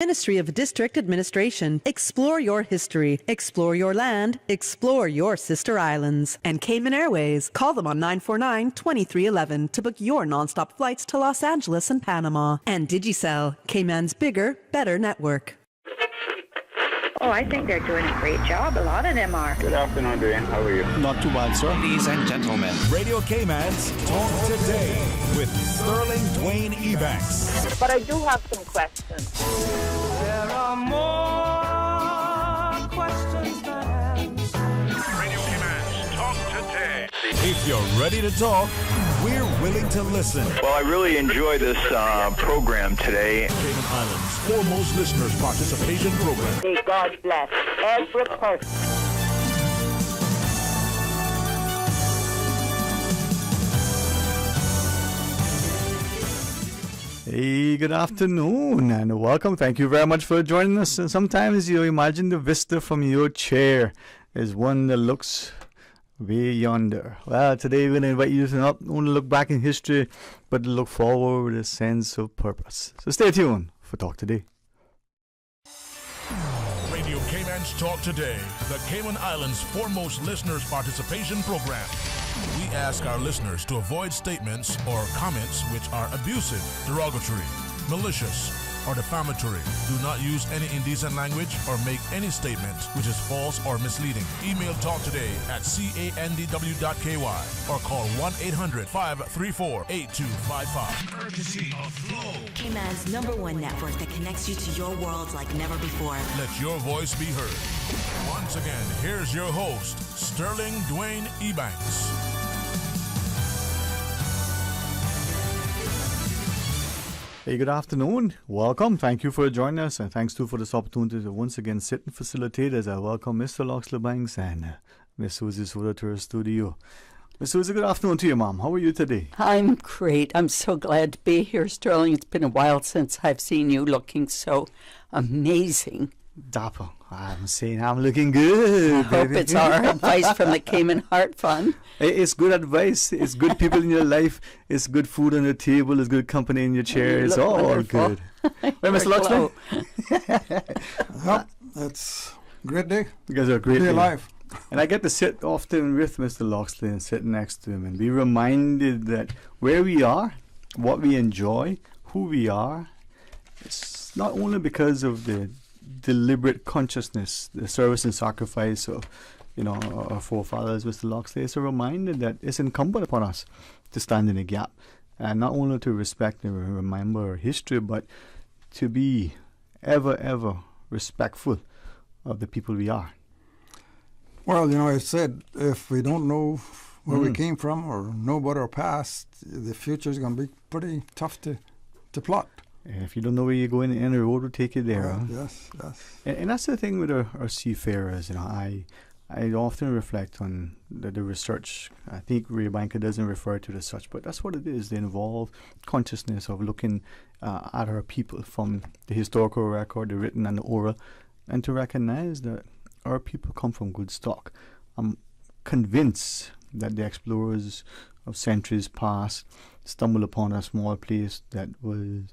Ministry of District Administration. Explore your history. Explore your land. Explore your sister islands. And Cayman Airways. Call them on 949-2311 to book your nonstop flights to Los Angeles and Panama. And Digicel, Cayman's bigger, better network. Oh, I think they're doing a great job. A lot of them are. Good afternoon, Dwayne. How are you? Not too bad, sir. Ladies and gentlemen, Radio Cayman's Talk Today with Sterling Dwayne Ebanks. But I do have some questions. There are more questions than answers. Radio Cayman's Talk Today. If you're ready to talk, we're willing to listen. Well, I really enjoy this program today. Cayman Islands' foremost listeners participation program. May God bless every person. Hey, good afternoon and welcome. Thank you very much for joining us. And sometimes you imagine the vista from your chair is one that looks way yonder. Well, today we're going to invite you to not only look back in history, but to look forward with a sense of purpose. So stay tuned for Talk Today. Radio Cayman's Talk Today, the Cayman Islands' foremost listeners participation program. We ask our listeners to avoid statements or comments which are abusive, derogatory, malicious, or defamatory. Do not use any indecent language or make any statement which is false or misleading. Email talktoday@candw.ky or call 1-800-534-8255. Courtesy of Flow. Cayman's #1 network that connects you to your world like never before. Let your voice be heard. Once again, here's your host, Sterling Dwayne Ebanks. Hey, good afternoon. Welcome. Thank you for joining us, and thanks too for this opportunity to once again sit and facilitate as I welcome Mr. Loxley Banks and Miss Susie Soda to our studio. Miss Susie, good afternoon to you, Mom. How are you today? I'm great. I'm so glad to be here, Sterling. It's been a while since I've seen you looking so amazing. Dapper. I'm saying I'm looking good. I hope it's our advice from the Cayman Heart Fund. It's good advice. It's good people in your life. It's good food on the table. It's good company in your chair. It's all wonderful. good. Well, Mr. Loxley? Yep, it's a great day. You guys are a great Be day. alive. And I get to sit often with Mr. Loxley and sit next to him and be reminded that where we are, what we enjoy, who we are, it's not only because of the deliberate consciousness, the service and sacrifice of, our forefathers, Mr. Loxley. It's a reminder that it's incumbent upon us to stand in the gap, and not only to respect and remember our history, but to be ever respectful of the people we are. Well, I said if we don't know where we came from or know about our past, the future is going to be pretty tough to plot. If you don't know where you're going, the road will take you there. Huh? Yes. And that's the thing with our seafarers. I often reflect on the research. I think Ray Banker doesn't refer to it as such, but that's what it is. They involve consciousness of looking at our people from the historical record, the written and the oral, and to recognize that our people come from good stock. I'm convinced that the explorers of centuries past stumbled upon a small place that was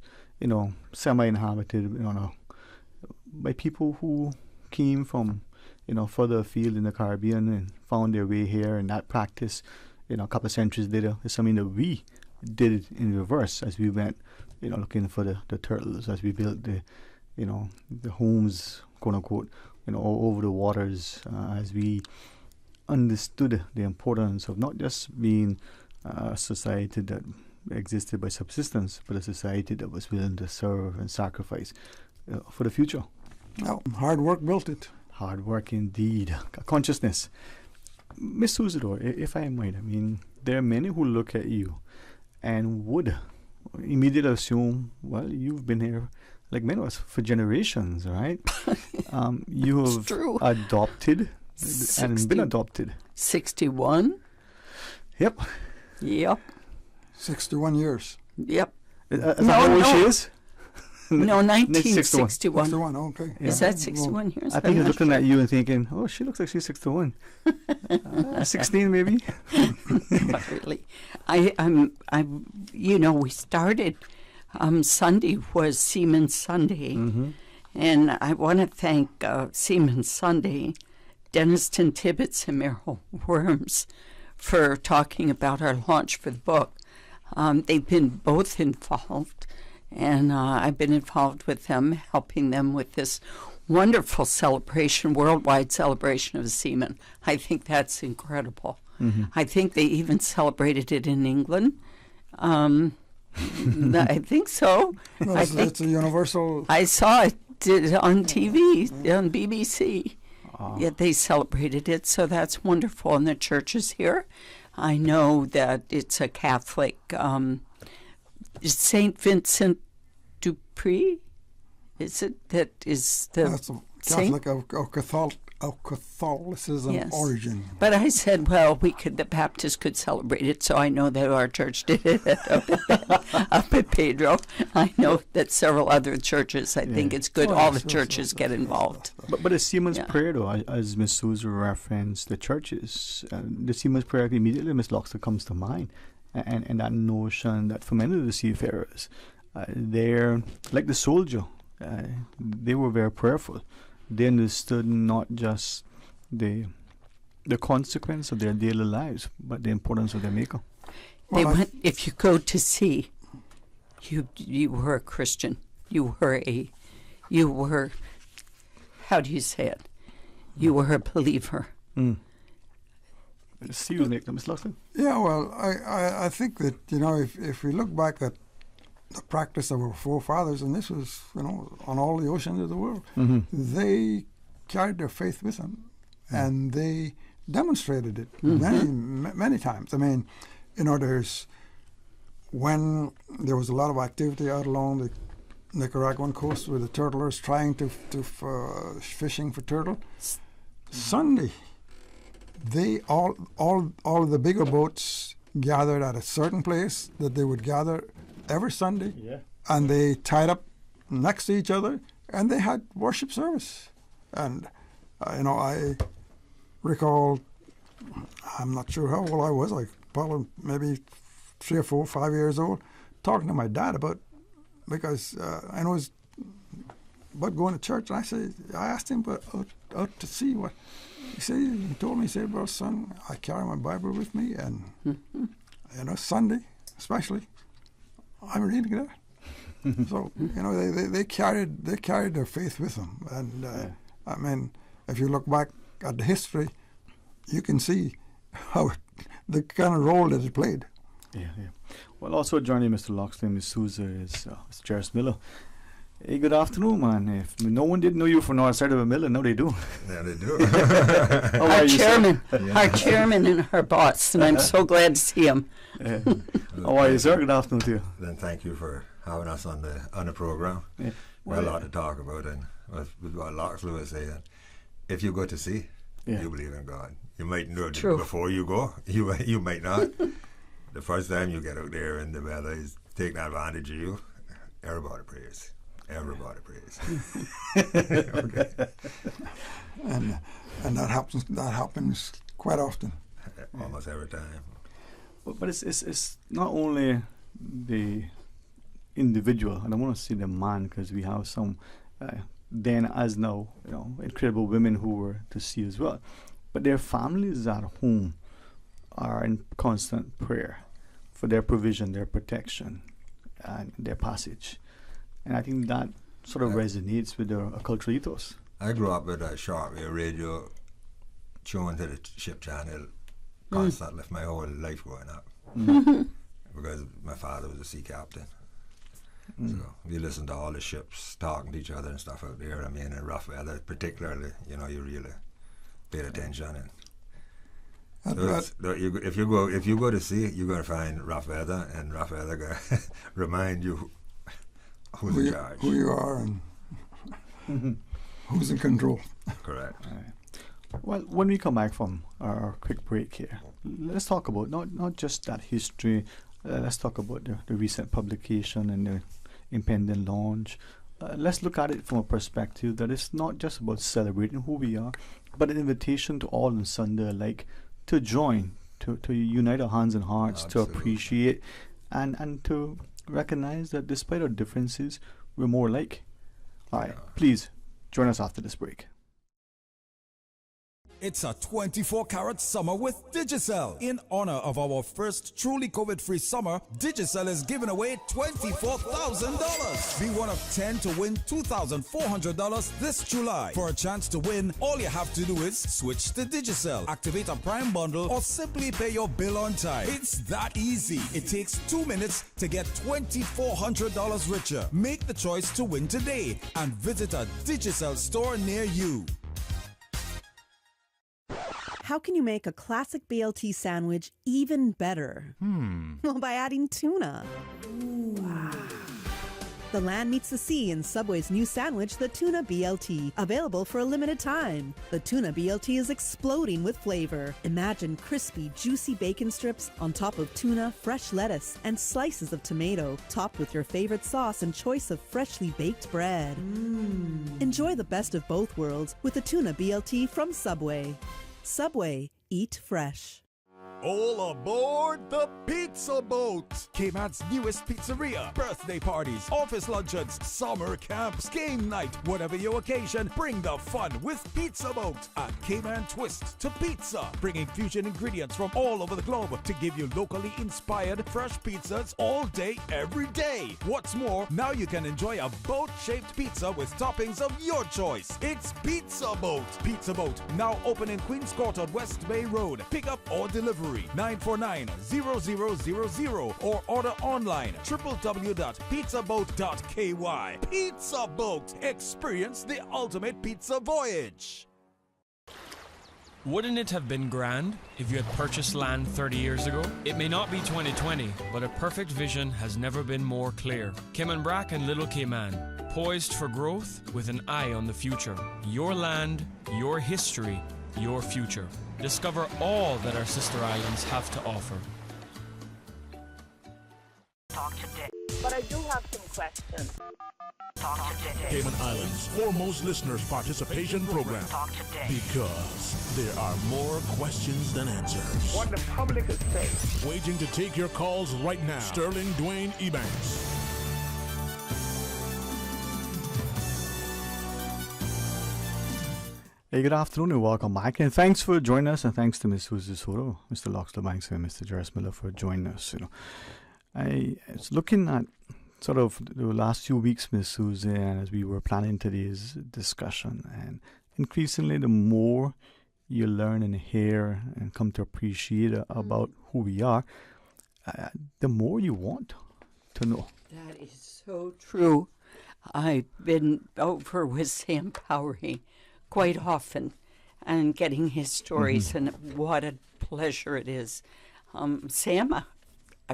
semi-inhabited, by people who came from, further afield in the Caribbean and found their way here. And that practice, a couple of centuries later, is something that we did it in reverse as we went, looking for the turtles, as we built the homes, quote unquote, all over the waters, as we understood the importance of not just being a society that existed by subsistence, but a society that was willing to serve and sacrifice for the future. Well, hard work built it. Hard work indeed. Consciousness. Miss Usador, if I might, there are many who look at you and would immediately assume, well, you've been here, like many of us, for generations, right? You have adopted and been adopted. 61? Yep. 61 years. Yep. Is that how old she is? No, 1961. 61, okay. Yeah. Is that 61 years? I think he's looking at you and thinking, oh, she looks like she's 61. 16 maybe? Not really. We started, Sunday was Seaman Sunday, And I want to thank Seaman Sunday, Denniston Tibbetts, and Meryl Worms for talking about our launch for the book. They've been both involved, and I've been involved with them, helping them with this wonderful celebration, worldwide celebration of seamen. I think that's incredible. I think they even celebrated it in England. I think so. Well, it's a universal. I saw it on TV, on BBC. Yeah, they celebrated it, so that's wonderful. And the church is here. I know that it's a Catholic. St. Vincent du Pré, is it? That is the That's a saint? Catholic of Catholicism origin. But I said, well, the Baptists could celebrate it, so I know that our church did it up at Pedro. I know that several other churches, I think it's good all the churches get involved. But the Seaman's Prayer, though, as Ms. Souza referenced the churches, the Seaman's Prayer immediately, Ms. Loxton, comes to mind. And that notion that for many of the seafarers, they're like the soldier. They were very prayerful. They understood not just the consequence of their daily lives, but the importance of their maker. If you go to sea, you were a Christian. You were, how do you say it? You were a believer. See you, Nick. Ms. Loxton? Yeah, well, I think that, if we look back at the practice of our forefathers, and this was, on all the oceans of the world, they carried their faith with them, and they demonstrated it many times. I mean, when there was a lot of activity out along the Nicaraguan coast with the turtlers trying to fishing for turtle, Sunday, they all of the bigger boats gathered at a certain place that they would gather every Sunday, and they tied up next to each other, and they had worship service. And I recall, I'm not sure how old I was, like probably maybe 3 or 4, 5 years old, talking to my dad because I know it's about going to church. And I asked him out to see what. He told me, well, son, I carry my Bible with me, and Sunday especially, I'm reading that. So they carried their faith with them, and I mean, if you look back at the history, you can see how the kind of role that it played. Yeah. Well, also joining Mr. Loxton, Ms. Souza, is Jerris Miller. Hey, good afternoon, man. If no one didn't know you from north side of a Miller, now they do. Yeah, they do. Our chairman and our boss, and I'm so glad to see him. How are you, sir? Good afternoon to you. Then thank you for having us on the program. Yeah. Well, a lot to talk about, and with what Loxley was saying, if you go to sea, you believe in God. You might know it before you go. You might not. The first time you get out there and the weather is taking advantage of you, everybody prays. Everybody prays. Okay. And that happens quite often. Almost every time. But it's not only the individual. I don't want to say the man, because we have some then as now, incredible women who were to sea as well. But their families at home are in constant prayer for their provision, their protection, and their passage. And I think that sort of resonates with their cultural ethos. I grew up with a shortwave radio tuned to the ship channel constantly for my whole life growing up. Because my father was a sea captain. So we listened to all the ships talking to each other and stuff out there. I mean, in rough weather particularly, you really paid attention. And if you go to sea, you're going to find rough weather, and rough weather going to remind you who's in charge, who you are, and who's in control. Correct. Well, when we come back from our quick break here, let's talk about not just that history. Let's talk about the recent publication and the impending launch. Let's look at it from a perspective that it's not just about celebrating who we are, but an invitation to all and sundry alike to join, to unite our hands and hearts, to All right, please join us after this break. It's a 24-karat summer with Digicel. In honor of our first truly COVID-free summer, Digicel is giving away $24,000. Be one of 10 to win $2,400 this July. For a chance to win, all you have to do is switch to Digicel, activate a Prime bundle, or simply pay your bill on time. It's that easy. It takes 2 minutes to get $2,400 richer. Make the choice to win today and visit a Digicel store near you. How can you make a classic BLT sandwich even better? Well, by adding tuna. Wow. The land meets the sea in Subway's new sandwich, the Tuna BLT, available for a limited time. The Tuna BLT is exploding with flavor. Imagine crispy, juicy bacon strips on top of tuna, fresh lettuce, and slices of tomato, topped with your favorite sauce and choice of freshly baked bread. Enjoy the best of both worlds with the Tuna BLT from Subway. Subway, eat fresh. All aboard the Pizza Boat! Cayman's newest pizzeria. Birthday parties, office luncheons, summer camps, game night. Whatever your occasion, bring the fun with Pizza Boat. A Cayman twist to pizza. Bringing fusion ingredients from all over the globe to give you locally inspired fresh pizzas all day, every day. What's more, now you can enjoy a boat-shaped pizza with toppings of your choice. It's Pizza Boat. Pizza Boat, now open in Queens Court on West Bay Road. Pick up or delivery 949-0000 or order online www.pizzaboat.ky. Pizza Boat. Experience the ultimate pizza voyage. Wouldn't it have been grand if you had purchased land 30 years ago? It may not be 2020, but a perfect vision has never been more clear. Cayman Brac and Little Cayman, poised for growth with an eye on the future. Your land, your history, your future. Discover all that our sister islands have to offer. Talk today. But I do have some questions. Talk today. Cayman Islands' foremost listeners participation program. Talk today. Because there are more questions than answers. What the public is saying. Waiting to take your calls right now. Sterling Dwayne Ebanks. Hey, good afternoon and welcome back. And thanks for joining us, and thanks to Ms. Susie Soto, Mr. Loxler Banks, and Mr. Jerris Miller for joining us. I was looking at sort of the last few weeks, Ms. Susie, and as we were planning today's discussion, and increasingly the more you learn and hear and come to appreciate about who we are, the more you want to know. That is so true. I've been over with Sam Powery quite often and getting his stories, and what a pleasure it is. Sam, I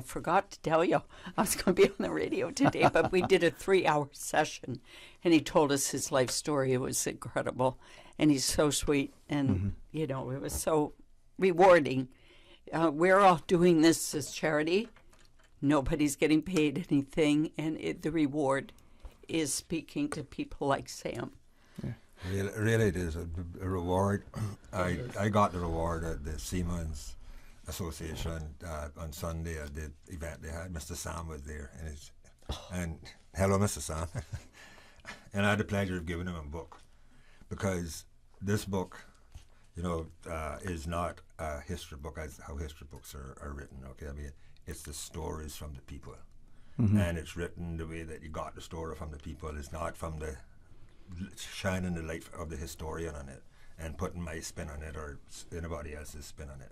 forgot to tell you, I was going to be on the radio today, but we did a 3-hour session, and he told us his life story. It was incredible, and he's so sweet, and, you know, it was so rewarding. We're all doing this as charity. Nobody's getting paid anything, and the reward is speaking to people like Sam. Yeah. Really, it is a reward. I got the reward at the Seamen's Association on Sunday at the event they had. Mr. Sam was there, and hello, Mr. Sam. And I had the pleasure of giving him a book, because this book, you know, is not a history book as how history books are written. Okay, I mean, it's the stories from the people, and it's written the way that you got the story from the people. It's not from the shining the light of the historian on it and putting my spin on it or anybody else's spin on it.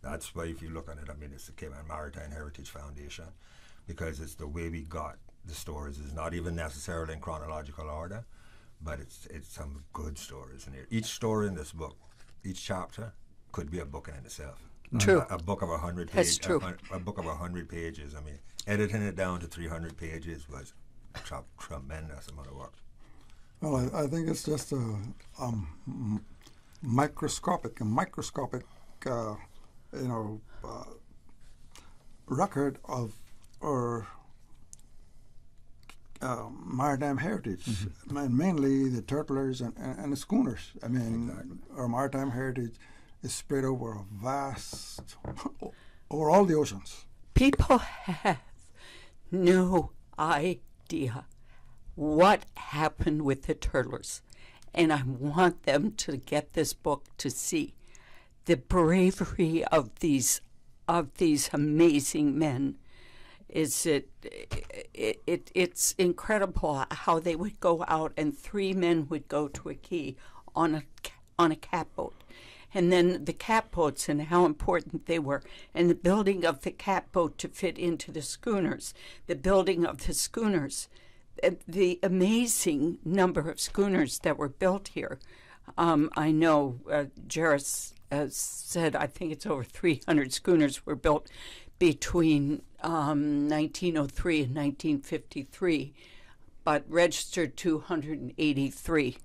That's why if you look on it, I mean, it's the Cayman Maritime Heritage Foundation, because it's the way we got the stories. It's not even necessarily in chronological order, but it's some good stories in here. Each story in this book, each chapter, could be a book in itself. True. A book of 100 That's pages. true. A book of 100 pages. I mean, editing it down to 300 pages was a tremendous amount of work. Well, I think it's just a microscopic record of our maritime heritage, and mainly the turtlers and the schooners. I mean, our maritime heritage is spread over a vast, over all the oceans. People have no idea what happened with the turtlers. And I want them to get this book to see the bravery of these amazing men. It's incredible how they would go out, and 3 men would go to a quay on a catboat. And then the catboats and how important they were, and the building of the catboat to fit into the schooners, the building of the schooners, the amazing number of schooners that were built here. I know Jairus said, I think it's over 300 schooners were built between 1903 and 1953, but registered 283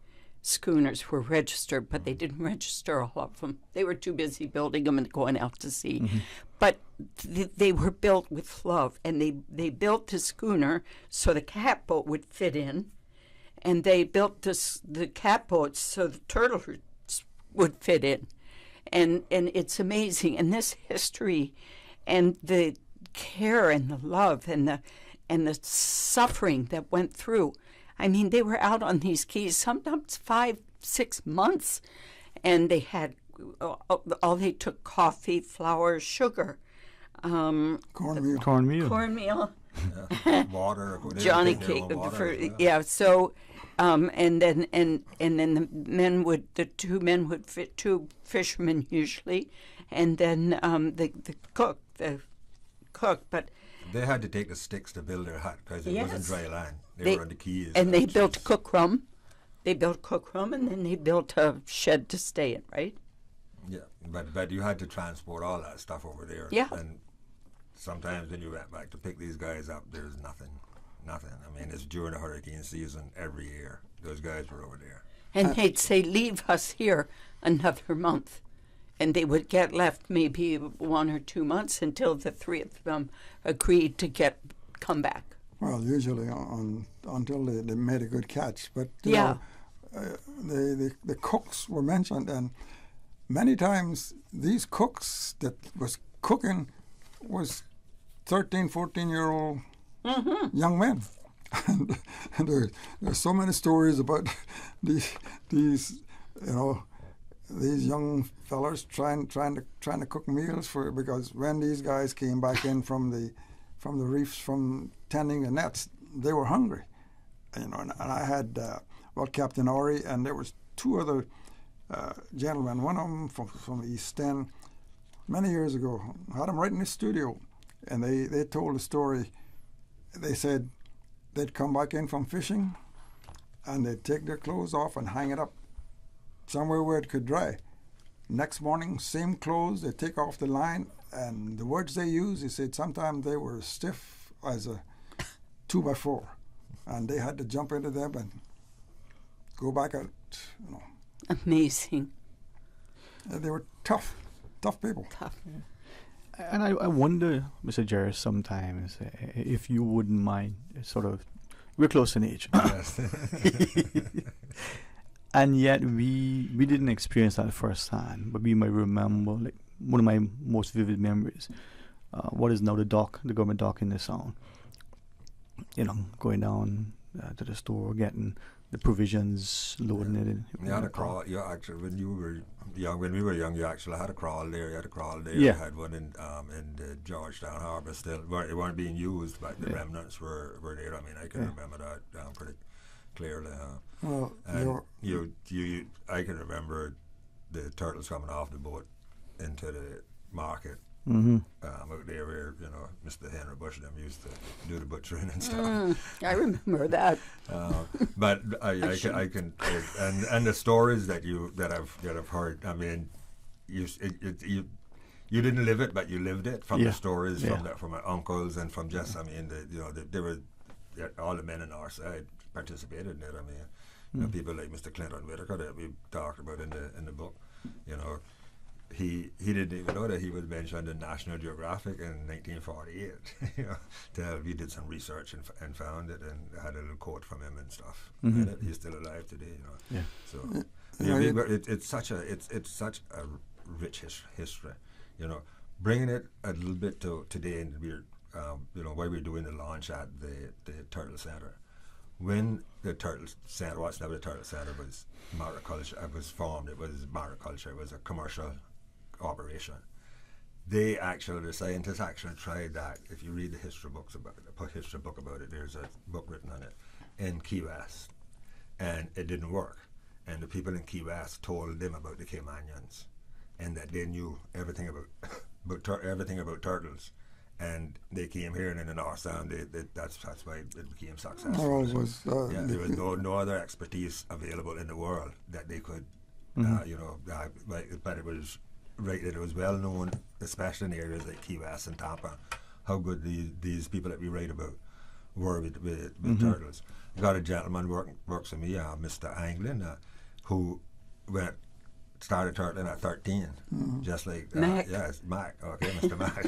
schooners were registered, but they didn't register all of them. They were too busy building them and going out to sea. Mm-hmm. But they were built with love, and they built the schooner so the catboat would fit in, and they built the catboats so the turtles would fit in. And it's amazing. And this history and the care and the love and the suffering that went through. I mean, they were out on these quays sometimes 5-6 months, and they had all they took: coffee, flour, sugar, cornmeal, water, Johnny cake. So, and then the 2 men would fit 2 fishermen usually, and then the cook. But they had to take the sticks to build their hut because it wasn't dry land. They were on the quays. And they built cook room. They built cook room, and then they built a shed to stay in, right? Yeah, but you had to transport all that stuff over there. Yeah. And sometimes when you went back to pick these guys up, there's nothing. I mean, it's during the hurricane season every year. Those guys were over there. And they'd say, leave us here another month. And they would get left maybe 1 or 2 months until the 3 of them agreed to come back. Well, usually until they made a good catch. But yeah, the cooks were mentioned, and many times these cooks that was cooking was 13, 14-year-old young men. And there's so many stories about these young fellas trying to cook meals because when these guys came back in from the reefs from tending the nets, they were hungry, and I had Captain Ori, and there was 2 other gentlemen. One of them from the East End many years ago. I had them right in the studio, and they told a story. They said they'd come back in from fishing, and they'd take their clothes off and hang it up somewhere where it could dry. Next morning, same clothes, they take off the line, and the words they used, he said sometimes they were stiff as a 2x4, and they had to jump into them and go back out. Amazing. They were tough people. Tough. And I wonder, Mr. Jairus, sometimes if you wouldn't mind sort of, we're close in age. And yet we didn't experience that firsthand, but we might remember, like one of my most vivid memories, what is now the government dock in the Sound. Going down to the store, getting the provisions, loading it in. You had to crawl. You actually, when we were young, you actually had to crawl there. You Yeah. had one in the Georgetown Harbour still. It weren't being used, but the remnants were there. I mean, I can remember that pretty clearly. Well, I can remember the turtles coming off the boat into the market. Out there where Mr. Henry Bush and them used to do the butchering and stuff. I remember that. But I can and the stories that I've heard. I mean, you didn't live it, but you lived it from the stories from my uncles and from just they were all the men on our side participated in it. I mean, people like Mr. Clinton Whitaker that we talked about in the book. He didn't even know that he was mentioned in National Geographic in 1948. We did some research and found it, and had a little quote from him and stuff. And he's still alive today. So it's such a rich history. Bringing it a little bit to today, and we're while we're doing the launch at the Turtle Center. when the Turtle Centre, what's now the Turtle Centre, was mariculture, it was formed, it was mariculture, it was a commercial operation. The scientists actually tried that. If you read the history books about it, a history book about it, there's a book written on it in Key West, and it didn't work. And the people in Key West told them about the Caymanians, and that they knew everything about everything about turtles. And they came here, and in the North Sound, that's why it became successful. There was no other expertise available in the world that they could, but it was it was well known, especially in areas like Key West and Tampa, how good these people that we write about were with turtles. I got a gentleman works with me, Mr. Anglin, who started turtling at 13, just like Mac. Yes, Mac. Okay, Mr. Mac.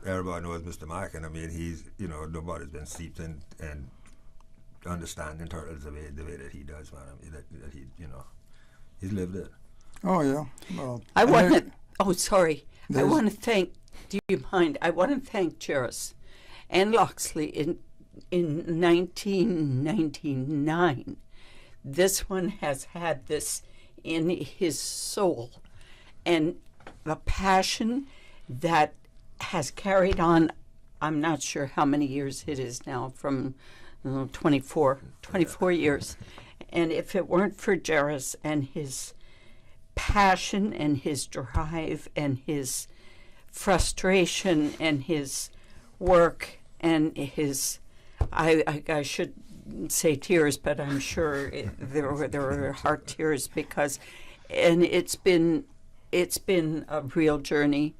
Everybody knows Mr. Mac, and I mean he's nobody's been steeped in understanding turtles the way that he does, man. I mean, that he he's lived it. Oh yeah. Well, I want to. Oh, sorry. I there's- want to thank. Do you mind? I want to thank Jerris and Loxley in 1999. This one has had this in his soul, and the passion that has carried on. I'm not sure how many years it is now, from 24 years. And if it weren't for Jerris and his passion and his drive and his frustration and his work and his, I should say tears, but I'm sure there were heart tears, because, and it's been a real journey,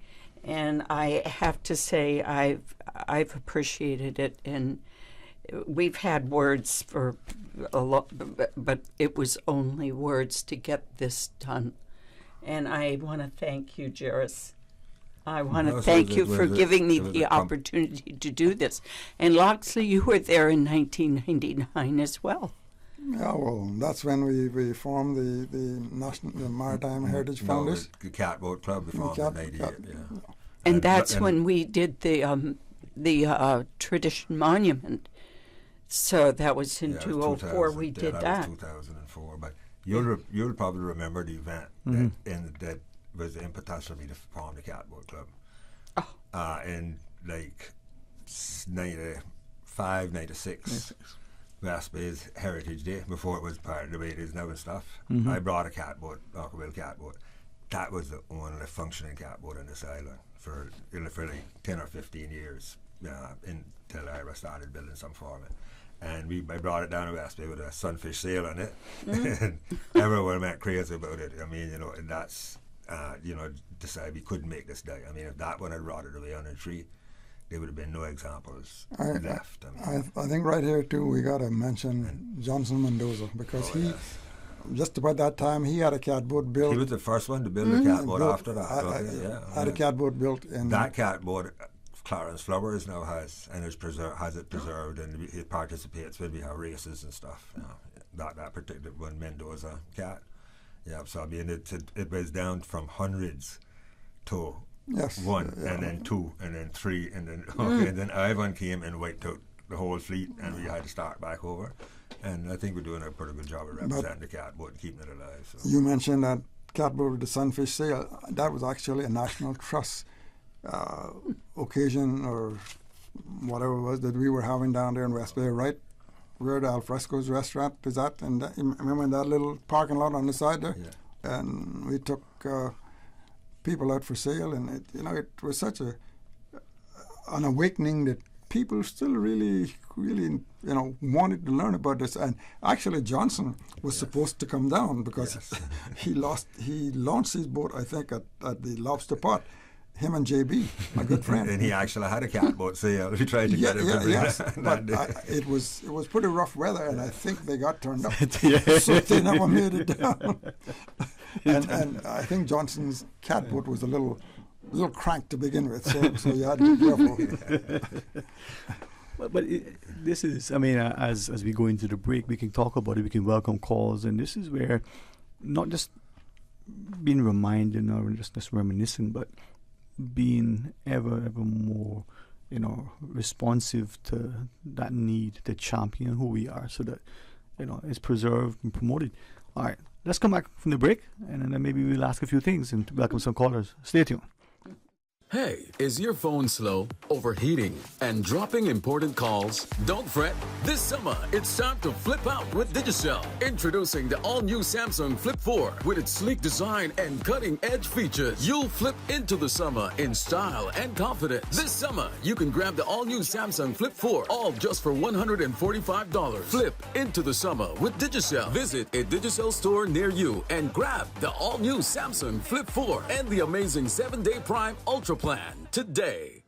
and I have to say I've appreciated it, and we've had words for a lot, but it was only words to get this done. And I want to thank you, Jerris. I want to thank you for giving me the opportunity to do this. And Loxley, you were there in 1999 as well. Yeah, well, that's when we formed the Maritime Heritage Founders. The Catboat Club, we formed in 98, yeah. And that's when we did the Tradition Monument. So that was in 2004 we did that. That was 2004, but you'll probably remember the event that was the impetus for me to form the Catboat Club. In like 95, 96. West Bay's Heritage Day, before it was part of the way it is now and stuff. I brought a catboat, Ockerville catboat. That was the only functioning catboat on this island for like 10 or 15 years, until I started building some for it. And I brought it down to West Bay with a sunfish sail on it, and everyone went crazy about it. I mean, and that's, decided we couldn't make this day. I mean, if that one had rotted away on a tree, there would have been no examples left. I think right here too we got to mention Johnson Mendoza, because just about that time he had a catboat built. He was the first one to build a catboat after that. Had a catboat built in that catboat. Clarence Flowers now has it preserved, and he participates when we have races and stuff. That particular one, Mendoza cat. Yeah, so I mean it was down from hundreds to one, and then two, and then three, and then and then Ivan came and wiped out the whole fleet, and we had to start back over. And I think we're doing a pretty good job of representing the catboat and keeping it alive. So. You mentioned that catboat with the sunfish sail. That was actually a National Trust occasion or whatever it was that we were having down there in West Bay, right where the Alfresco's restaurant is at, and remember in that little parking lot on the side there, and we took people out for sale, and it was such an awakening that people still really wanted to learn about this. And actually Johnson was supposed to come down because he launched his boat, I think, at the Lobster Pot. Him and JB, my good friend. And he actually had a catboat sail. We tried to get him to bring it. But it was pretty rough weather, and I think they got turned up. So they never made it down. and I think Johnson's catboat was a little cranked to begin with, so you had to be careful. But this is, I mean, as we go into the break, we can talk about it, we can welcome calls, and this is where not just being reminded or just reminiscing, but being ever more responsive to that need to champion who we are so that, it's preserved and promoted. All right, let's come back from the break, and then maybe we'll ask a few things and welcome some callers. Stay tuned. Hey, is your phone slow, overheating, and dropping important calls? Don't fret. This summer, it's time to flip out with Digicel. Introducing the all-new Samsung Flip 4 with its sleek design and cutting-edge features. You'll flip into the summer in style and confidence. This summer, you can grab the all-new Samsung Flip 4, all just for $145. Flip into the summer with Digicel. Visit a Digicel store near you and grab the all-new Samsung Flip 4 and the amazing 7-day Prime Ultra plan today.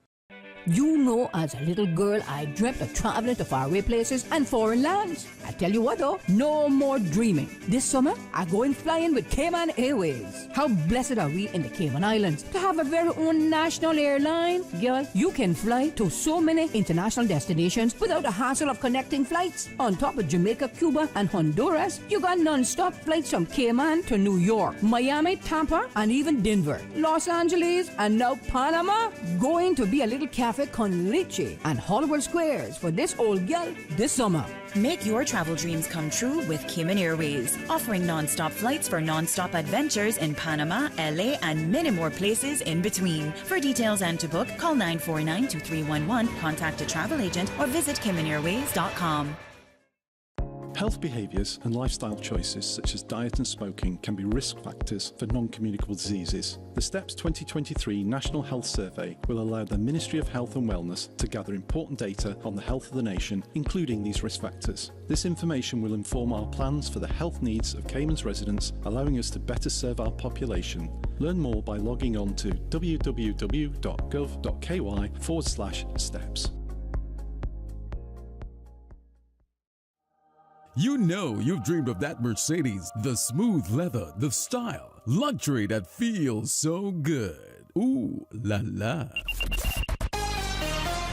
You know, as a little girl, I dreamt of traveling to faraway places and foreign lands. I tell you what though, no more dreaming. This summer, I going flying with Cayman Airways. How blessed are we in the Cayman Islands to have a very own national airline. Girl, you can fly to so many international destinations without the hassle of connecting flights. On top of Jamaica, Cuba, and Honduras, you got non-stop flights from Cayman to New York, Miami, Tampa, and even Denver, Los Angeles, and now Panama. Going to be a little cafe con leche and Hollywood Squares for this old gal this summer. Make your travel dreams come true with Cayman Airways, offering non-stop flights for non-stop adventures in Panama, LA, and many more places in between. For details and to book, call 949-2311, contact a travel agent, or visit CaymanAirways.com. Health behaviours and lifestyle choices such as diet and smoking can be risk factors for non-communicable diseases. The STEPS 2023 National Health Survey will allow the Ministry of Health and Wellness to gather important data on the health of the nation, including these risk factors. This information will inform our plans for the health needs of Cayman's residents, allowing us to better serve our population. Learn more by logging on to www.gov.ky/STEPS. You know you've dreamed of that Mercedes, the smooth leather, the style, luxury that feels so good. Ooh la la.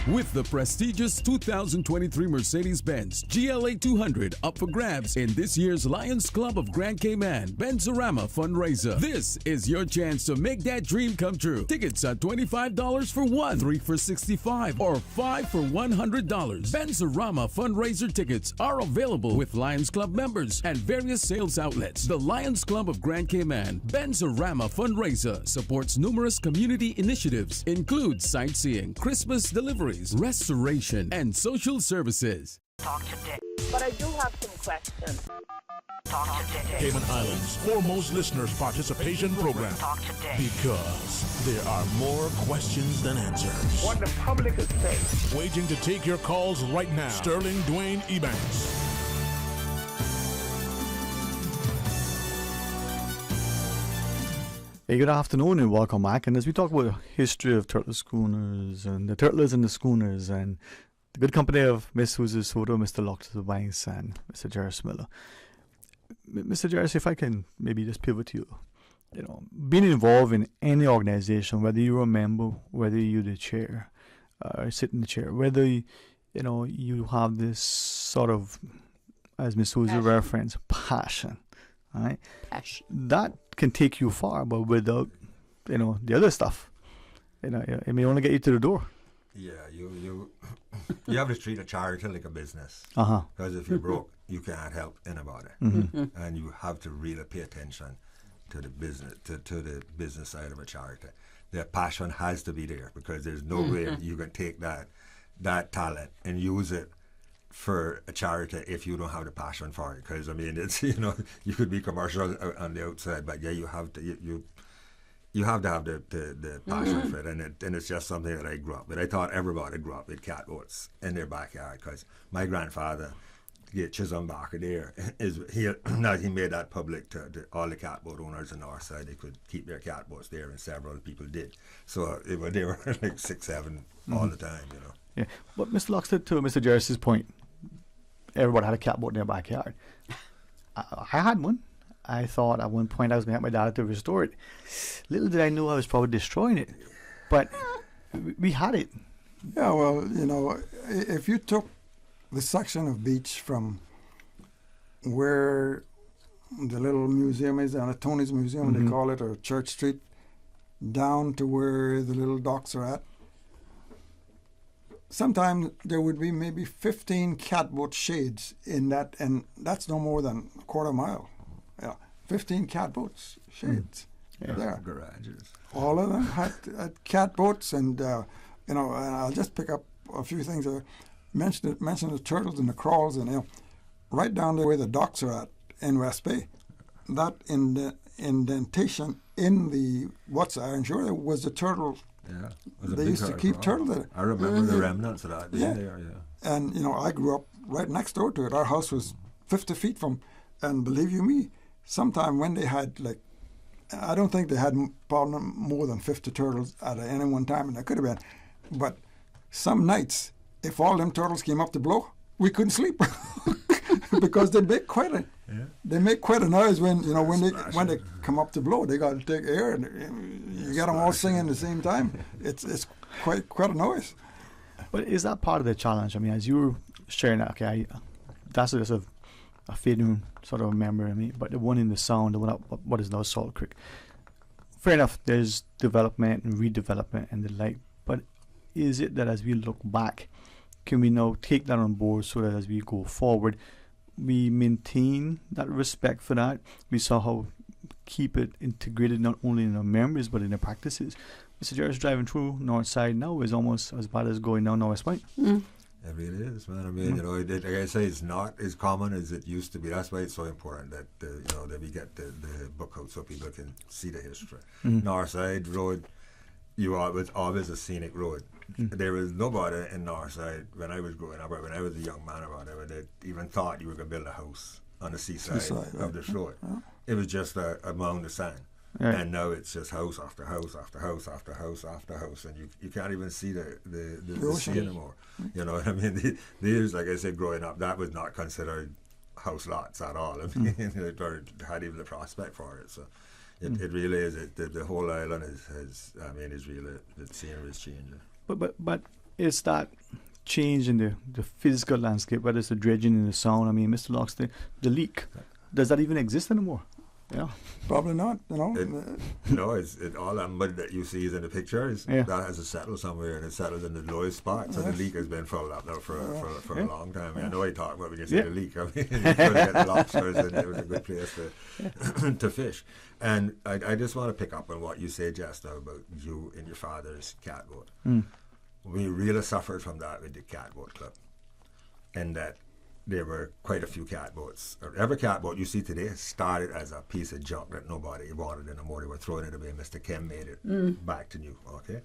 With the prestigious 2023 Mercedes-Benz GLA 200 up for grabs in this year's Lions Club of Grand Cayman Benzorama fundraiser. This is your chance to make that dream come true. Tickets are $25 for one, 3 for $65, or 5 for $100. Benzorama fundraiser tickets are available with Lions Club members and various sales outlets. The Lions Club of Grand Cayman Benzorama fundraiser supports numerous community initiatives, includes sightseeing, Christmas deliveries, restoration, and social services. Talk to Dick. But I do have some questions. Talk to Dick. Cayman Islands' foremost listeners participation program. Talk to Dick. Because there are more questions than answers. What the public is saying. Waiting to take your calls right now. Sterling Dwayne Ebanks. Hey, good afternoon and welcome back. And as we talk about the history of turtle schooners and the turtlers and the schooners and the good company of Miss Susie Soto, Mr. Locke Banks, and Mr. Jarvis Miller. Mr. Jarvis, if I can maybe just pivot to you. Being involved in any organization, whether you're a member, whether you're the chair, or sit in the chair, whether you have this sort of, as Miss Susie referenced, passion. Right? Passion. That can take you far, but without, the other stuff, it may only get you to the door. Yeah, you have to treat a charity like a business. Because if you're broke, you can't help anybody, and you have to really pay attention to the business, to the business side of a charity. The passion has to be there because there's no way you can take that talent and use it for a charity if you don't have the passion for it. Because it's you could be commercial on the outside, but yeah, you have to you have to have the passion for it, and it's just something that I grew up with. I thought everybody grew up with catboats in their backyard because my grandfather, Chisholm Barker there, he made that public to all the catboat owners in the north side. They could keep their catboats there, and several people did. So they were like 6, 7 all the time, Yeah, but Mr. Locke, to Mr. Jarvis's point, everybody had a catboat in their backyard. I had one. I thought at one point I was going to help my dad to restore it. Little did I know I was probably destroying it. But we had it. Yeah, well, if you took the section of beach from where the little museum is, Tony's Museum, they call it, or Church Street, down to where the little docks are at, sometimes there would be maybe 15 catboat shades in that, and that's no more than a quarter mile. Yeah, 15 catboats shades there. Garages. All of them had catboats, and and I'll just pick up a few things. Mention the turtles and the crawls, and right down there where the docks are at in West Bay, that in the indentation in the what's iron shore was the turtle. Yeah, it was a they big used to keep turtle there. I remember the remnants of that there. Yeah. And I grew up right next door to it. Our house was 50 feet from, and believe you me, sometime when they had I don't think they had probably more than 50 turtles at any one time, and there could have been. But some nights, if all them turtles came up to blow, we couldn't sleep because they make quite a noise when when they come up to blow. They got to take air, and you get them all singing at the same time. It's quite a noise. But is that part of the challenge? I mean, as you were sharing that, okay, that's just a fading sort of memory of me. But the one in the sound, the one up what is now Salt Creek. Fair enough, there's development and redevelopment and the like. But is it that as we look back, can we now take that on board so that as we go forward, we maintain that respect for that? We saw how keep it integrated not only in our memories but in our practices. Mr. Jarvis driving through North Side now is almost as bad as going down North Point. It really is, man. I mean, like I say, it's not as common as it used to be. That's why it's so important that that we get the book out so people can see the history. Northside Road, was always a scenic road. There was nobody in Northside when I was growing up, or when I was a young man or whatever, that even thought you were going to build a house on the seaside of this road. It was just a mound of sand. Right. And now it's just house after house after house after house after house, and you can't even see the sea anymore. You know what I mean? These, like I said, growing up, that was not considered house lots at all. I mean, or had even the prospect for it. So it really is. The whole island is really, the scenery is changing. But it's that change in the physical landscape, whether it's the dredging and the sound. I mean, Mr. Locks, the leak, does that even exist anymore? Yeah, probably not. No, it's all that mud that you see is in the pictures. That has to settle somewhere, and it settles in the lowest spot. So the leak has been filled up now for a long time. I mean, I know I talk about when you see the leak. I mean, you could get lobsters, and it was a good place to fish. And I just want to pick up on what you said just now about you and your father's catboat. We really suffered from that with the catboat club, and that there were quite a few catboats. Every catboat you see today started as a piece of junk that nobody wanted anymore. They were throwing it away. Mr. Kim made it back to new, okay?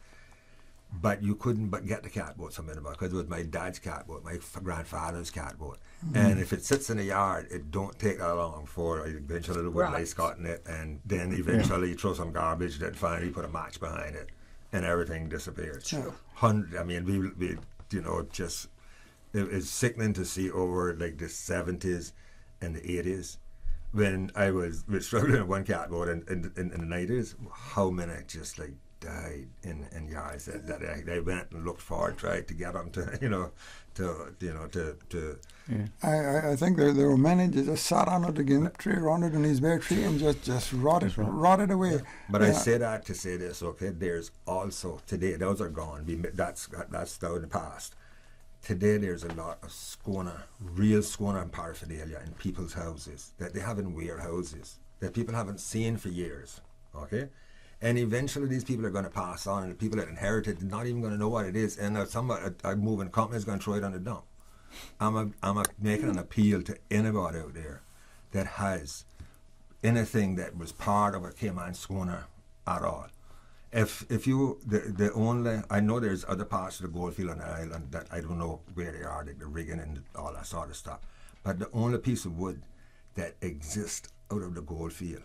But you couldn't but get the catboats from anybody because it was my dad's catboat, my grandfather's catboat. And if it sits in the yard, it don't take that long before eventually the wood lice got in it, and then eventually you throw some garbage, then finally put a match behind it, and everything disappeared. I mean, we just... It's sickening to see over like the 70s and the 80s when I was struggling in one catboat in the 90s, how many just like died in yards that I went and looked for, tried to get them to I think there were many that just sat under the guinea tree, under the Neesbear tree, and just rotted away. But I say that to say this, okay? There's also today, those are gone. That's now in the past. Today there's a lot of real schooner and paraphernalia in people's houses that they have in warehouses that people haven't seen for years, okay? And eventually these people are going to pass on, and the people that inherited not even going to know what it is, and a moving company is going to throw it on the dump. I'm making an appeal to anybody out there that has anything that was part of a Cayman schooner at all. If you the only, I know there's other parts of the goldfield on the island that I don't know where they are, like the rigging and all that sort of stuff, but the only piece of wood that exists out of the goldfield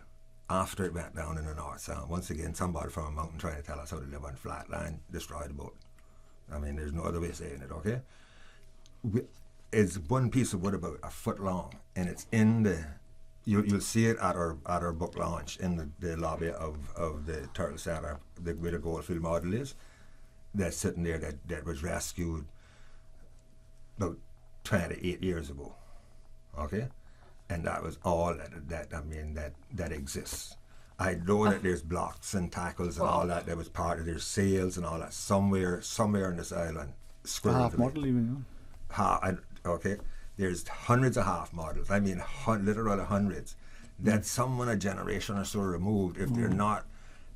after it went down in the North Sound, once again somebody from a mountain trying to tell us how to live on flat land destroyed the boat. I mean, there's no other way of saying it, okay? It's one piece of wood about a foot long, and it's in the... You'll see it at our book launch in the lobby of the Turtle Centre, where the Goldfield model is. That's sitting there that was rescued about 28 years ago, okay? And that was all that exists. I know that there's blocks and tackles and all that was part of their sails and all that somewhere on this island squirrel. Half model even. Okay, there's hundreds of half models. I mean, literally hundreds. That someone a generation or so removed, if they're not,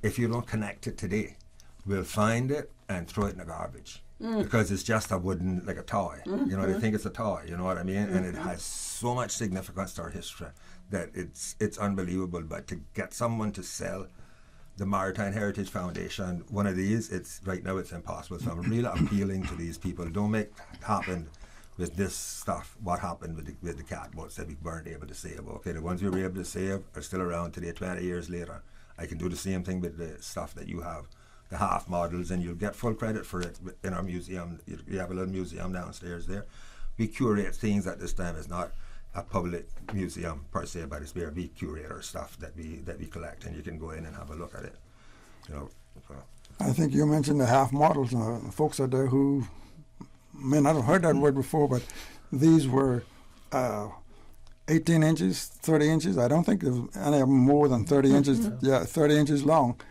if you don't connect it today, will find it and throw it in the garbage. Because it's just a wooden, like a toy. You know, they think it's a toy, you know what I mean? And it has so much significance to our history that it's unbelievable. But to get someone to sell the Maritime Heritage Foundation one of these, right now it's impossible. So I'm really appealing to these people. Don't make it happen with this stuff, what happened with the catboats that we weren't able to save. Okay, the ones we were able to save are still around today, 20 years later. I can do the same thing with the stuff that you have, the half models, and you'll get full credit for it in our museum. You have a little museum downstairs there. We curate things at this time. It's not a public museum per se, but it's where we curate our stuff that we collect, and you can go in and have a look at it. You know. So. I think you mentioned the half models. Folks out there who may not have heard that word before, but these were 18 inches, 30 inches. I don't think there was any of them more than 30 inches. Yeah, 30 inches long.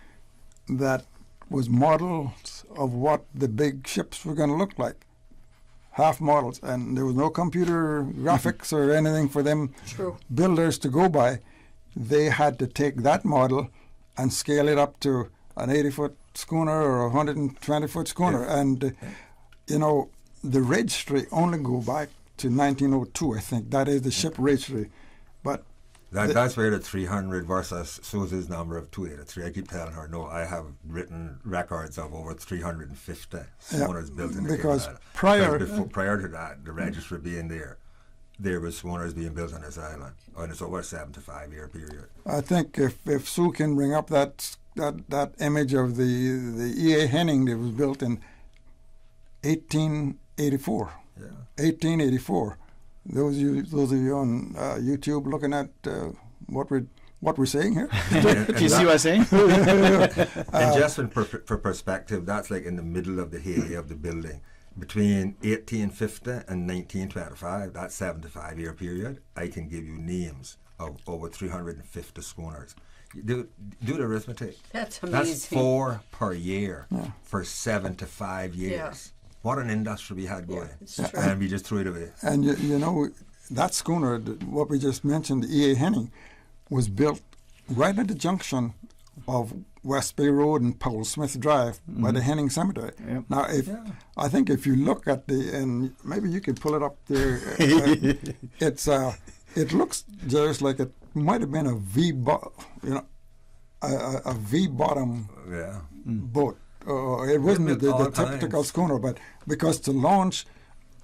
That was models of what the big ships were going to look like. Half models, and there was no computer graphics or anything for them builders to go by. They had to take that model and scale it up to an 80-foot schooner or a 120-foot schooner. And, you know, the registry only go back to 1902, I think. That is the ship registry. But that's where the 300 versus Susie's number of 283. I keep telling her, no, I have written records of over 350 schooners built in the because prior to that, the registry being there was schooners being built on this island, and it's over a 75-year period. I think if Sue can bring up that image of the E.A. Henning that was built in 1884. Yeah. 1884. Those of you on YouTube looking at what we're saying here. Do you see what I'm saying? And just for perspective, that's like in the middle of the heyday of the building. Between 1850 and 1925, that 75-year period, I can give you names of over 350 schooners. Do the arithmetic. That's amazing. That's 4 per year for 75 years. Yeah. What an industry we had going. And we just threw it away. And you know, that schooner, what we just mentioned, the E.A. Henning, was built right at the junction of West Bay Road and Powell Smith Drive by the Henning Cemetery. Yep. Now, I think if you look at and maybe you could pull it up there, it looks just like it might have been a a V bottom boat. It wasn't the typical schooner, but because to launch,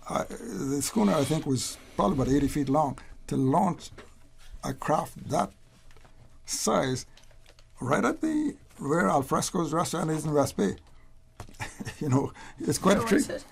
the schooner I think was probably about 80 feet long. To launch a craft that size right at where Alfresco's restaurant is in West Bay, you know, it's quite a treat.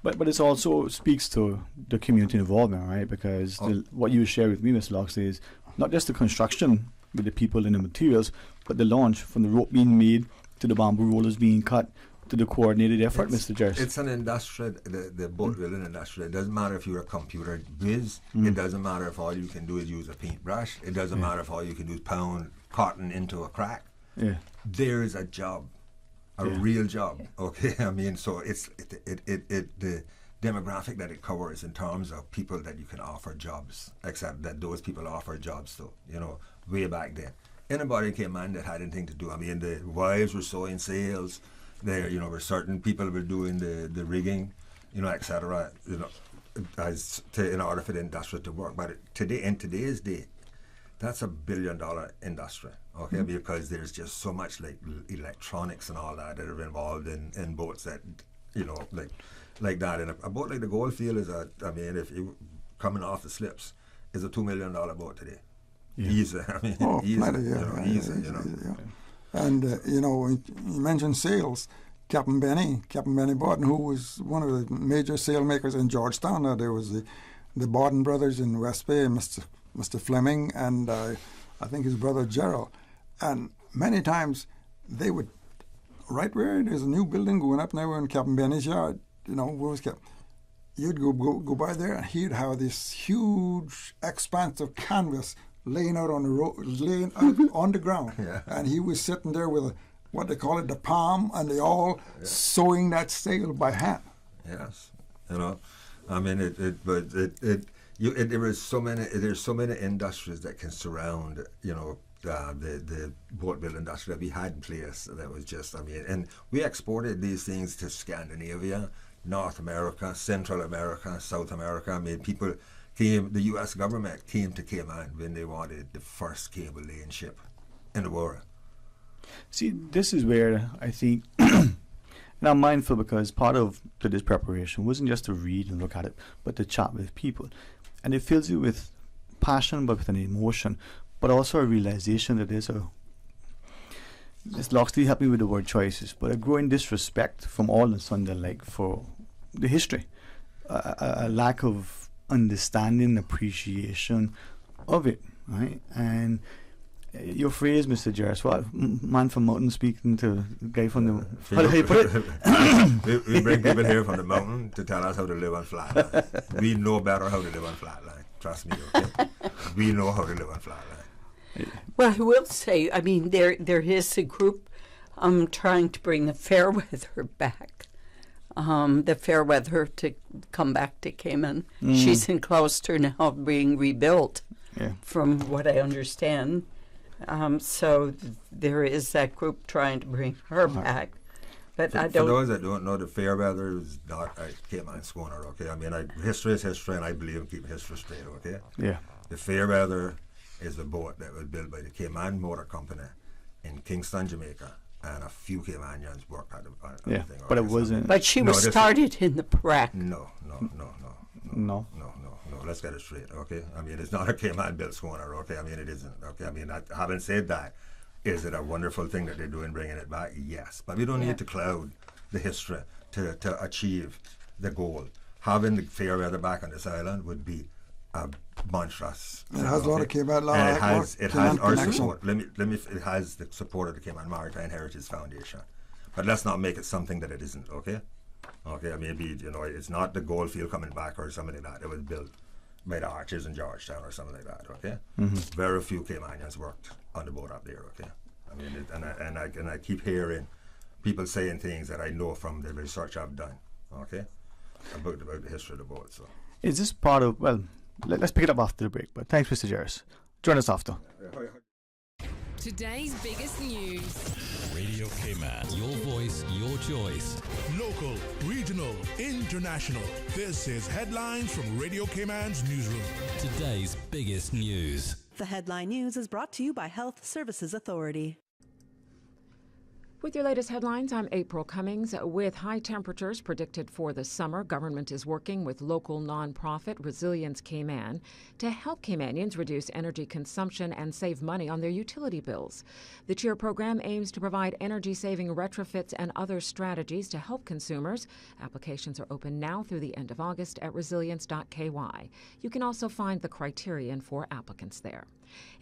But it also speaks to the community involvement, right? Because what you share with me, Mr. Loxley, is not just the construction with the people and the materials, but the launch from the rope being made to the bamboo rollers being cut, to the coordinated effort, Mr. Jers. It's an industry, the boat building industry. It doesn't matter if you're a computer whiz. It doesn't matter if all you can do is use a paintbrush. It doesn't matter if all you can do is pound cotton into a crack. Yeah. There is a job, a real job. Okay, I mean, so it's the demographic that it covers in terms of people that you can offer jobs, except that those people offer jobs to, you know, way back then. Anybody came in that had anything to do. I mean, the wives were sewing sails. There, you know, were certain people were doing the rigging, you know, etc. You know, in order for the industry to work. But in today's day, that's $1 billion industry. Okay, because there's just so much like electronics and all that are involved in boats that, you know, like that. And a boat like the Goldfield is if you coming off the slips, is a $2 million boat today. Yeah. Easy, I mean, easy. And, you know, you mentioned sails. Captain Benny Borden, who was one of the major sail makers in Georgetown. There was the Borden brothers in West Bay, Mr. Fleming, and I think his brother Gerald. And many times they would, right where there's a new building going up now in Captain Benny's yard, you know, where was Captain? You'd go by there and he'd have this huge expanse of canvas laying out on the road, laying out on the ground, and he was sitting there with what they call it, the palm, and they all sewing that sail by hand. Yes, you know, I mean there's so many industries that can surround, you know, the boat build industry that we had in place. That was just, I mean, and we exported these things to Scandinavia, North America, Central America, South America. I mean, people came, the U.S. government came to Cayman when they wanted the first cable laying ship in the world. See, this is where I think, and I'm mindful because part of today's preparation wasn't just to read and look at it, but to chat with people. And it fills you with passion, but with an emotion, but also a realization that this Loxley helped me with the word choices, but a growing disrespect from all the Sunday, like, for the history, a lack of understanding, appreciation of it, right? And your phrase, Mr. Jarvis, what, man from mountain speaking to the guy from the... How do you put it? we bring people here from the mountain to tell us how to live on flatland. We know better how to live on flatland. Trust me, okay? We know how to live on flatland. Well, I will say, I mean, there is a group trying to bring the Fairweather back. The Fairweather to come back to Cayman. She's in Gloucester now, being rebuilt, from what I understand. So there is that group trying to bring her back. But for those that don't know, the Fairweather is not a Cayman schooner, okay? I mean, history is history, and I believe in keeping history straight, okay? Yeah. The Fairweather is a boat that was built by the Cayman Motor Company in Kingston, Jamaica, and a few Caymanians worked at the thing. But it wasn't... But she was started in the Prac. No. Let's get it straight, okay? I mean, it's not a Cayman-built schooner, okay? I mean, it isn't, okay? I mean, having said that, is it a wonderful thing that they're doing, bringing it back? Yes. But we don't need to cloud the history to achieve the goal. Having the Fairweather back on this island would be a monstrous. It has a lot of Cayman law. It has our support. It has the support of the Cayman Maritime Heritage Foundation. But let's not make it something that it isn't, okay? Okay, maybe, you know, it's not the Goldfield coming back or something like that. It was built by the Archers in Georgetown or something like that, okay? Very few Caymanians worked on the boat up there, okay? I mean, and I keep hearing people saying things that I know from the research I've done, okay? About the history of the boat, so. Is this part of, well, let's pick it up after the break, but thanks, Mr. Jarvis. Join us after. Today's biggest news. Radio Cayman. Your voice, your choice. Local, regional, international. This is Headlines from Radio Cayman's newsroom. Today's biggest news. The headline news is brought to you by Health Services Authority. With your latest headlines, I'm April Cummings. With high temperatures predicted for the summer, government is working with local nonprofit Resilience Cayman to help Caymanians reduce energy consumption and save money on their utility bills. The CHEER program aims to provide energy-saving retrofits and other strategies to help consumers. Applications are open now through the end of August at resilience.ky. You can also find the criterion for applicants there.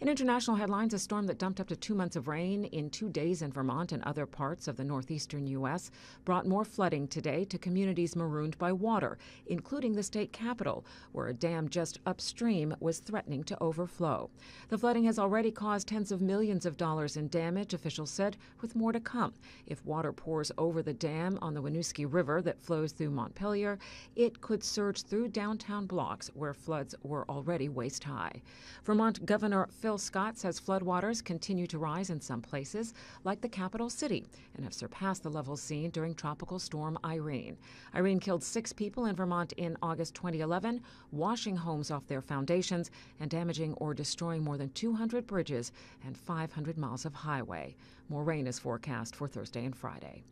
In international headlines, a storm that dumped up to 2 months of rain in 2 days in Vermont and other parts of the northeastern U.S. brought more flooding today to communities marooned by water, including the state capital, where a dam just upstream was threatening to overflow. The flooding has already caused tens of millions of dollars in damage, officials said, with more to come. If water pours over the dam on the Winooski River that flows through Montpelier, it could surge through downtown blocks where floods were already waist high. Vermont Governor Phil Scott says floodwaters continue to rise in some places, like the capital city, and have surpassed the levels seen during Tropical Storm Irene. Irene killed 6 people in Vermont in August 2011, washing homes off their foundations and damaging or destroying more than 200 bridges and 500 miles of highway. More rain is forecast for Thursday and Friday.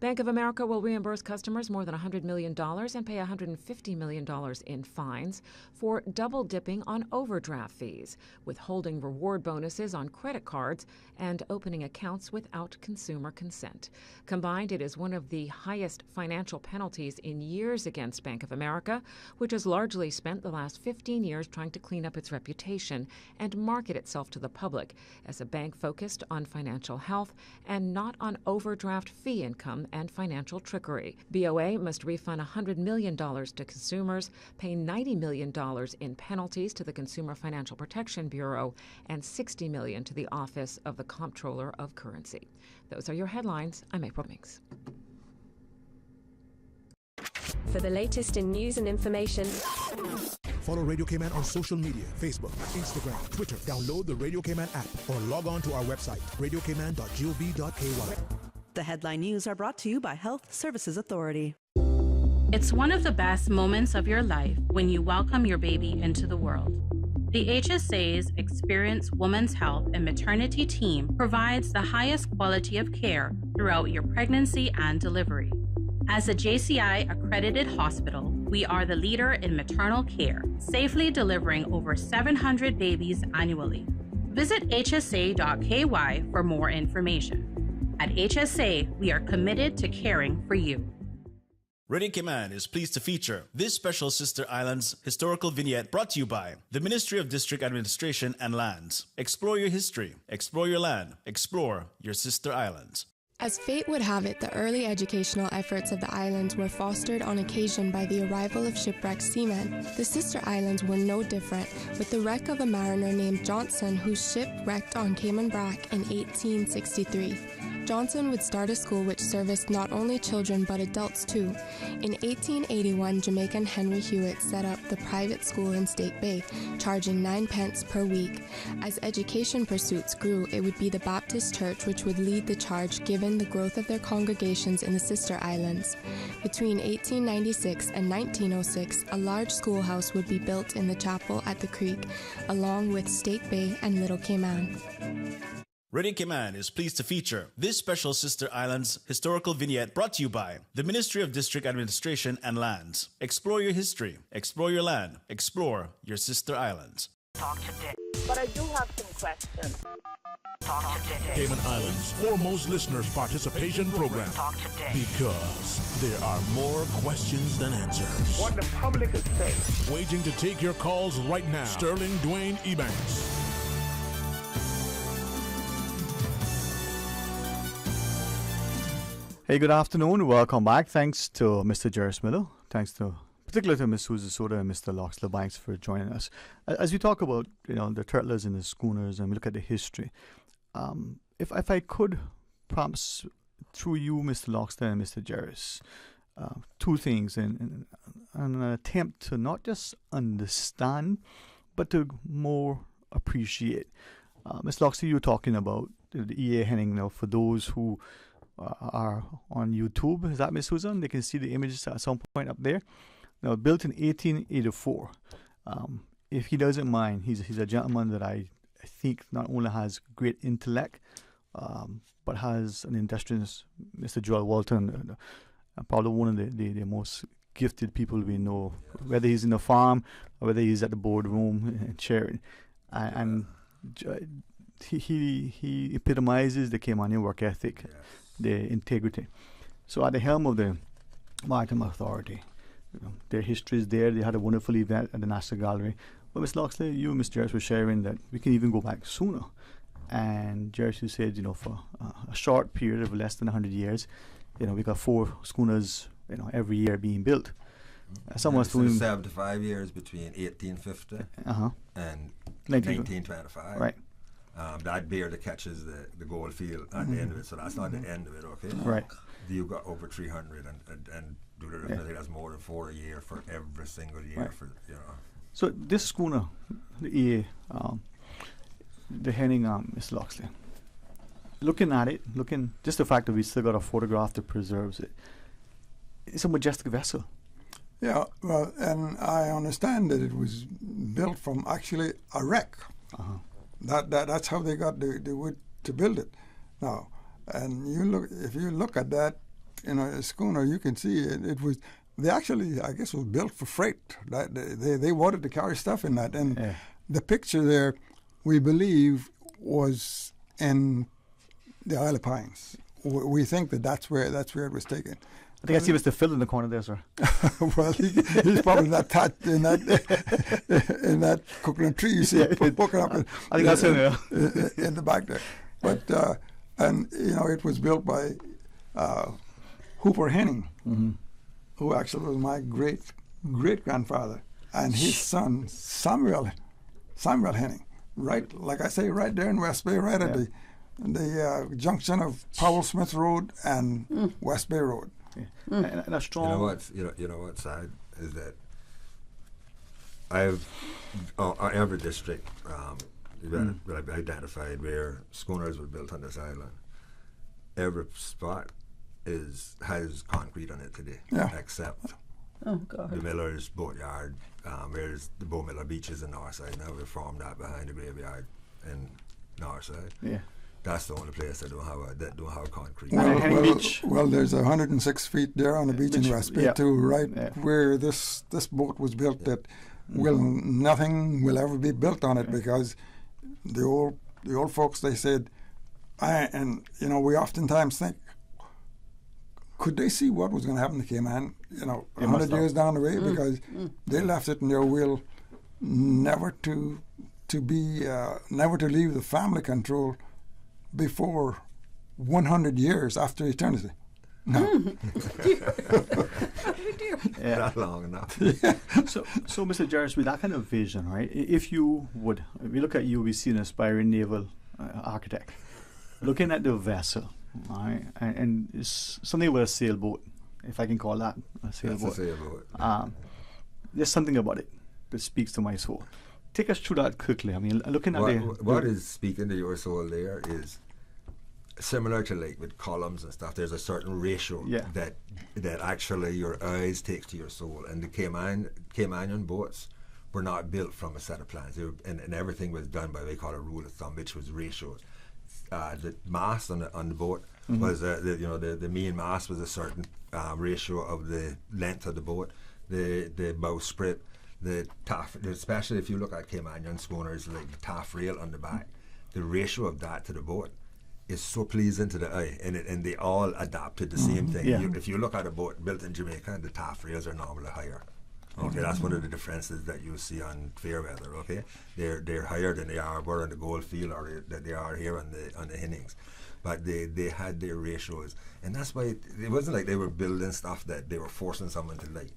Bank of America will reimburse customers more than $100 million and pay $150 million in fines for double-dipping on overdraft fees, withholding reward bonuses on credit cards, and opening accounts without consumer consent. Combined, it is one of the highest financial penalties in years against Bank of America, which has largely spent the last 15 years trying to clean up its reputation and market itself to the public as a bank focused on financial health and not on overdraft fee income and financial trickery. BOA must refund $100 million to consumers, pay $90 million in penalties to the Consumer Financial Protection Bureau, and $60 million to the Office of the Comptroller of Currency. Those are your headlines. I'm April Minks. for the latest in news and information. Follow Radio Cayman on social media, Facebook, Instagram, Twitter. Download the Radio Cayman app or log on to our website, radiocayman.gov.ky. The headline news are brought to you by Health Services Authority. It's one of the best moments of your life when you welcome your baby into the world. The HSA's experienced women's health and maternity team provides the highest quality of care throughout your pregnancy and delivery. As a JCI accredited hospital, we are the leader in maternal care, safely delivering over 700 babies annually. Visit hsa.ky for more information. At HSA, we are committed to caring for you. Radio Cayman is pleased to feature this special Sister Islands historical vignette brought to you by the Ministry of District Administration and Lands. Explore your history, explore your land, explore your Sister Islands. As fate would have it, the early educational efforts of the islands were fostered on occasion by the arrival of shipwrecked seamen. The Sister Islands were no different, with the wreck of a mariner named Johnson whose ship wrecked on Cayman Brac in 1863. Johnson would start a school which serviced not only children but adults too. In 1881, Jamaican Henry Hewitt set up the private school in State Bay, charging 9 pence per week. As education pursuits grew, it would be the Baptist Church which would lead the charge given the growth of their congregations in the Sister Islands. Between 1896 and 1906, a large schoolhouse would be built in the chapel at the creek, along with State Bay and Little Cayman. Radio Cayman is pleased to feature this special Sister Islands historical vignette brought to you by the Ministry of District Administration and Lands. Explore your history, explore your land, explore your Sister Islands. Talk today. But I do have some questions. Talk today. Cayman Islands' foremost listeners' participation program. Talk today. Because there are more questions than answers. What the public is saying. Waiting to take your calls right now. Sterling Dwayne Ebanks. Hey, good afternoon. Welcome back. Thanks to Mr. Jerris Miller. Thanks to particularly to Ms. Susan Soda and Mr. Loxley Banks for joining us. As we talk about, the turtlers and the schooners and we look at the history, if I could perhaps through you, Mr. Loxley and Mr. Jerris, two things in an attempt to not just understand, but to more appreciate. Ms. Loxley, you were talking about the E.A. Henning. Now, for those who are on YouTube, is that Miss Susan? They can see the images at some point up there. Now, built in 1884. If he doesn't mind, he's a gentleman that I think not only has great intellect, but has an industrious, Mr. Joel Walton, probably one of the most gifted people we know, whether he's in the farm or whether he's at the boardroom and chairing. And he epitomizes the Caymanian work ethic, the integrity. So at the helm of the Maritime Authority, their history is there. They had a wonderful event at the National Gallery. But Ms. Loxley, you and Ms. Jerris were sharing that we can even go back sooner. And Jerris, you said, for a short period of less than 100 years, we got 4 schooners, every year being built. Someone's doing 75 years between 1850 and 1925. Right. That beer that catches the gold field at the end of it, so that's not the end of it, okay? Right. You've got over 300 and do the arithmetic, that's more than 4 a year for every single year. Right. So this schooner, the EA, the Henning, Miss Loxley, looking at it, just the fact that we still got a photograph that preserves it, it's a majestic vessel. Yeah, well, and I understand that it was built from actually a wreck. That's how they got the wood to build it. Now, and if you look at that, a schooner, you can see it was. They actually, I guess, was built for freight. They wanted to carry stuff in that, and the picture there, we believe, was in the Isle of Pines. We think that's where it was taken. I think I see Mr. Phil in the corner there, sir. Well, he's probably not touched in that coconut tree you see poking up. I think that's in there. In the back there. But it was built by Hooper Henning, who actually was my great grandfather, and his son Samuel Henning. Right, like I say, right there in West Bay, right at the junction of Powell Smith Road and West Bay Road. And a strong. You know what's sad is that every district I've identified where schooners were built on this island. Every spot has concrete on it today, except the Miller's boatyard, whereas the Bow Miller Beach is in Northside. Now we've formed that behind the graveyard in Northside. Yeah. That's the only place that don't have concrete. Well, there's 106 feet there on the beach in West Bay too, right where this boat was built. That nothing will ever be built on it because the old folks, they said, we oftentimes think, could they see what was going to happen to Cayman, 100 years down the way, because they left it in their will never to leave the family control before 100 years after eternity. No. Not long enough. So, Mr. Jarvis, with that kind of vision, right? If we look at you, we see an aspiring naval architect looking at the vessel, right? And it's something with a sailboat, if I can call that a sailboat. That's a sailboat. There's something about it that speaks to my soul. Take us through that quickly. I mean, looking at what is speaking to your soul there is similar to like with columns and stuff. There's a certain ratio that actually your eyes takes to your soul. And the Caymanian boats were not built from a set of plans. And everything was done by what we call a rule of thumb, which was ratios. The mast on the boat was the main mast was a certain ratio of the length of the boat. The bowsprit, the taff, especially if you look at Caymanian schooners, like the taffrail on the back, the ratio of that to the boat is so pleasing to the eye, and they all adapted the same thing. If you look at a boat built in Jamaica, the taffrails are normally higher. Okay, that's one of the differences that you see on Fairweather. Okay, they're higher than they are on the Goldfield or that they are here on the Hinnings, but they had their ratios, and that's why it wasn't like they were building stuff that they were forcing someone to like.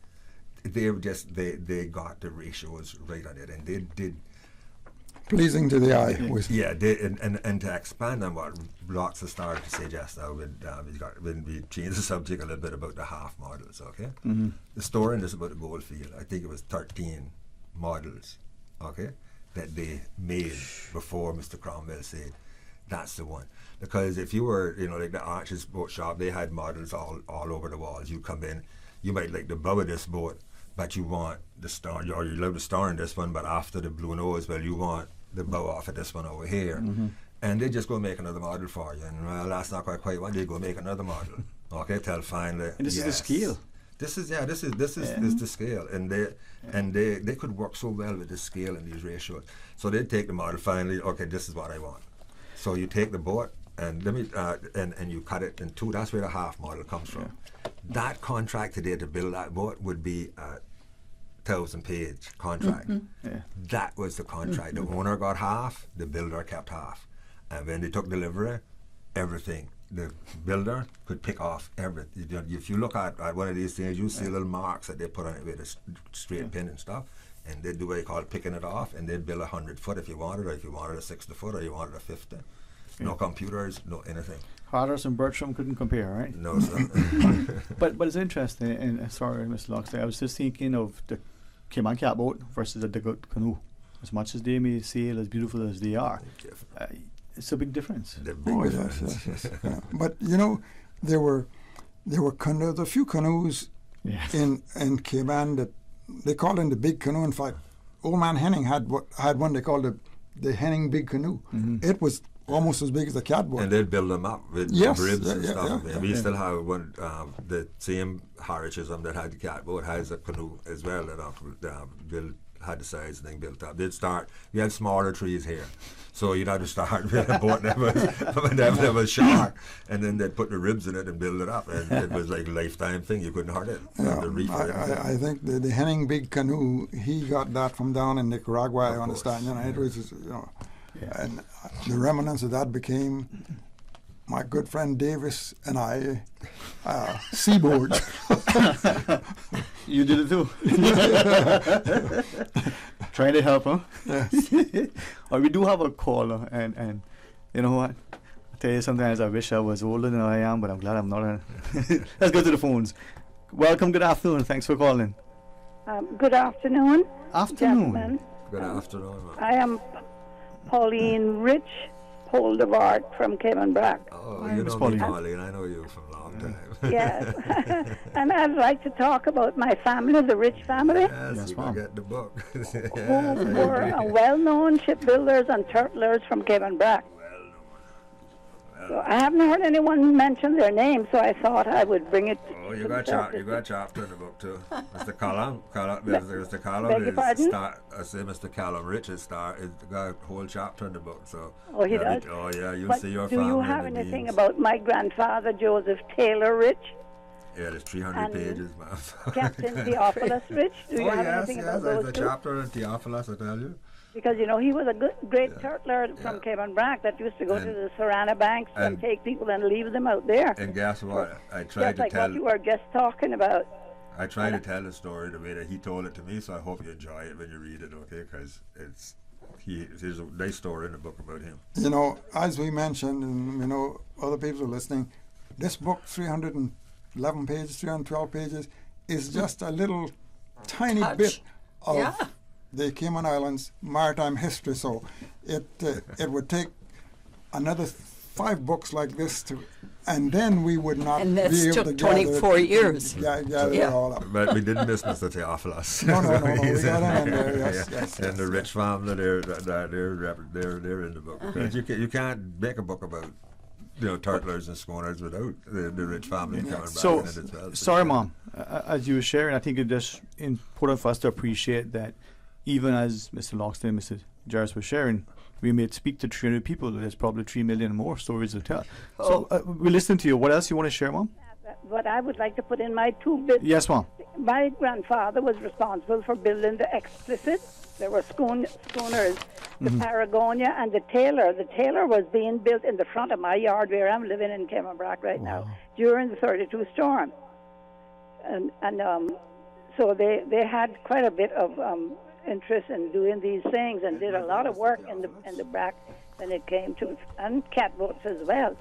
They were just they got the ratios right on it, and they did. Pleasing to the eye. And to expand on what lots have started to say just now, when we changed the subject a little bit about the half models, okay? The story in this about the Goldfield, I think it was 13 models, okay, that they made before Mr. Cromwell said, that's the one. Because if you were, like the Arches boat shop, they had models all over the walls. You come in, you might like the bow of this boat, but you want the star, or you love the star in this one, but after the blue nose, well, you want the bow off of this one over here. And they just go make another model for you. And well, that's not quite what they go make another model. Okay, till finally. And this is the scale. This is the scale. And they could work so well with the scale and these ratios. So they'd take the model finally, okay, this is what I want. So you take the boat and and you cut it in two. That's where the half model comes from. That contract today to build that boat would be a 1,000-page contract. That was the contract. The owner got half, the builder kept half. And when they took delivery, everything, the builder could pick off everything. If you look at one of these things, you see little marks that they put on it with a straight pin and stuff, and they'd do what they call picking it off, and they'd build 100 foot if you wanted, or if you wanted a 60 foot, or you wanted a 50. No computers, no anything. Harders and Bertram couldn't compare, right? No, sir. but it's interesting, and sorry, Mr. Locksley, I was just thinking of the Cayman catboat versus the dugout canoe. As much as they may sail as beautiful as they are, it's a big difference. Yes. But there were a few canoes in Cayman that they called in the big canoe. In fact, Old Man Henning had one they called the Henning Big Canoe. It was almost as big as the catboat. And they'd build them up with ribs and stuff. We still have one, the same Harricism that had the catboat has a canoe as well that had the size thing built up. We had smaller trees here. So you'd have to start with a boat that was short, and then they'd put the ribs in it and build it up. And it was like a lifetime thing. You couldn't hurt it. I think the Henning Big Canoe, he got that from down in Nicaragua, I understand. It was, and the remnants of that became my good friend Davis and I seaboards. You did it too. Trying to help, huh? Yes. We do have a caller, and you know what? I tell you, sometimes I wish I was older than I am, but I'm glad I'm not. Let's go to the phones. Welcome, good afternoon. Thanks for calling. Good afternoon. Afternoon. Gentlemen. Good afternoon. I am Pauline Rich Poldevard from Caymanbrack. Oh, you know me, Pauline. I know you from a long time. Yes. And I'd like to talk about my family, the Rich family. Yes, you can get the book. Who were well-known shipbuilders and turtlers from Caymanbrack. So I haven't heard anyone mention their names, so I thought I would bring it. Oh, you got a chapter in the book too. Mr. Callum, Mr. Callum Beg your pardon? I say Mr. Callum Rich's is got a whole chapter in the book. So. Oh, he does. Oh, yeah, you'll But see your do family. you have anything about my grandfather, Joseph Taylor Rich? Yeah, there's 300 pages, ma'am. Captain Theophilus Rich? Do you have anything about those there's a two? chapter in Theophilus, I tell you. Because, you know, he was a great turtler from Caymanbrack that used to go to the Sarana banks and take people and leave them out there. And guess what? I Just tried to like tell. what you were just talking about. I try to tell the story the way that he told it to me, so I hope you enjoy it when you read it, okay? Because there's a nice story in the book about him. You know, as we mentioned, and you know, other people are listening, this book, 311 pages, 312 pages, is just a little tiny bit of the Cayman Islands maritime history. So it would take another 5 books like this to, and then we would not and be able to took 24 years. Gather it all up. But we didn't miss Mr. Theophilus. No, we got him in there. Yes, and the Rich family, they're in the book. Because you can't make a book about turtlers and schooners without the Rich family coming back So, in it as well. sorry, Mom. As you were sharing, I think it's just important for us to appreciate that even as Mr. Loxton and Mr. Jarvis were sharing, we may speak to 300 people. There's probably 3 million more stories to tell. So we're listening to you. What else you want to share, Mom? But I would like to put in my 2 bits. Yes, Mom. My grandfather was responsible for building the Explicit. There were schooners, the Paragonia and the Taylor. The Taylor was being built in the front of my yard where I'm living in Caymanbrack right now during the 32 storm. And so they had quite a bit of interest in doing these things and did a lot of work in the Brack when it came to, and catboats as well.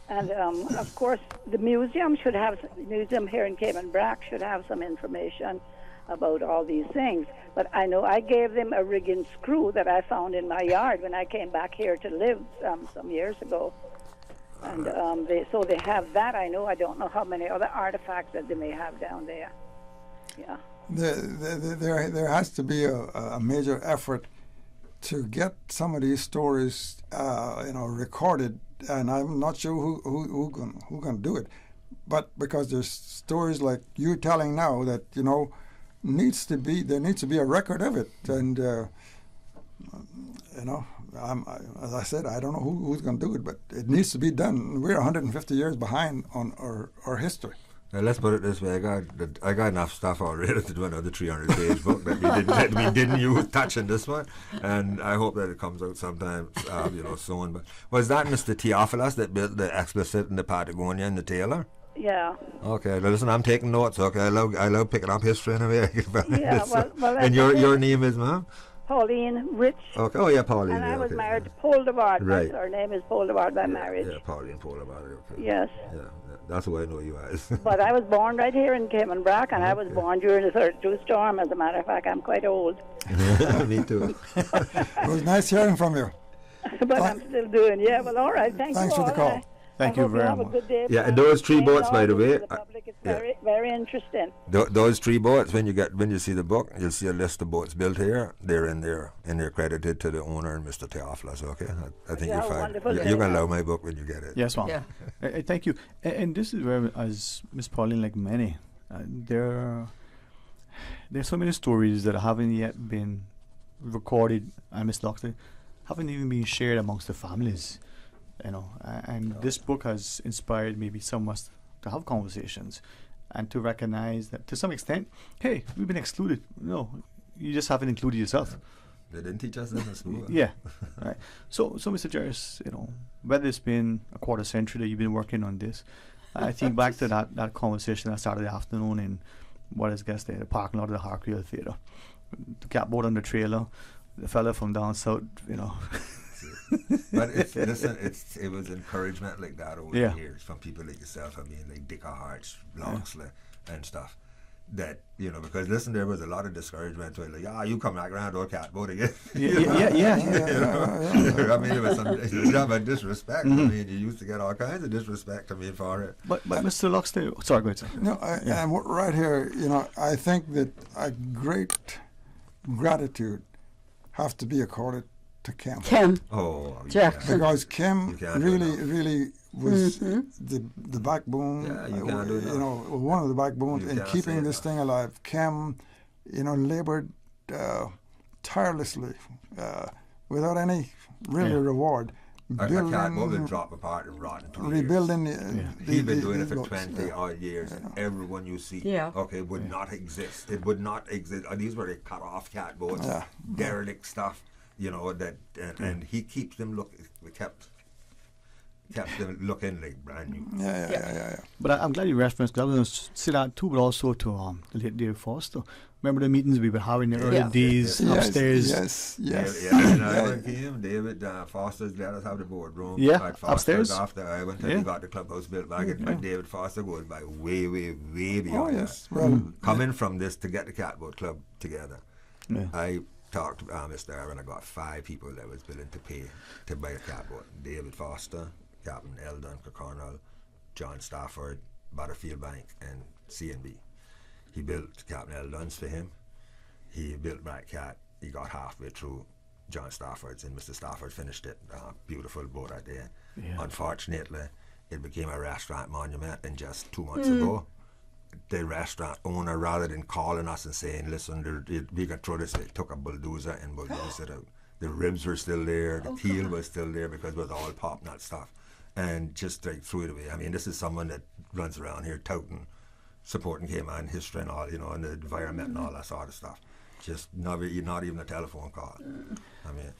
And of course, the museum here in Caymanbrack should have some information about all these things. But I know I gave them a rigging screw that I found in my yard when I came back here to live some years ago. And they have that. I don't know how many other artifacts that they may have down there. Yeah. There has to be a major effort to get some of these stories, recorded, and I'm not sure who can do it. But because there's stories like you're telling now that there needs to be a record of it, and as I said, I don't know who's going to do it, but it needs to be done. We're 150 years behind on our history. Now, let's put it this way: I got enough stuff already to do another 300-page book that we didn't use touching this one, and I hope that it comes out sometime, soon. But was that Mr. Theophilus that built the Explicit and the Patagonia and the Taylor? Yeah. Okay, now listen, I'm taking notes. Okay, I love picking up history in a way. Yeah, well, and your name is, ma'am? Pauline Rich. Okay. Oh, yeah, Pauline. And I was okay. married to Poldevard. Right. Her name is Poldevard by marriage. Yeah, Pauline Poldevard. Okay. Yes. Yeah, that's the way I know you as. But I was born right here in Caymanbrack, and I was born during the 32 storm. As a matter of fact, I'm quite old. Me too. It was nice hearing from you. But I'm still doing. Yeah, well, all right. Thanks for the call. Thank you very much. Have a good day. Yeah, and those 3 boats, by the way. It's very interesting. Those 3 boats, when you see the book, you'll see a list of boats built here. They're in there, and they're credited to the owner and Mr. Theophilus. Okay, I think you'll find you're gonna love my book when you get it. Yes, Mom. Yeah. Thank you. And this is where, as Miss Pauline, like many, there's so many stories that haven't yet been recorded, and Miss Loxton haven't even been shared amongst the families. And this book has inspired maybe some of us to have conversations and to recognize that to some extent, hey, we've been excluded. No, you just haven't included yourself. They didn't teach us this in school. Yeah, right. So Mr. Jarvis, whether it's been a quarter century that you've been working on this, I think back to that conversation that Saturday afternoon in the parking lot of the Harcreole Theatre, the catboat on the trailer, the fella from down south, But it was encouragement like that over Yeah. the years from people like yourself. I mean, like Dick Hart's, Loxley, and stuff. That, you know, because listen, there was a lot of discouragement to it, like, you come back around our catboat again. Yeah. I mean, it was some disrespect. I mean, you used to get all kinds of disrespect, I mean, for it. But Mr. Loxley, sorry, go ahead. No, and right here, you know, I think that a great gratitude have to be accorded to Kim. Because Kim really was the backbone. You can't do you know, one of the backbones in keeping this thing alive. Kim, you know, labored tirelessly without any reward. A catboat would drop apart and rot in 2 years. Rebuilding He'd been doing it for 20 odd years, and everyone you see, would not exist. It would not exist. These were the cut off catboats, derelict stuff, you know, that, and he keeps them kept them looking like brand new. Yeah. But I'm glad you referenced, because I was going to say that too, but also to the late David Foster. Remember the meetings we were having in the early days upstairs? Yes. And I went came, David Foster's let us have the boardroom. Yeah, upstairs. After I went and we got the clubhouse built back, and David Foster goes by way beyond that. Well, coming from this to get the Catboat Club together, Yeah. I talked to Mr. Aaron. I got 5 people that was willing to pay to buy a catboat. David Foster, Captain Eldon Cornell, John Stafford, Butterfield Bank, and C&B. He built Captain Eldon's for him. He built Black Cat. He got halfway through John Stafford's, and Mr. Stafford finished it. Beautiful boat out there. Yeah. Unfortunately, it became a restaurant monument, and just 2 months ago, the restaurant owner, rather than calling us and saying, listen, we got throw this, it took a bulldozer and bulldozed it out. The ribs were still there, the keel was still there, because it was all pop nut stuff, and just like threw it away. I mean, this is someone that runs around here touting, supporting Cayman history and all, you know, and the environment and all that sort of stuff. Just not even a telephone call. I mean,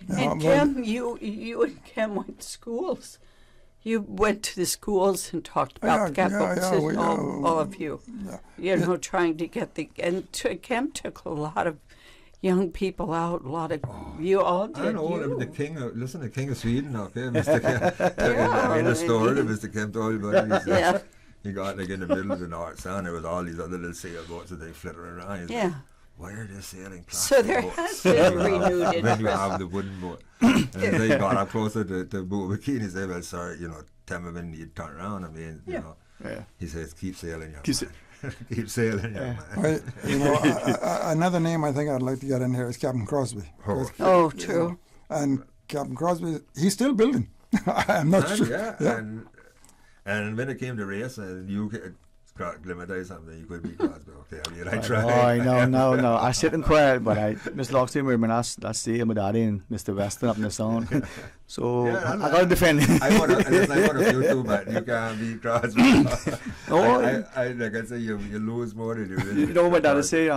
and Kim, you and Kim went to schools. You went to the schools and talked about the catboats, all of you. You know, trying to get Kim took a lot of young people out, a lot of you all did. I know, the king of Sweden, okay, Mr. Kim. In the story that Mr. Kim told you about, he got like in the middle of the North Sound, there was all these other little sailboats that they flittering around. Like, why are they sailing plastic So there boats? has been renewed interest. When you have the wooden boat. And they got up closer to Boat Bikini, he said, well, sorry, you know, tell me when you turn around. I mean, you know, he says, keep sailing, young man. Keep sailing, young man. Well, you know, another name I think I'd like to get in here is Captain Crosby. True. Know, and Captain Crosby, he's still building. I'm not sure. And when it came to race, you acclimatize something, you could be Crosby. Okay, I mean, I tried. No. I sit and quiet, but Mr. Loxley, my last day, my daddy and Mr. Weston up in the sound. So I got to defend him. I want to you too, but you can't be Crosby. I like I say, you lose more than you really. You know what my dad would say,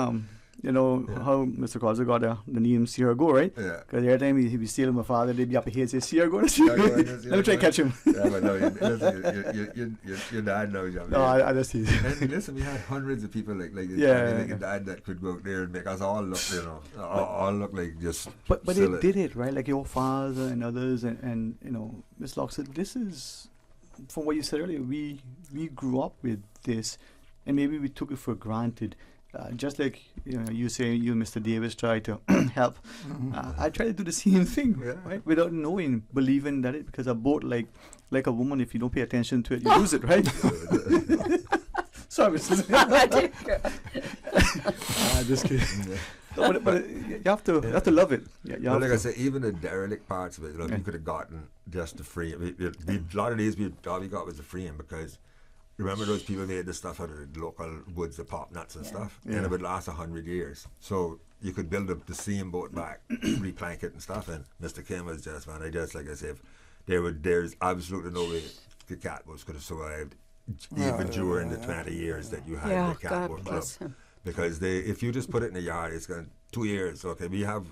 you know how Mr. Crosby got the name See Her Go, right? Yeah. Because every time he'd be stealing my father, they'd be up here and say, See Her Go. Let me try to catch him. Yeah, but no, your dad knows you. No, I just tease. And listen, we had hundreds of people like your dad that could go out there and make us all look, you know, all look like just. But they did it, right? Like your father and others, and you know, Miss Locke said, this is, from what you said earlier, we grew up with this, and maybe we took it for granted. Just like you say, you and Mr. Davis try to help. I try to do the same thing, right? Without knowing, believing that it, because a boat like a woman, if you don't pay attention to it, you lose it, right? Sorry, just kidding. No, but you have to love it. Well, like I say, even the derelict parts of it, you could have gotten just the free. A lot of these, all we got was the free, because. Remember those people made the stuff out of the local woods, the pop nuts and stuff, and it would last 100 years. So you could build up the same boat back, replank it and stuff. And Mr. Kim was just, man, like I said, there's absolutely no way the catboats could have survived even during the 20 years that you had the catboat club. Because if you just put it in the yard, it's going 2 years. Okay, we have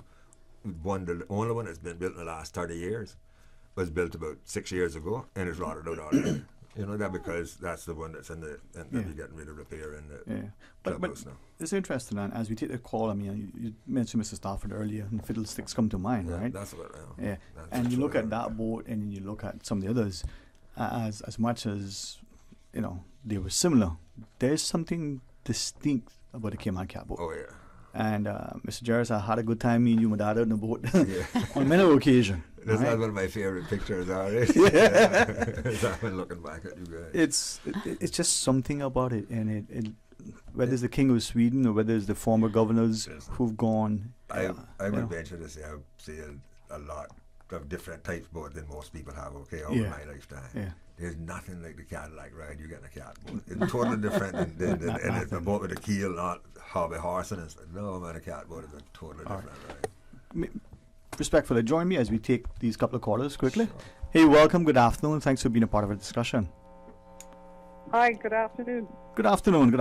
the only one that's been built in the last 30 years was built about 6 years ago, and it's rotted out already. You know that because that's the one that's in the and that we're getting rid of repair in the But clubhouse now. it's interesting, and as we take the call, I mean, you mentioned Mr. Stafford earlier, and fiddlesticks come to mind, right? That's what. Yeah, and you look at that boat, and then you look at some of the others, as much as they were similar. There's something distinct about the Cayman catboat. Oh yeah. And Mr. Jarvis, I had a good time meeting you, my dad, out on the boat on many occasions. That's right? one of my favorite pictures, alright. I've been looking back at you guys. It's just something about it, and it whether it's the King of Sweden or whether it's the former governors who've gone. I would venture to say I've seen a lot of different types of boats than most people have. Over my lifetime. Yeah. There's nothing like the Cadillac ride you get in a catboat. It's totally different than it's a boat with a keel, not hobby horse, and it's no man, a catboat is a totally different ride. Respectfully, join me as we take these couple of callers quickly. Sure. Hey, welcome, good afternoon, thanks for being a part of our discussion. Hi, good afternoon. Good afternoon.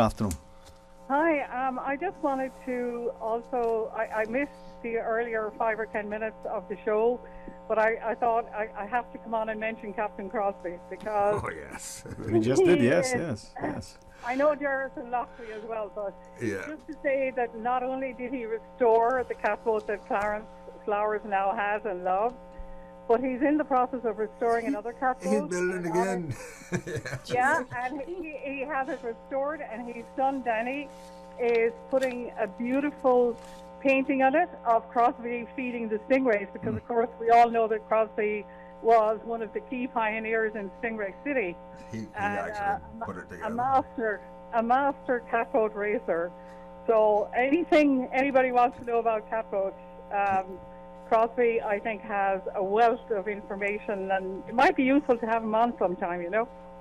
Hi, I just wanted to also, I missed the earlier 5 or 10 minutes of the show, but I thought I have to come on and mention Captain Crosby because... Oh, yes. We just did, yes. I know Jarvis and Lockley as well, but just to say that not only did he restore the catboat that Clarence Flowers now has and loves, but he's in the process of restoring another catboat. He's building again. And he has it restored, and his son Danny is putting a beautiful painting on it of Crosby feeding the stingrays, because of course we all know that Crosby was one of the key pioneers in Stingray City. He actually put it together. A master catboat racer. So anything anybody wants to know about catboats, Crosby, I think, has a wealth of information, and it might be useful to have him on sometime,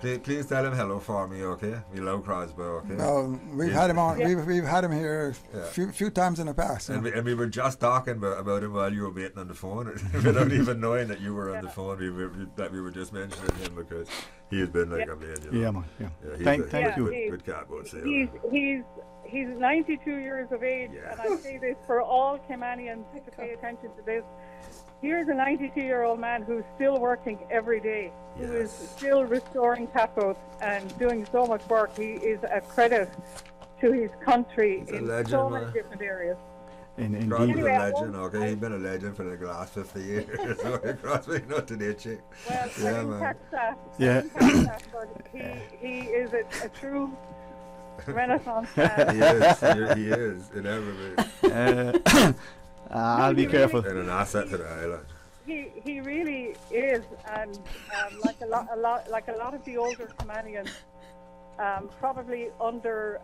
Please tell him hello for me, okay? We love Crosby, okay? No, we've had him on. Yeah. We've had him here a few times in the past. And we were just talking about him while you were waiting on the phone, without even knowing that you were on the phone. We were just mentioning him because he has been like a man. Yeah, man. Thank you. Good catboat sailor. He's 92 years of age, and I say this for all Caymanians to pay attention to this. Here's a 92-year-old man who's still working every day, who is still restoring catboats and doing so much work. He is a credit to his country in so many different areas. Crosby's a legend, okay? He's been a legend for the last 50 years. Crosby, not today, chick. Well, I didn't catch that. But he is a true Renaissance man. He is in every way. I'll be careful. And an asset to the island. He really is, and like a lot of the older Caymanians, probably under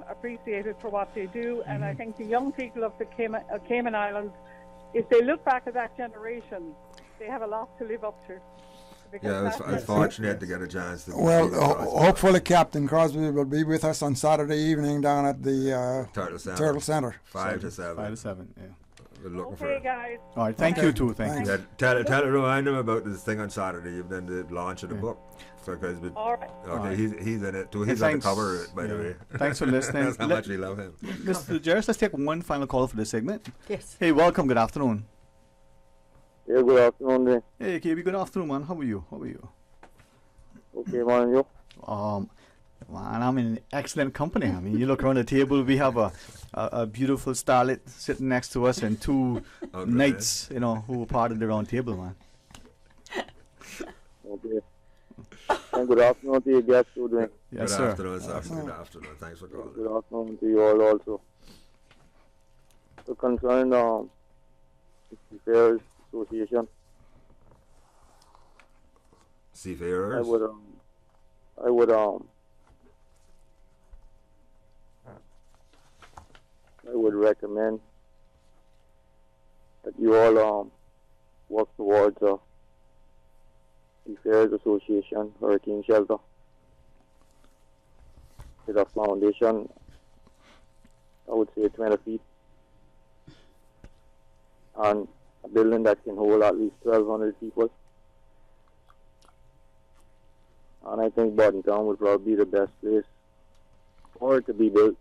appreciated for what they do. And I think the young people of the Cayman Islands, if they look back at that generation, they have a lot to live up to. Yeah, I was fortunate to get a chance to. Well, hopefully Captain Crosby will be with us on Saturday evening down at the Turtle Center. 5 to 7. 5 to 7, yeah. We're looking okay, guys. All right, thank you too. Thanks. Remind him about this thing on Saturday, then the launch of the book. Because all right. Okay, he's in it too. He's on the cover, by the way. Thanks for listening. That's how much we love him. Mr. Jarvis, let's take one final call for this segment. Yes. Hey, welcome. Good afternoon. Yeah, good afternoon. Hey, KB. Good afternoon, man. How are you? Okay, man. You? Man, I'm in excellent company. I mean, you look around the table. We have a beautiful starlet sitting next to us, and two knights, who are part of the round table, man. Okay. And good afternoon to you guys too, Dwayne. Yes, good sir. Afternoon. Good afternoon. Thanks for calling. Good afternoon to you all also. So concerning the Seafarers Association. Seafarers? I would recommend that you all work towards Seafarers Association Hurricane Shelter with a foundation, I would say 20 feet, and a building that can hold at least 1,200 people. And I think Bordentown would probably be the best place for it to be built.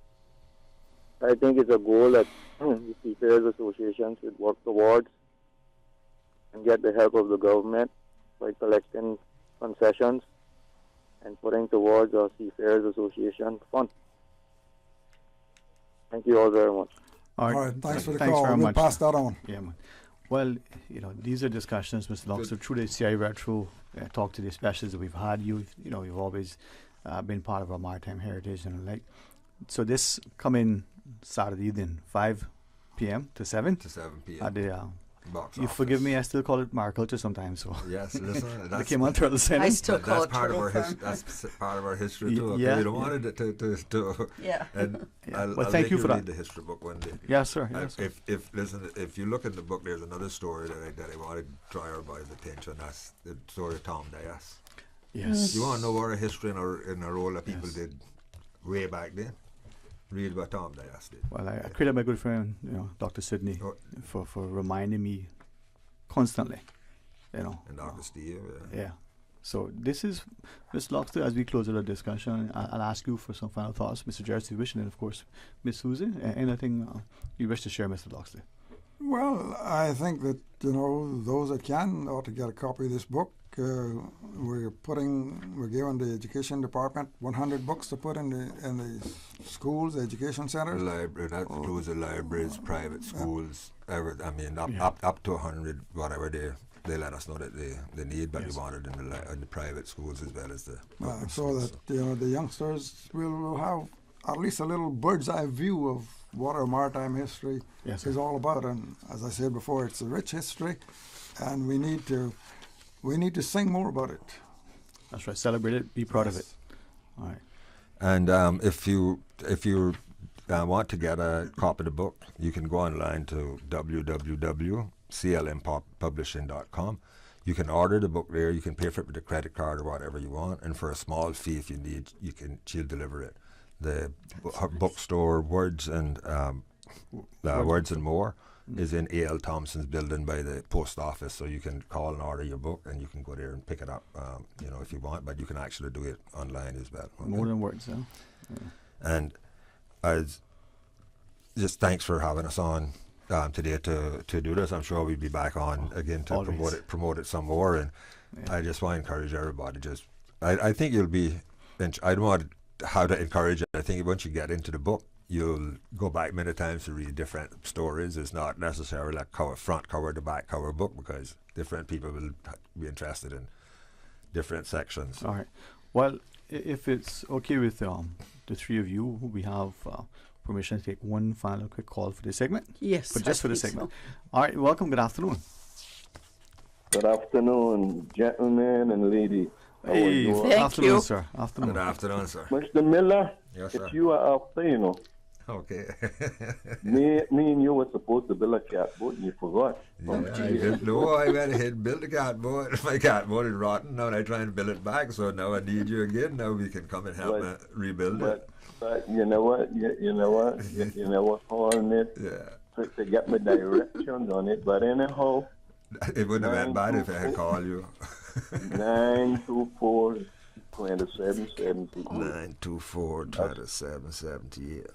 I think it's a goal that the Seafarers Association should work towards and get the help of the government by collecting concessions and putting towards our Seafarers Association fund. Thank you all very much. All right, thanks for the Thanks call. very We'll much. pass that on. Yeah, man. Well, these are discussions, Mr. Loxley, through the CI Retro talk to the specialists that we've had. You've always been part of our maritime heritage, and so this coming Saturday evening, 5 p.m. to 7 p.m. at the box you office. forgive me, I still call it mariculture sometimes. So Yes, listen, they that's came on Turtle Center. I still call that's it part of Turtle our Farm. that's part of our history too. Okay? Yeah, We don't yeah. want it to Yeah. And I'll, Well, I'll thank make you for read that. the history book one day. Yes, sir. Yes, sir. If you look in the book, there's another story that I want to draw everybody's attention. That's the story of Tom Dias. Yes. You want to know our history and our role that people did way back then? Read what Tom Dias did. Well, I credit my good friend, Dr. Sidney, for reminding me constantly, And Dr. Steve. Yeah. So this is, Ms. Loxley, as we close our discussion, I'll ask you for some final thoughts, Mr. Jersey Wish, and of course, Ms. Susie. Anything you wish to share, Mr. Loxley? Well, I think that those that can ought to get a copy of this book. We're giving the education department 100 books to put in the schools, education centers. The library, that includes the libraries, private schools, up to 100, whatever they let us know that they need, but we want it in the private schools as well as the public so schools. that the youngsters will have at least a little bird's eye view of what our maritime history is all about. And as I said before, it's a rich history, and we need to sing more about it. That's right. Celebrate it. Be proud of it. All right. And if you want to get a copy of the book, you can go online to www.clmpublishing.com. You can order the book there. You can pay for it with a credit card or whatever you want, and for a small fee, if you need, she'll deliver it. The her bookstore Words and More is in A.L. Thompson's building by the post office, so you can call and order your book, and you can go there and pick it up, if you want. But you can actually do it online as well. Okay? More than words, yeah. And just thanks for having us on today to do this. I'm sure we'll be back on again to promote it some more. And I just want to encourage everybody. I think you'll be. I don't want how to encourage it. I think once you get into the book, you'll go back many times to read different stories. It's not necessarily like front cover to back cover book, because different people will be interested in different sections. All right. Well, if it's okay with the three of you, we have permission to take one final quick call for this segment. Yes, but just I for the think segment. so. All right. Welcome. Good afternoon. Good afternoon, gentlemen and ladies. Hey, afternoon, sir. Afternoon. Good afternoon, sir. Mr. Miller, Yes, sir. if you are after, Okay. me and you were supposed to build a catboat and you forgot. I didn't know. I went ahead and built a catboat. My catboat is rotten now, and I'm trying to build it back. So now I need you again. Now we can come and help me rebuild it. But you know what? You know what? Calling it to get my directions on it. But anyhow, it wouldn't have been bad if I had called you. 924-2778. 924-2778.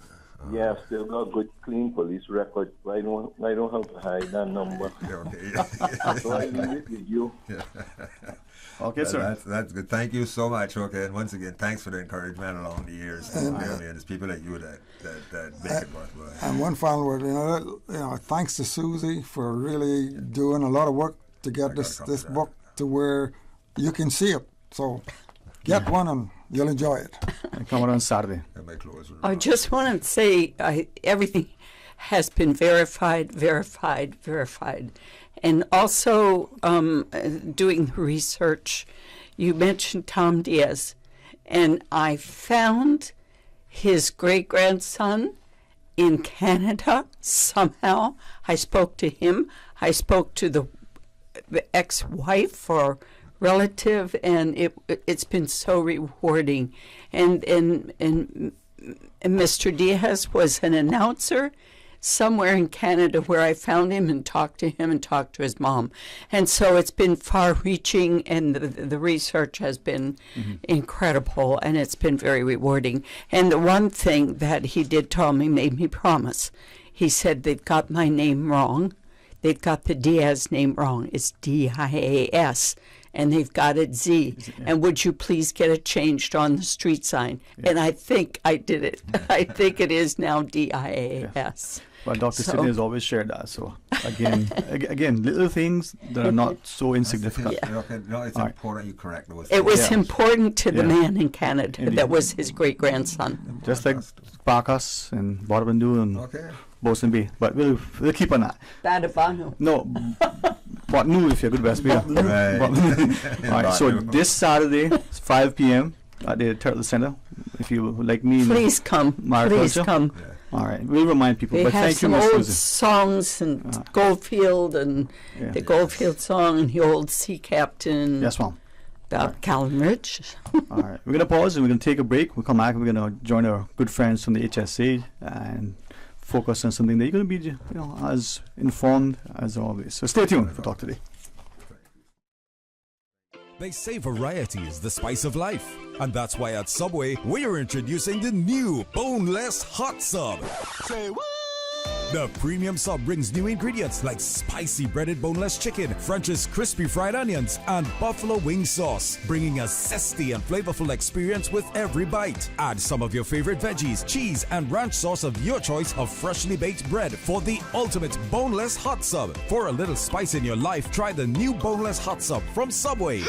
Yeah, still got good, clean police record. I don't have to hide that number. Okay. So I leave it with you. Okay, sir. That's good. Thank you so much. Okay, and once again, thanks for the encouragement along the years. And it's people like you that make it worthwhile. And one final word, thanks to Susie for really doing a lot of work to get this book to where you can see it. So get one and you'll enjoy it. And come on Saturday. I just want to say everything has been verified. And also doing the research, you mentioned Tom Diaz, and I found his great-grandson in Canada somehow. I spoke to him. I spoke to the ex-wife or relative, and it's been so rewarding. And Mr. Diaz was an announcer somewhere in Canada where I found him and talked to him and talked to his mom. And so it's been far-reaching, and the research has been incredible, and it's been very rewarding. And the one thing that he did tell me made me promise. He said they've got my name wrong. They've got the Diaz name wrong. It's Dias. and they've got it Z. And would you please get it changed on the street sign? And I think I did it. I think it is now DIAS. Well, Dr. Sidney has always shared that. So again, little things that are not so insignificant. No, it's important you correct those. It was important to the man in Canada that was his great-grandson. Just like Bacchus and Bottomandoo and Bosun Bay. But we'll keep on that. Badabanu. No, what new if you're good best beer. Right. All right, so this Saturday, it's 5 p.m. at the Turtle Center. If you like me, please come. Please come. Yeah. All right, we'll remind people. They but have thank some you, Ms. old Susan. songs and Goldfield and the Goldfield song and the old Sea Captain. Yes, ma'am. About Callum Rich. All right, we're gonna pause and we're gonna take a break. We'll come back and we're gonna join our good friends from the HSA and focus on something that you're gonna be, as informed as always. So stay tuned for Talk Today. They say variety is the spice of life. And that's why at Subway, we're introducing the new Boneless Hot Sub. Say what? The premium sub brings new ingredients like spicy breaded boneless chicken, French's crispy fried onions, and buffalo wing sauce, bringing a zesty and flavorful experience with every bite. Add some of your favorite veggies, cheese, and ranch sauce of your choice of freshly baked bread for the ultimate boneless hot sub. For a little spice in your life, try the new boneless hot sub from Subway.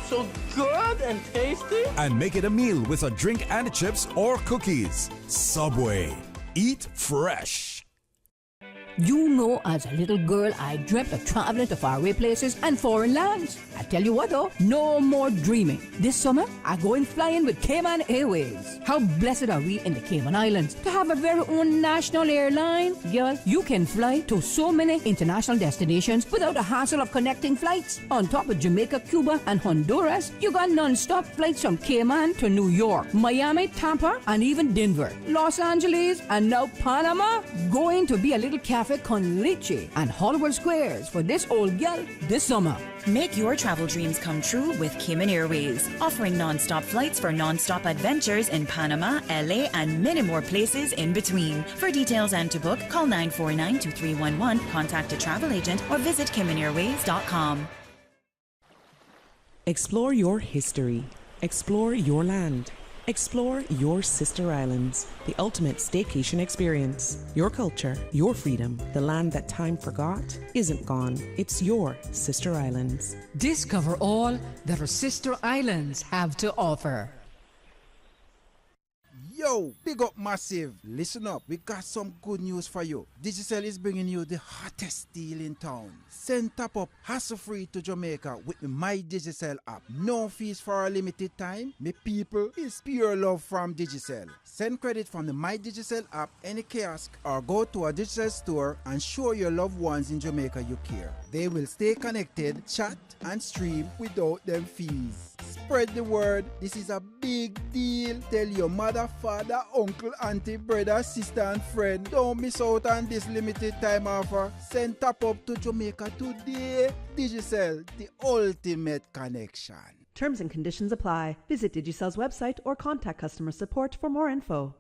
So good and tasty. And make it a meal with a drink and chips or cookies. Subway. Eat fresh. You know, as a little girl, I dreamt of traveling to faraway places and foreign lands. I tell you what though, no more dreaming. This summer, I going flying with Cayman Airways. How blessed are we in the Cayman Islands to have a very own national airline. Girl, you can fly to so many international destinations without the hassle of connecting flights. On top of Jamaica, Cuba, and Honduras, you got non-stop flights from Cayman to New York, Miami, Tampa, and even Denver, Los Angeles, and now Panama. Going to be a little cafe con leche and Hollywood Squares for this old gal this summer. Make your travel dreams come true with Cayman Airways, offering non-stop flights for non-stop adventures in Panama, LA, and many more places in between. For details and to book, call 949-2311, contact a travel agent, or visit CaymanAirways.com. Explore your history. Explore your land. Explore your sister islands, the ultimate staycation experience. Your culture, your freedom, the land that time forgot isn't gone. It's your sister islands. Discover all that our sister islands have to offer. Yo, big up Massive. Listen up, we got some good news for you. Digicel is bringing you the hottest deal in town. Send top up hassle-free to Jamaica with the My Digicel app. No fees for a limited time. Me people, it's pure love from Digicel. Send credit from the My Digicel app, any kiosk, or go to a Digicel store and show your loved ones in Jamaica you care. They will stay connected, chat, and stream without them fees. Spread the word. This is a big deal. Tell your mother, father, uncle, auntie, brother, sister, and friend. Don't miss out on this limited time offer. Send top up to Jamaica today. Digicel, the ultimate connection. Terms and conditions apply. Visit Digicel's website or contact customer support for more info.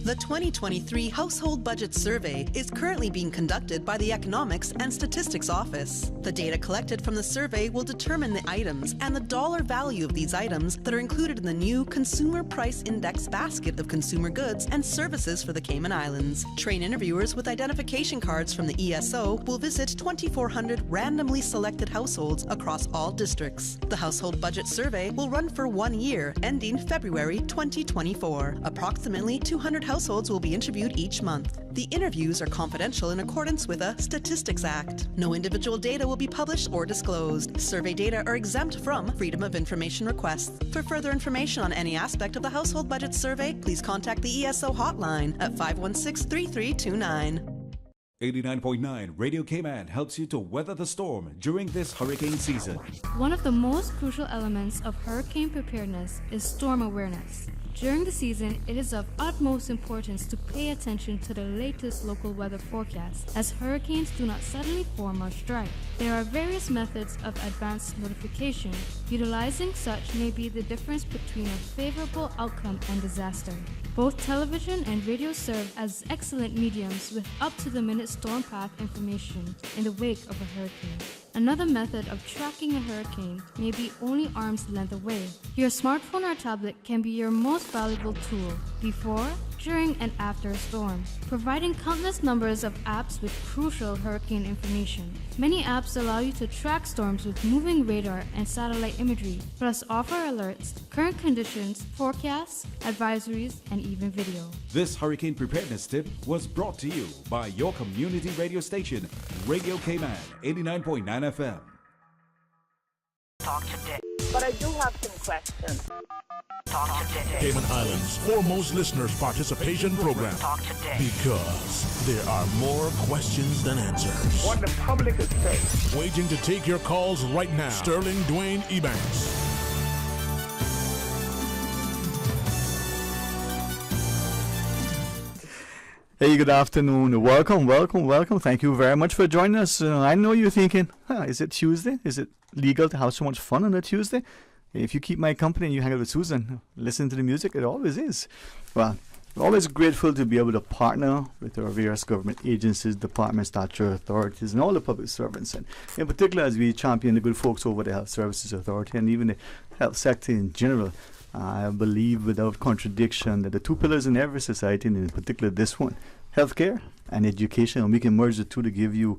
The 2023 Household Budget Survey is currently being conducted by the Economics and Statistics Office. The data collected from the survey will determine the items and the dollar value of these items that are included in the new Consumer Price Index basket of consumer goods and services for the Cayman Islands. Trained interviewers with identification cards from the ESO will visit 2,400 randomly selected households across all districts. The Household Budget Survey will run for 1 year, ending February 2024. Approximately 200 households will be interviewed each month. The interviews are confidential in accordance with a Statistics Act. No individual data will be published or disclosed. Survey data are exempt from Freedom of Information requests. For further information on any aspect of the Household Budget Survey, please contact the ESO hotline at 516-3329. 89.9 Radio Cayman helps you to weather the storm during this hurricane season. One of the most crucial elements of hurricane preparedness is storm awareness. During the season, it is of utmost importance to pay attention to the latest local weather forecasts, as hurricanes do not suddenly form or strike. There are various methods of advanced notification. Utilizing such may be the difference between a favorable outcome and disaster. Both television and radio serve as excellent mediums with up-to-the-minute storm path information in the wake of a hurricane. Another method of tracking a hurricane may be only arm's length away. Your smartphone or tablet can be your most valuable tool before, during, and after a storm, providing countless numbers of apps with crucial hurricane information. Many apps allow you to track storms with moving radar and satellite imagery, plus offer alerts, current conditions, forecasts, advisories, and even video. This hurricane preparedness tip was brought to you by your community radio station, Radio Cayman 89.9 FM. Talk today. But I do have some questions. Talk today. Cayman Islands' foremost listeners participation program. Talk today. Because there are more questions than answers. What the public is saying. Waiting to take your calls right now. Sterling Dwayne Ebanks. Hey, good afternoon. Welcome. Thank you very much for joining us. I know you're thinking, is it Tuesday? Is it legal to have so much fun on a Tuesday? If you keep my company and you hang out with Susan, listen to the music, it always is. Well, we're always grateful to be able to partner with our various government agencies, departments, statutory authorities, and all the public servants. And in particular, as we champion the good folks over the Health Services Authority and even the health sector in general, I believe without contradiction that the two pillars in every society, and in particular this one, healthcare and education, and we can merge the two to give you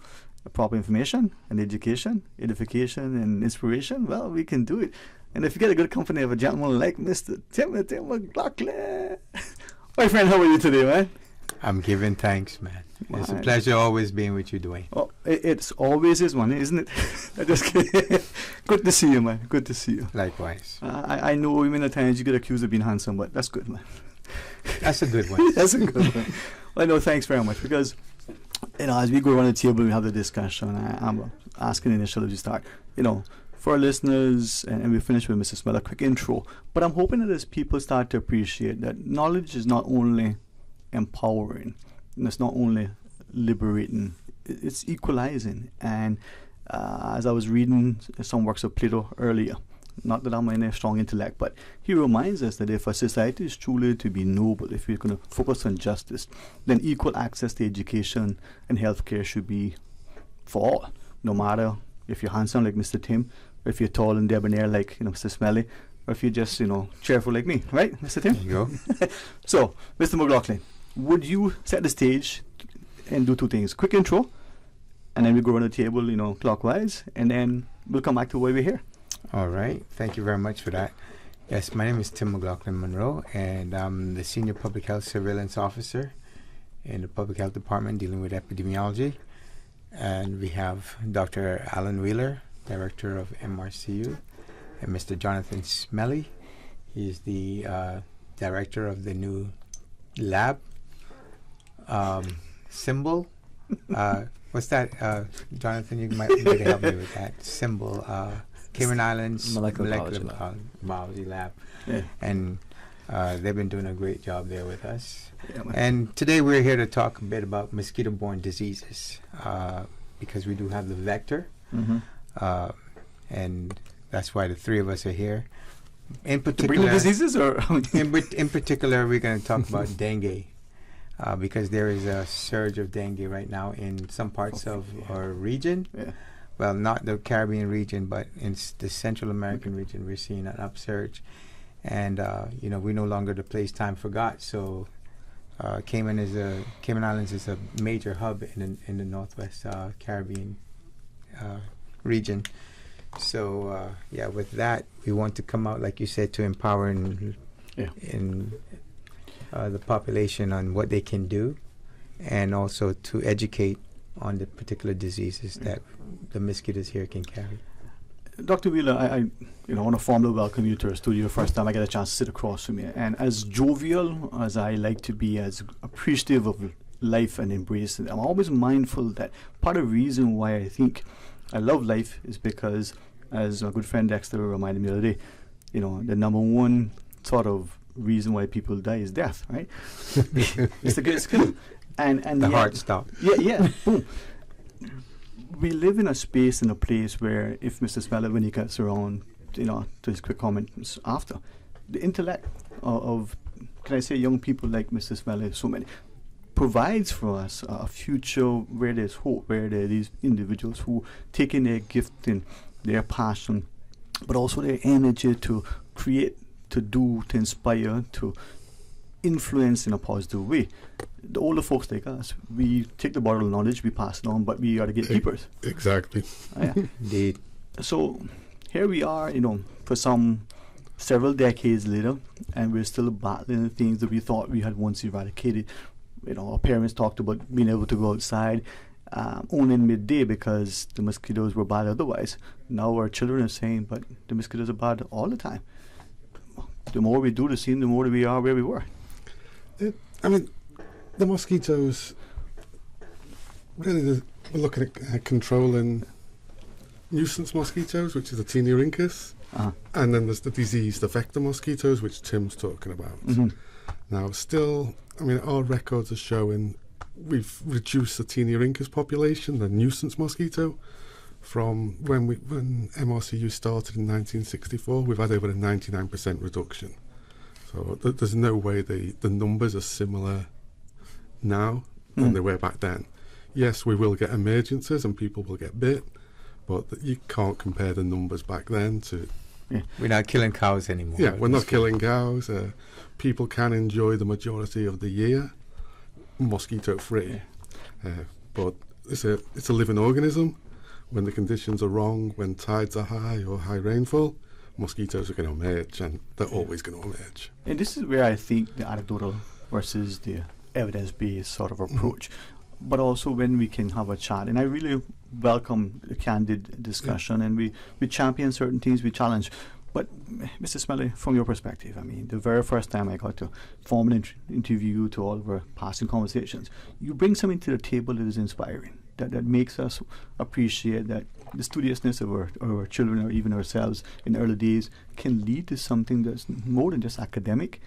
proper information and education, edification and inspiration, well, we can do it. And if you get a good company of a gentleman like Mr. Timothy McLaughlin. My friend, how are you today, man? I'm giving thanks, man. It's a pleasure always being with you, Dwayne. Oh, it's always is, man, isn't it? I just kidding. Good to see you, man. Good to see you. Likewise. I know women at times you get accused of being handsome, but that's good, man. That's a good one. That's a good one. Well, no, thanks very much, because as we go around the table, we have the discussion. I'm asking initially to start, for our listeners, and we finish with Mrs. Smell, a quick intro. But I'm hoping that as people start to appreciate that knowledge is not only empowering, and it's not only liberating, it's equalizing. And as I was reading some works of Plato earlier, not that I'm in a strong intellect, but he reminds us that if a society is truly to be noble, if we're going to focus on justice, then equal access to education and healthcare should be for all, no matter if you're handsome like Mr. Tim, or if you're tall and debonair like Mr. Smelly, or if you're just cheerful like me, right, Mr. Tim? There you go. So, Mr. McLaughlin, would you set the stage and do two things? Quick intro, and then we go around the table, clockwise, and then we'll come back to why we're here. All right. Thank you very much for that. Yes, my name is Tim McLaughlin Monroe, and I'm the Senior Public Health Surveillance Officer in the Public Health Department dealing with epidemiology. And we have Dr. Alan Wheeler, Director of MRCU, and Mr. Jonathan Smelly. He's the Director of the new lab. Symbol. What's that? Jonathan, you might help me with that. Symbol. Cayman Islands Molecular Biology Lab. Yeah. And they've been doing a great job there with us. Yeah, and today we're here to talk a bit about mosquito-borne diseases because we do have the vector. Mm-hmm. And that's why the three of us are here. In particular, diseases, or in particular, we're going to talk about dengue. Because there is a surge of dengue right now in some parts of our region. Yeah. Well, not the Caribbean region, but in the Central American region, we're seeing an upsurge. And, we're no longer the place time forgot. So Cayman Islands is a major hub in the Northwest Caribbean region. So, with that, we want to come out, like you said, to empower the population on what they can do, and also to educate on the particular diseases that the mosquitoes here can carry. Dr. Wheeler, I want to formally welcome you to our studio. First time I get a chance to sit across from you, and as jovial as I like to be, as appreciative of life and embrace it, I'm always mindful that part of the reason why I think I love life is because, as my good friend Dexter reminded me the other day, the number one sort of reason why people die is death, right? It's the greatest skill. And the heart stop. Yeah, boom. We live in a space and a place where, if Mr. Smeller, when he gets around, to his quick comments after, the intellect of can I say, young people like Mr. Smeller, so many, provides for us a future where there's hope, where there are these individuals who take in their gifting, their passion, but also their energy to create, to do, to inspire, to influence in a positive way. The older folks like us, we take the bottle of knowledge, we pass it on, but we are the gatekeepers. Exactly. Indeed. So here we are, for several decades later, and we're still battling the things that we thought we had once eradicated. Our parents talked about being able to go outside only in midday because the mosquitoes were bad otherwise. Now our children are saying, but the mosquitoes are bad all the time. The more we do the same, the more we are where we were. The mosquitoes, really, we're looking at controlling nuisance mosquitoes, which is the Tinea and then there's the disease, the vector mosquitoes, which Tim's talking about. Mm-hmm. Now, still, our records are showing we've reduced the Tinea population, the nuisance mosquito, from when MRCU started in 1964. We've had over a 99% reduction. So there's no way the numbers are similar now than they were back then. Yes, we will get emergencies and people will get bit, but you can't compare the numbers back then to... We're not killing cows anymore. Yeah, we're not killing cows. People can enjoy the majority of the year mosquito-free. But it's a living organism. When the conditions are wrong, when tides are high or high rainfall, mosquitoes are going to emerge, and they're always going to emerge. And this is where I think the anecdotal versus the evidence-based sort of approach, but also when we can have a chat. And I really welcome the candid discussion, and we champion certain things, we challenge. But Mr. Smelly, from your perspective, the very first time I got to form an interview to all of our passing conversations, you bring something to the table that is inspiring, that makes us appreciate that the studiousness of our children or even ourselves in the early days can lead to something that's more than just academic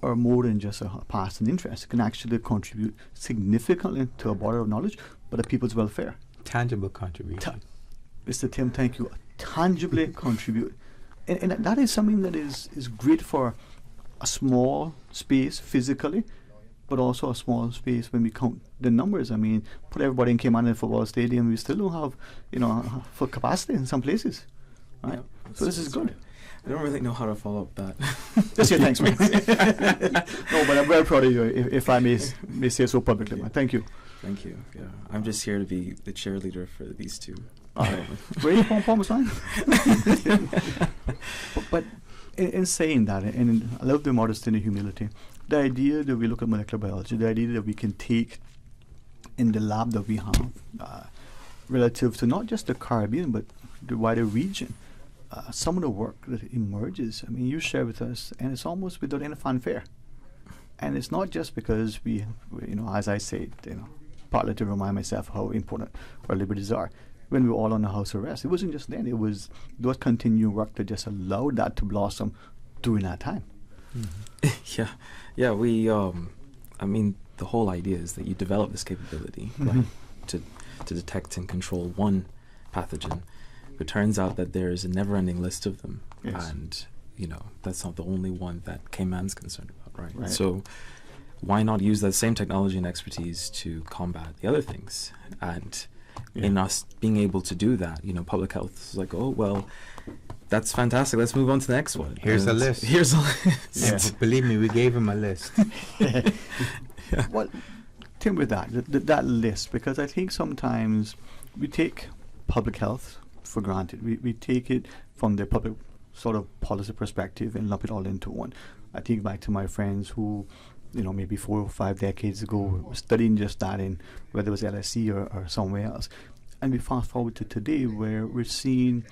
or more than just a passing interest. It can actually contribute significantly to a body of knowledge, but the people's welfare. Tangible contribution. Mr. Tim, thank you. Tangibly contribute. And that is something that is great for a small space physically, but also a small space when we count the numbers. Put everybody in Cayman in a football stadium, we still don't have, full capacity in some places. Right? Yeah, so this is good. Right. I don't really know how to follow up that. That's your thanks, man. No, but I'm very proud of you, if I may say so publicly, man. Thank you. Thank you. Yeah, I'm just here to be the cheerleader for these two. Brady Pom is fine. But in saying that, and I love the modesty and the humility, the idea that we look at molecular biology, the idea that we can take in the lab that we have, relative to not just the Caribbean, but the wider region, some of the work that emerges, you share with us, and it's almost without any fanfare. And it's not just because we as I said, partly to remind myself how important our liberties are. When we were all on the house arrest, it wasn't just then, it was those continuing work that just allowed that to blossom during that time. Mm-hmm. Yeah, we, the whole idea is that you develop this capability, right, to detect and control one pathogen. It turns out that there is a never-ending list of them, yes. And that's not the only one that Cayman's concerned about, right? So why not use that same technology and expertise to combat the other things? And in us being able to do that, public health is like, oh, well, that's fantastic. Let's move on to the next one. Here's a list. Yeah. Believe me, we gave him a list. Yeah. Well, Tim, with that list, because I think sometimes we take public health for granted. We take it from the public sort of policy perspective and lump it all into one. I think back to my friends who, maybe 4 or 5 decades ago were studying just that in whether it was LSE or somewhere else. And we fast forward to today where we're seeing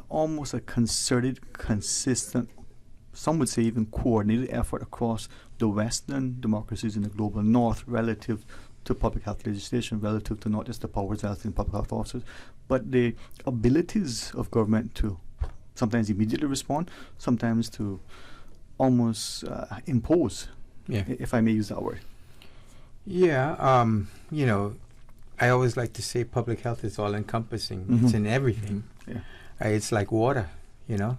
almost a concerted, consistent, some would say even coordinated effort across the Western democracies in the global North relative to public health legislation, relative to not just the powers vested in public health officers, but the abilities of government to sometimes immediately respond, sometimes to almost impose, if I may use that word. Yeah, I always like to say public health is all-encompassing. Mm-hmm. It's in everything. Mm-hmm. Yeah. It's like water, Yeah.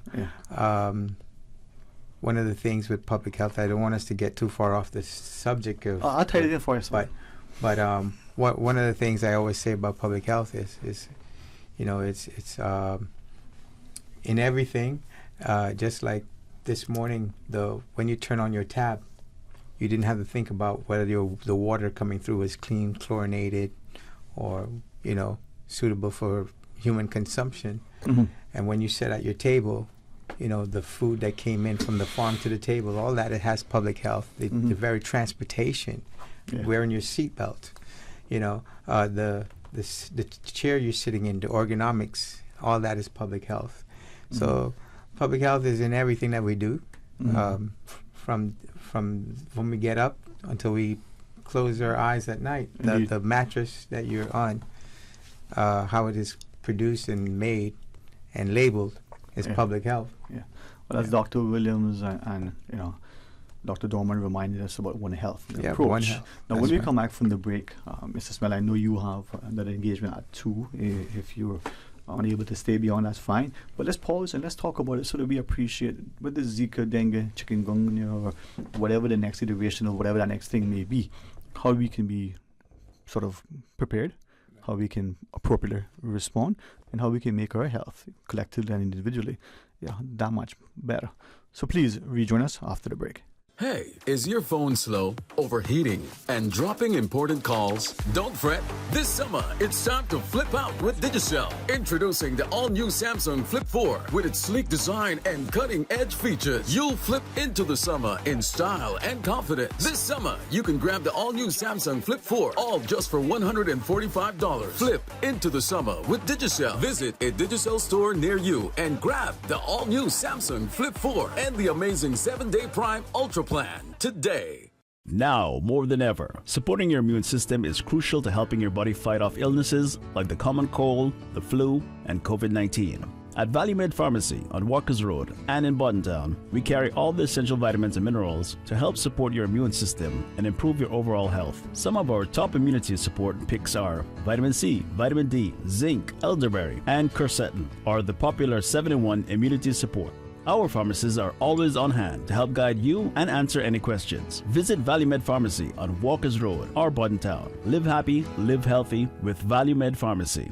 one of the things with public health, I don't want us to get too far off the subject of. I'll tell you for you. But one of the things I always say about public health is you know, it's in everything. Just like this morning, when you turn on your tap, you didn't have to think about whether the water coming through was clean, chlorinated, or, you know, suitable for human consumption. Mm-hmm. And when you sit at your table, you know, the food that came in from the farm to the table, all that, it has public health. The very transportation, wearing your seatbelt, you know, the chair you're sitting in, the ergonomics, all that is public health. So public health is in everything that we do, from when we get up until we close our eyes at night. The mattress that you're on, how it is produced and made and labeled is public health. Yeah. Well, as Dr. Williams and you know, Dr. Dorman reminded us about One Health approach. One Health. Now, when we come back from the break, Mr. Smell, I know you have that engagement at 2. If you're unable to stay beyond, that's fine. But let's pause and let's talk about it so that we appreciate with the Zika, dengue, chikungunya, or whatever the next iteration of whatever that next thing may be, how we can be sort of prepared, how we can appropriately respond, and how we can make our health collectively and individually that much better. So please rejoin us after the break. Hey, is your phone slow, overheating, and dropping important calls? Don't fret. This summer, it's time to flip out with Digicel. Introducing the all-new Samsung Flip 4 with its sleek design and cutting-edge features. You'll flip into the summer in style and confidence. This summer, you can grab the all-new Samsung Flip 4, all just for $145. Flip into the summer with Digicel. Visit a Digicel store near you and grab the all-new Samsung Flip 4 and the amazing 7-day Prime Ultra plan today. Now, more than ever, supporting your immune system is crucial to helping your body fight off illnesses like the common cold, the flu, and COVID-19. At ValueMed Pharmacy on Walkers Road and in Bordentown, we carry all the essential vitamins and minerals to help support your immune system and improve your overall health. Some of our top immunity support picks are vitamin C, vitamin D, zinc, elderberry, and quercetin, or the popular 7-in-1 immunity support. Our pharmacists are always on hand to help guide you and answer any questions. Visit ValueMed Pharmacy on Walkers Road or Bordentown. Live happy, live healthy with ValueMed Pharmacy.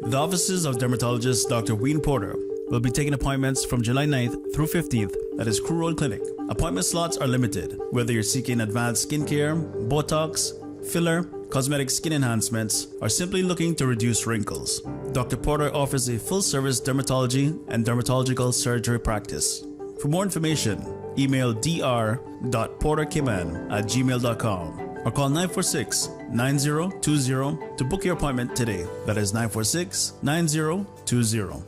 The offices of dermatologist Dr. Wayne Porter will be taking appointments from July 9th through 15th at his Crew Road Clinic. Appointment slots are limited, whether you're seeking advanced skincare, Botox, filler, cosmetic skin enhancements, or simply looking to reduce wrinkles. Dr. Porter offers a full-service dermatology and dermatological surgery practice. For more information, email dr.porterkiman@gmail.com or call 946-9020 to book your appointment today. That is 946-9020.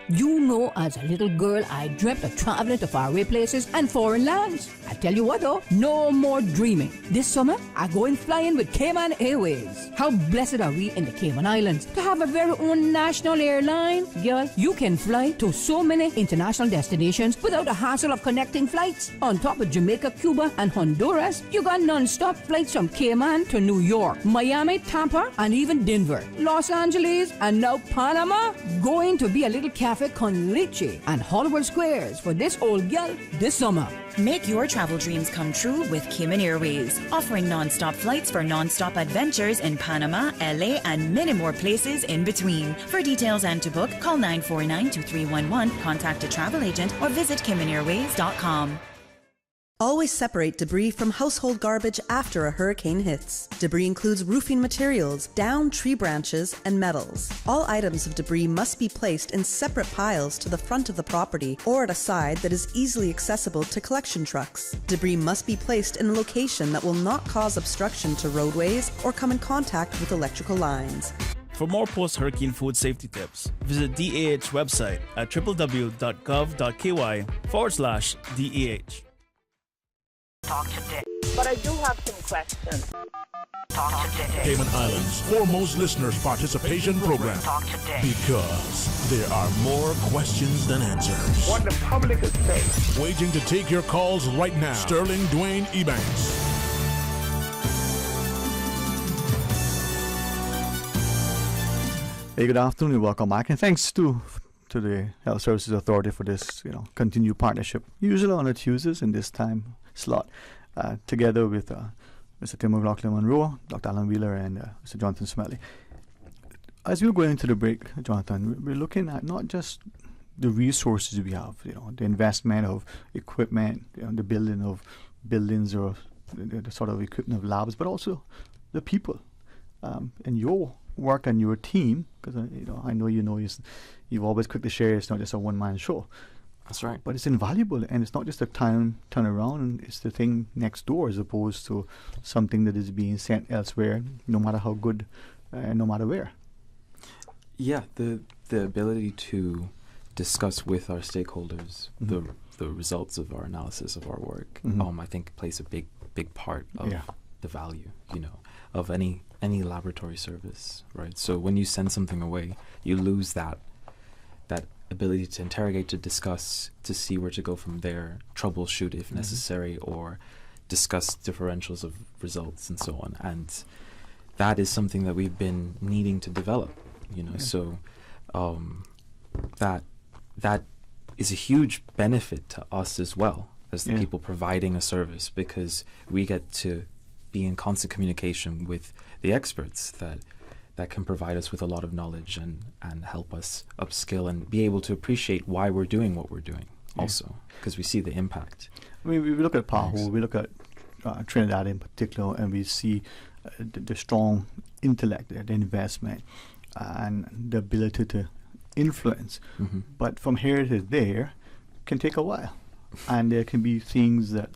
You know, as a little girl, I dreamt of traveling to faraway places and foreign lands. I tell you what though, no more dreaming. This summer, I'm going flying with Cayman Airways. How blessed are we in the Cayman Islands to have a very own national airline? Girl, you can fly to so many international destinations without the hassle of connecting flights. On top of Jamaica, Cuba, and Honduras, you got non-stop flights from Cayman to New York, Miami, Tampa, and even Denver, Los Angeles, and now Panama. Going to be a little cafe con leche and Hollywood Squares for this old girl this summer. Make your travel dreams come true with Cayman Airways, offering non-stop flights for non-stop adventures in Panama, LA, and many more places in between. For details and to book, call 949-2311, contact a travel agent, or visit CaymanAirways.com. Always separate debris from household garbage after a hurricane hits. Debris includes roofing materials, downed tree branches, and metals. All items of debris must be placed in separate piles to the front of the property or at a side that is easily accessible to collection trucks. Debris must be placed in a location that will not cause obstruction to roadways or come in contact with electrical lines. For more post-hurricane food safety tips, visit DAH website at www.gov.ky/DAH. Talk today. But I do have some questions. Talk today. Cayman Islands' foremost listeners participation program. Talk today. Because there are more questions than answers. What the public is saying. Waiting to take your calls right now. Sterling Dwayne Ebanks. Hey, good afternoon. Welcome back, and thanks to the Health Services Authority for this, continued partnership. Usually on the Tuesdays in this time slot, together with Mr. Tim McLaughlin-Monroe, Dr. Alan Wheeler, and Mr. Jonathan Smelly. As we go into the break, Jonathan, we're looking at not just the resources we have, the investment of equipment, the building of buildings or the sort of equipment of labs, but also the people and your work and your team, because I know you've always quick to share it's not just a one-man show. That's right. But it's invaluable, and it's not just a time turnaround, it's the thing next door as opposed to something that is being sent elsewhere, no matter how good, no matter where. Yeah, the ability to discuss with our stakeholders the results of our analysis of our work, I think plays a big part of the value, of any laboratory service, right? So when you send something away, you lose that ability to interrogate, to discuss, to see where to go from there, troubleshoot if necessary, or discuss differentials of results and so on. And that is something that we've been needing to develop, So that is a huge benefit to us as well as the people providing a service, because we get to be in constant communication with the experts that can provide us with a lot of knowledge and help us upskill and be able to appreciate why we're doing what we're doing also, because we see the impact. I mean, we look at Paho, we look at Trinidad in particular, and we see the strong intellect, the investment, and the ability to influence. But from here to there can take a while. And there can be things that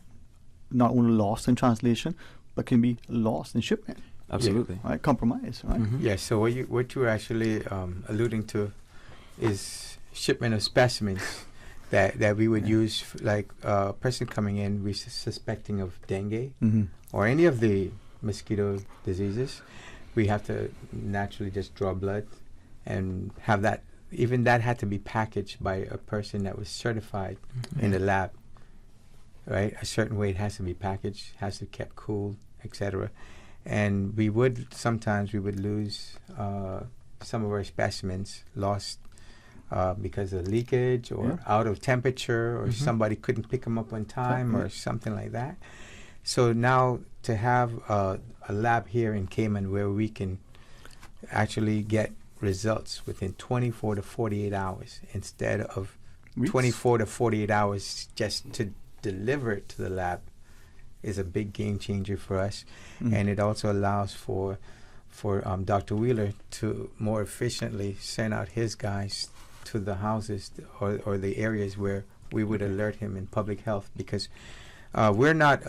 not only lost in translation, but can be lost in shipment. Absolutely. Right? Compromise, right? Yeah, so what you're actually alluding to is shipment of specimens that we would use, like a person coming in, we suspecting of dengue or any of the mosquito diseases. We have to naturally just draw blood and have that. Even that had to be packaged by a person that was certified in the lab, right? A certain way it has to be packaged, has to be kept cool, etc. And sometimes we would lose some of our specimens, lost because of leakage or out of temperature, or somebody couldn't pick them up on time or something like that. So now to have a lab here in Cayman where we can actually get results within 24 to 48 hours instead of 24 to 48 hours just to deliver it to the lab is a big game changer for us. And it also allows for Dr. Wheeler to more efficiently send out his guys to the houses or the areas where we would alert him in public health, because we're not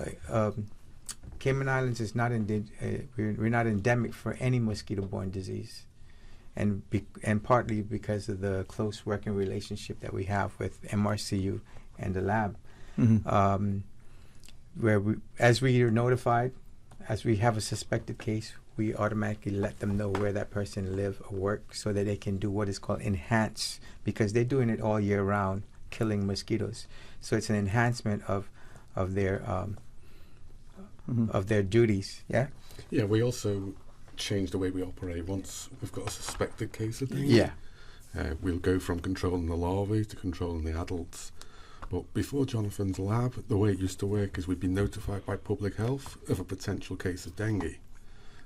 Cayman Islands is not we're not endemic for any mosquito-borne disease. And partly because of the close working relationship that we have with MRCU and the lab, where as we are notified, as we have a suspected case, we automatically let them know where that person live or work, so that they can do what is called enhance, because they're doing it all year round, killing mosquitoes. So it's an enhancement of their duties. Yeah. Yeah. We also change the way we operate once we've got a suspected case of dengue. We'll go from controlling the larvae to controlling the adults. But before Jonathan's lab, the way it used to work is we'd be notified by public health of a potential case of dengue.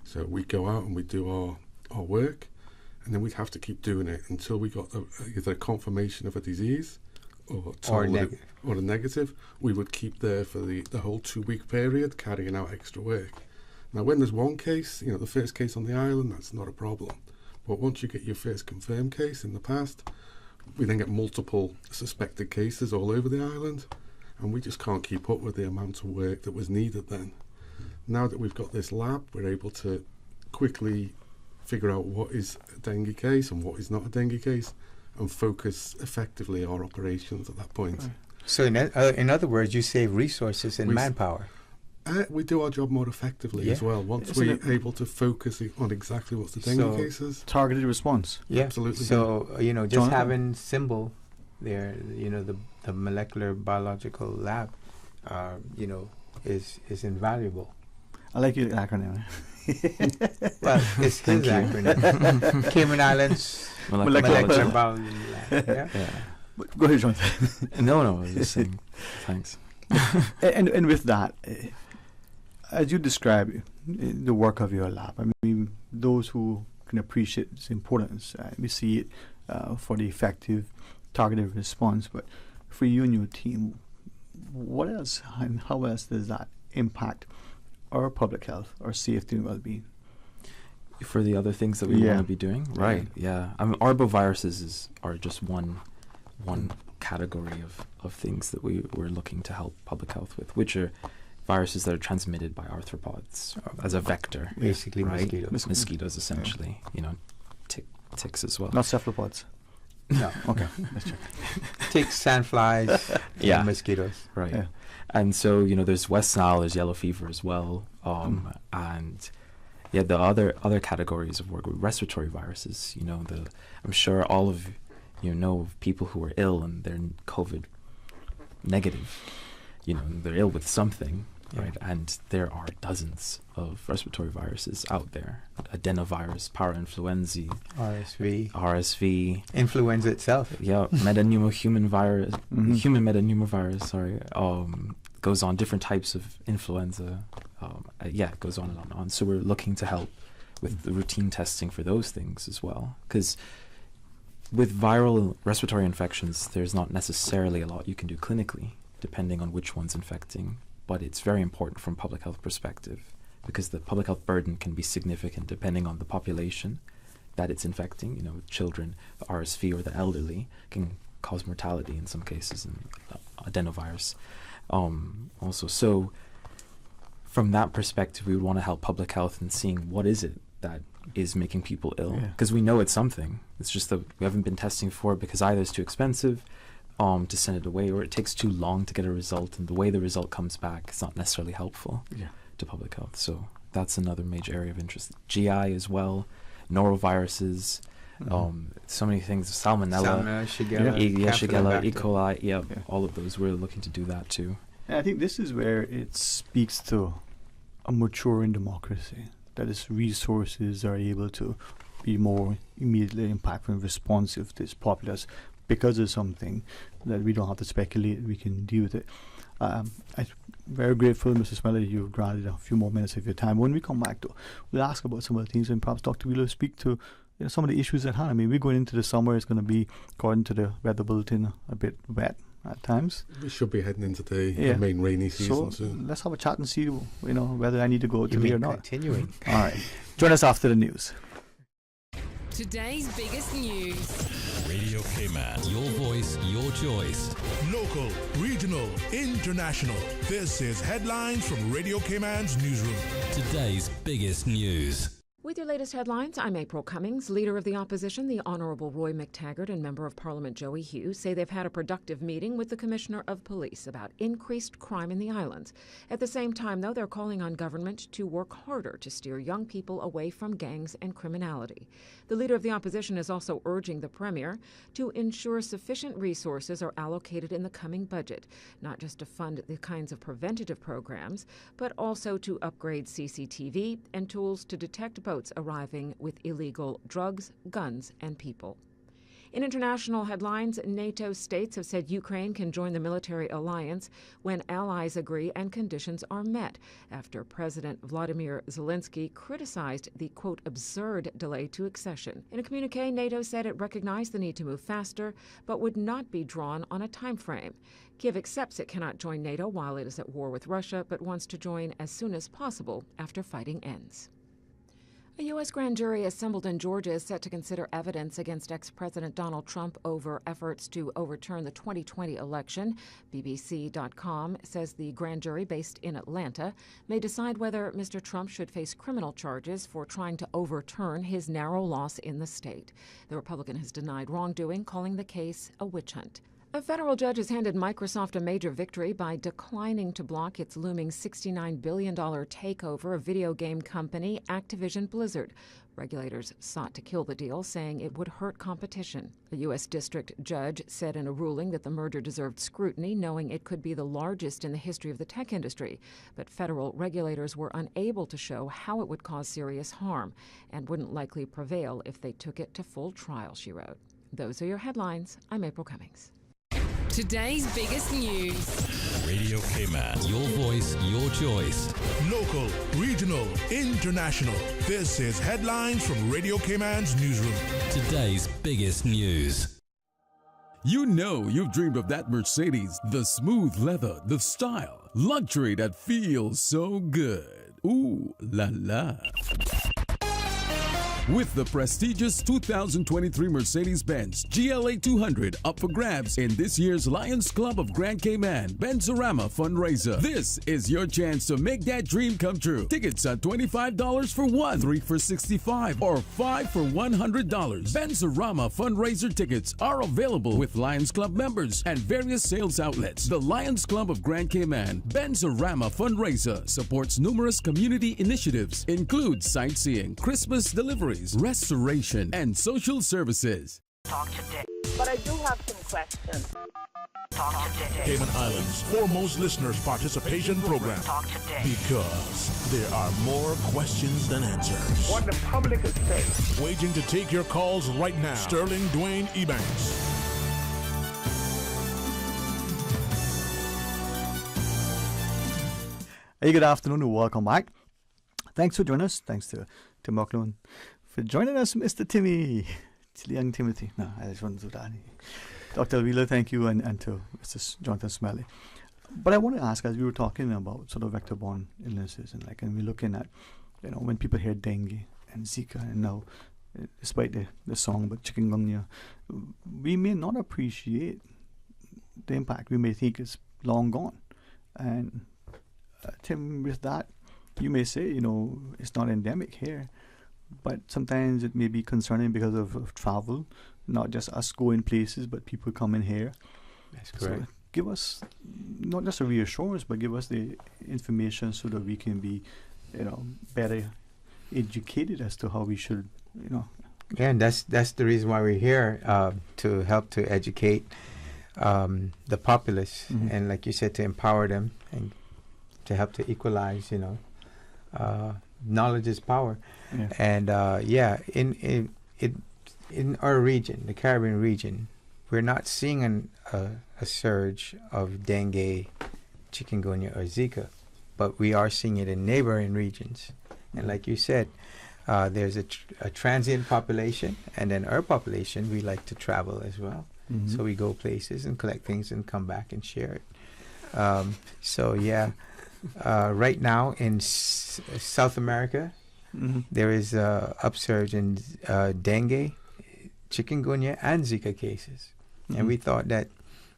So we'd go out and we'd do our work, and then we'd have to keep doing it until we got either a confirmation of a disease or a negative. We would keep there for the whole 2-week period, carrying out extra work. Now, when there's one case, the first case on the island, that's not a problem. But once you get your first confirmed case in the past, we then get multiple suspected cases all over the island, and we just can't keep up with the amount of work that was needed then. Now that we've got this lab, we're able to quickly figure out what is a dengue case and what is not a dengue case, and focus effectively our operations at that point. So in other words, you save resources and manpower. We do our job more effectively as well, once we're able to focus on exactly what's the dengue cases. Targeted response. Yeah, absolutely. So, just having symbol there, the molecular biological lab, is invaluable. I like your acronym. Well, it's his acronym. Cayman Islands Molecular Biology Lab. Yeah. Go ahead, Jonathan. No, I was just saying thanks. and with that, as you describe the work of your lab, I mean, those who can appreciate its importance, we see it for the effective targeted response. But for you and your team, what else and how else does that impact our public health, our safety and well-being? For the other things that we want to be doing, right? Yeah, I mean, arboviruses are just one category of things that we're looking to help public health with, which are viruses that are transmitted by arthropods as a vector. Basically, right? Mosquitoes essentially. Ticks as well. Not cephalopods. No. Okay. Let's check. Ticks, sandflies, and mosquitoes. Right. Yeah. And so, there's West Nile, there's yellow fever as well. And the other categories of work with respiratory viruses, I'm sure all of know of people who are ill and they're COVID negative. They're ill with something, right? And there are dozens of respiratory viruses out there. Adenovirus, parainfluenza, RSV. Influenza itself. Yeah, human metapneumovirus, goes on, different types of influenza. It goes on and on. So we're looking to help with the routine testing for those things as well. Because with viral respiratory infections, there's not necessarily a lot you can do clinically, depending on which one's infecting. But it's very important from a public health perspective because the public health burden can be significant depending on the population that it's infecting. Children, the RSV, or the elderly can cause mortality in some cases, and adenovirus also. So from that perspective, we would want to help public health in seeing what is it that is making people ill, because we know it's something. It's just that we haven't been testing for it because either it's too expensive to send it away, or it takes too long to get a result, and the way the result comes back is not necessarily helpful to public health. So that's another major area of interest. GI as well, noroviruses, so many things, salmonella, Shigella, E. coli, all of those. We're looking to do that too. And I think this is where it speaks to a maturing democracy, that its resources are able to be more immediately impactful and responsive to its populace because of something that we don't have to speculate, we can deal with it. I'm very grateful, Mr. Smeller, you've granted a few more minutes of your time. When we come back, though, we'll ask about some of the things, and perhaps Dr. Wheeler speak to some of the issues at hand. I mean, we're going into the summer. It's going to be, according to the weather bulletin, a bit wet at times. We should be heading into the main rainy season soon. Let's have a chat and see, whether I need to go to me or not. Continuing. All right. Join us after the news. Today's biggest news. Radio Cayman, your voice, your choice. Local, regional, international. This is Headlines from Radio Cayman's newsroom. Today's biggest news. With your latest headlines, I'm April Cummings. Leader of the opposition, the Honourable Roy McTaggart, and Member of Parliament Joey Hughes say they've had a productive meeting with the Commissioner of Police about increased crime in the islands. At the same time, though, they're calling on government to work harder to steer young people away from gangs and criminality. The Leader of the opposition is also urging the Premier to ensure sufficient resources are allocated in the coming budget, not just to fund the kinds of preventative programs, but also to upgrade CCTV and tools to detect boats arriving with illegal drugs, guns, and people. In international headlines, NATO states have said Ukraine can join the military alliance when allies agree and conditions are met, after President Vladimir Zelensky criticized the, quote, absurd delay to accession. In a communique, NATO said it recognized the need to move faster, but would not be drawn on a time frame. Kiev accepts it cannot join NATO while it is at war with Russia, but wants to join as soon as possible after fighting ends. A U.S. grand jury assembled in Georgia is set to consider evidence against ex-President Donald Trump over efforts to overturn the 2020 election. BBC.com says the grand jury based in Atlanta may decide whether Mr. Trump should face criminal charges for trying to overturn his narrow loss in the state. The Republican has denied wrongdoing, calling the case a witch hunt. A federal judge has handed Microsoft a major victory by declining to block its looming $69 billion takeover of video game company Activision Blizzard. Regulators sought to kill the deal, saying it would hurt competition. A U.S. district judge said in a ruling that the merger deserved scrutiny, knowing it could be the largest in the history of the tech industry. But federal regulators were unable to show how it would cause serious harm and wouldn't likely prevail if they took it to full trial, she wrote. Those are your headlines. I'm April Cummings. Today's biggest news. Radio Cayman. Your voice, your choice. Local, regional, international. This is Headlines from Radio Cayman's newsroom. Today's biggest news. You know you've dreamed of that Mercedes, the smooth leather, the style, luxury that feels so good. Ooh la la. With the prestigious 2023 Mercedes-Benz GLA 200 up for grabs in this year's Lions Club of Grand Cayman Benzorama fundraiser. This is your chance to make that dream come true. Tickets are $25 for one, 3 for $65, or 5 for $100. Benzorama fundraiser tickets are available with Lions Club members and various sales outlets. The Lions Club of Grand Cayman Benzorama fundraiser supports numerous community initiatives, includes sightseeing, Christmas delivery, restoration, and social services. Talk today. But I do have some questions. Talk today. Cayman Islands' foremost listeners participation program. Talk today. Because there are more questions than answers. What the public is saying. Waiting to take your calls right now. Sterling Dwayne Ebanks. Hey, good afternoon and welcome back. Thanks for joining us. Thanks to Marklon for joining us, Mr. Timmy. Young Timothy. No, I just want to do that. Dr. Wheeler, thank you, and to Mr. Jonathan Smalley. But I want to ask, as we were talking about sort of vector-borne illnesses, and we're looking at, when people hear dengue and Zika, and now, despite the song about chikungunya, we may not appreciate the impact. We may think it's long gone. And Tim, with that, you may say, it's not endemic here, but sometimes it may be concerning because of travel, not just us going places, but people coming here. That's correct. So give us not just a reassurance, but give us the information so that we can be, better educated as to how we should, Yeah, and that's the reason why we're here, to help to educate the populace, and like you said, to empower them and to help to equalize, knowledge is power. Yeah. And in our region, the Caribbean region, we're not seeing a surge of dengue, chikungunya, or Zika, but we are seeing it in neighboring regions. And like you said, there's a transient population, and then our population, we like to travel as well. So we go places and collect things and come back and share it. Right now in South America, there is a upsurge in dengue, chikungunya, and Zika cases. And we thought that,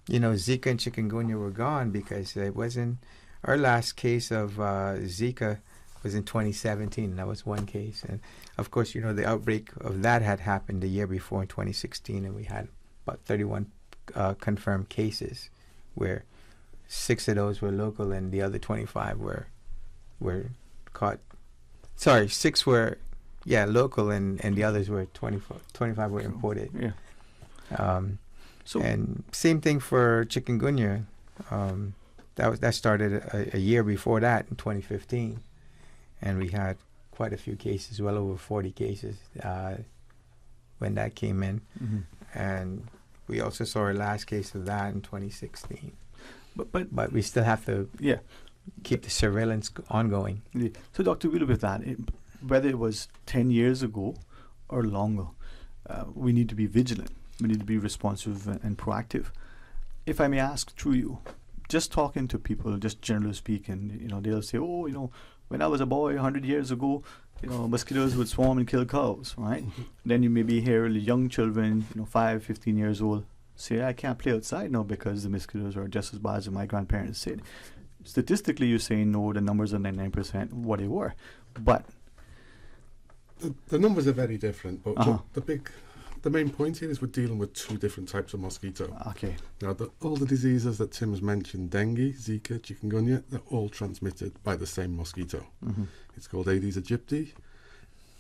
Zika and chikungunya were gone because it wasn't. Our last case of Zika was in 2017. That was one case. And of course, the outbreak of that had happened the year before in 2016, and we had about 31 confirmed cases, where 6 of those were local and the other 25 were caught. Sorry, 6 were local and the others were 25 were imported. And same thing for chikungunya. That started a year before that in 2015, and we had quite a few cases, well over 40 cases when that came in, and we also saw our last case of that in 2016. But we still have to keep the surveillance ongoing. Yeah. So, Dr. Wheeler, with that, whether it was 10 years ago or longer, we need to be vigilant. We need to be responsive and proactive. If I may ask through you, just talking to people, just generally speaking, they'll say, when I was a boy 100 years ago, mosquitoes would swarm and kill cows, right? Then you maybe hear young children, 5, 15 years old, say, I can't play outside now because the mosquitoes are just as bad as my grandparents said. Statistically, you're saying, no, the numbers are 99% what they were. But the numbers are very different, but the main point here is we're dealing with 2 different types of mosquito. Okay. Now, all the diseases that Tim has mentioned, dengue, Zika, chikungunya, they're all transmitted by the same mosquito. It's called Aedes aegypti.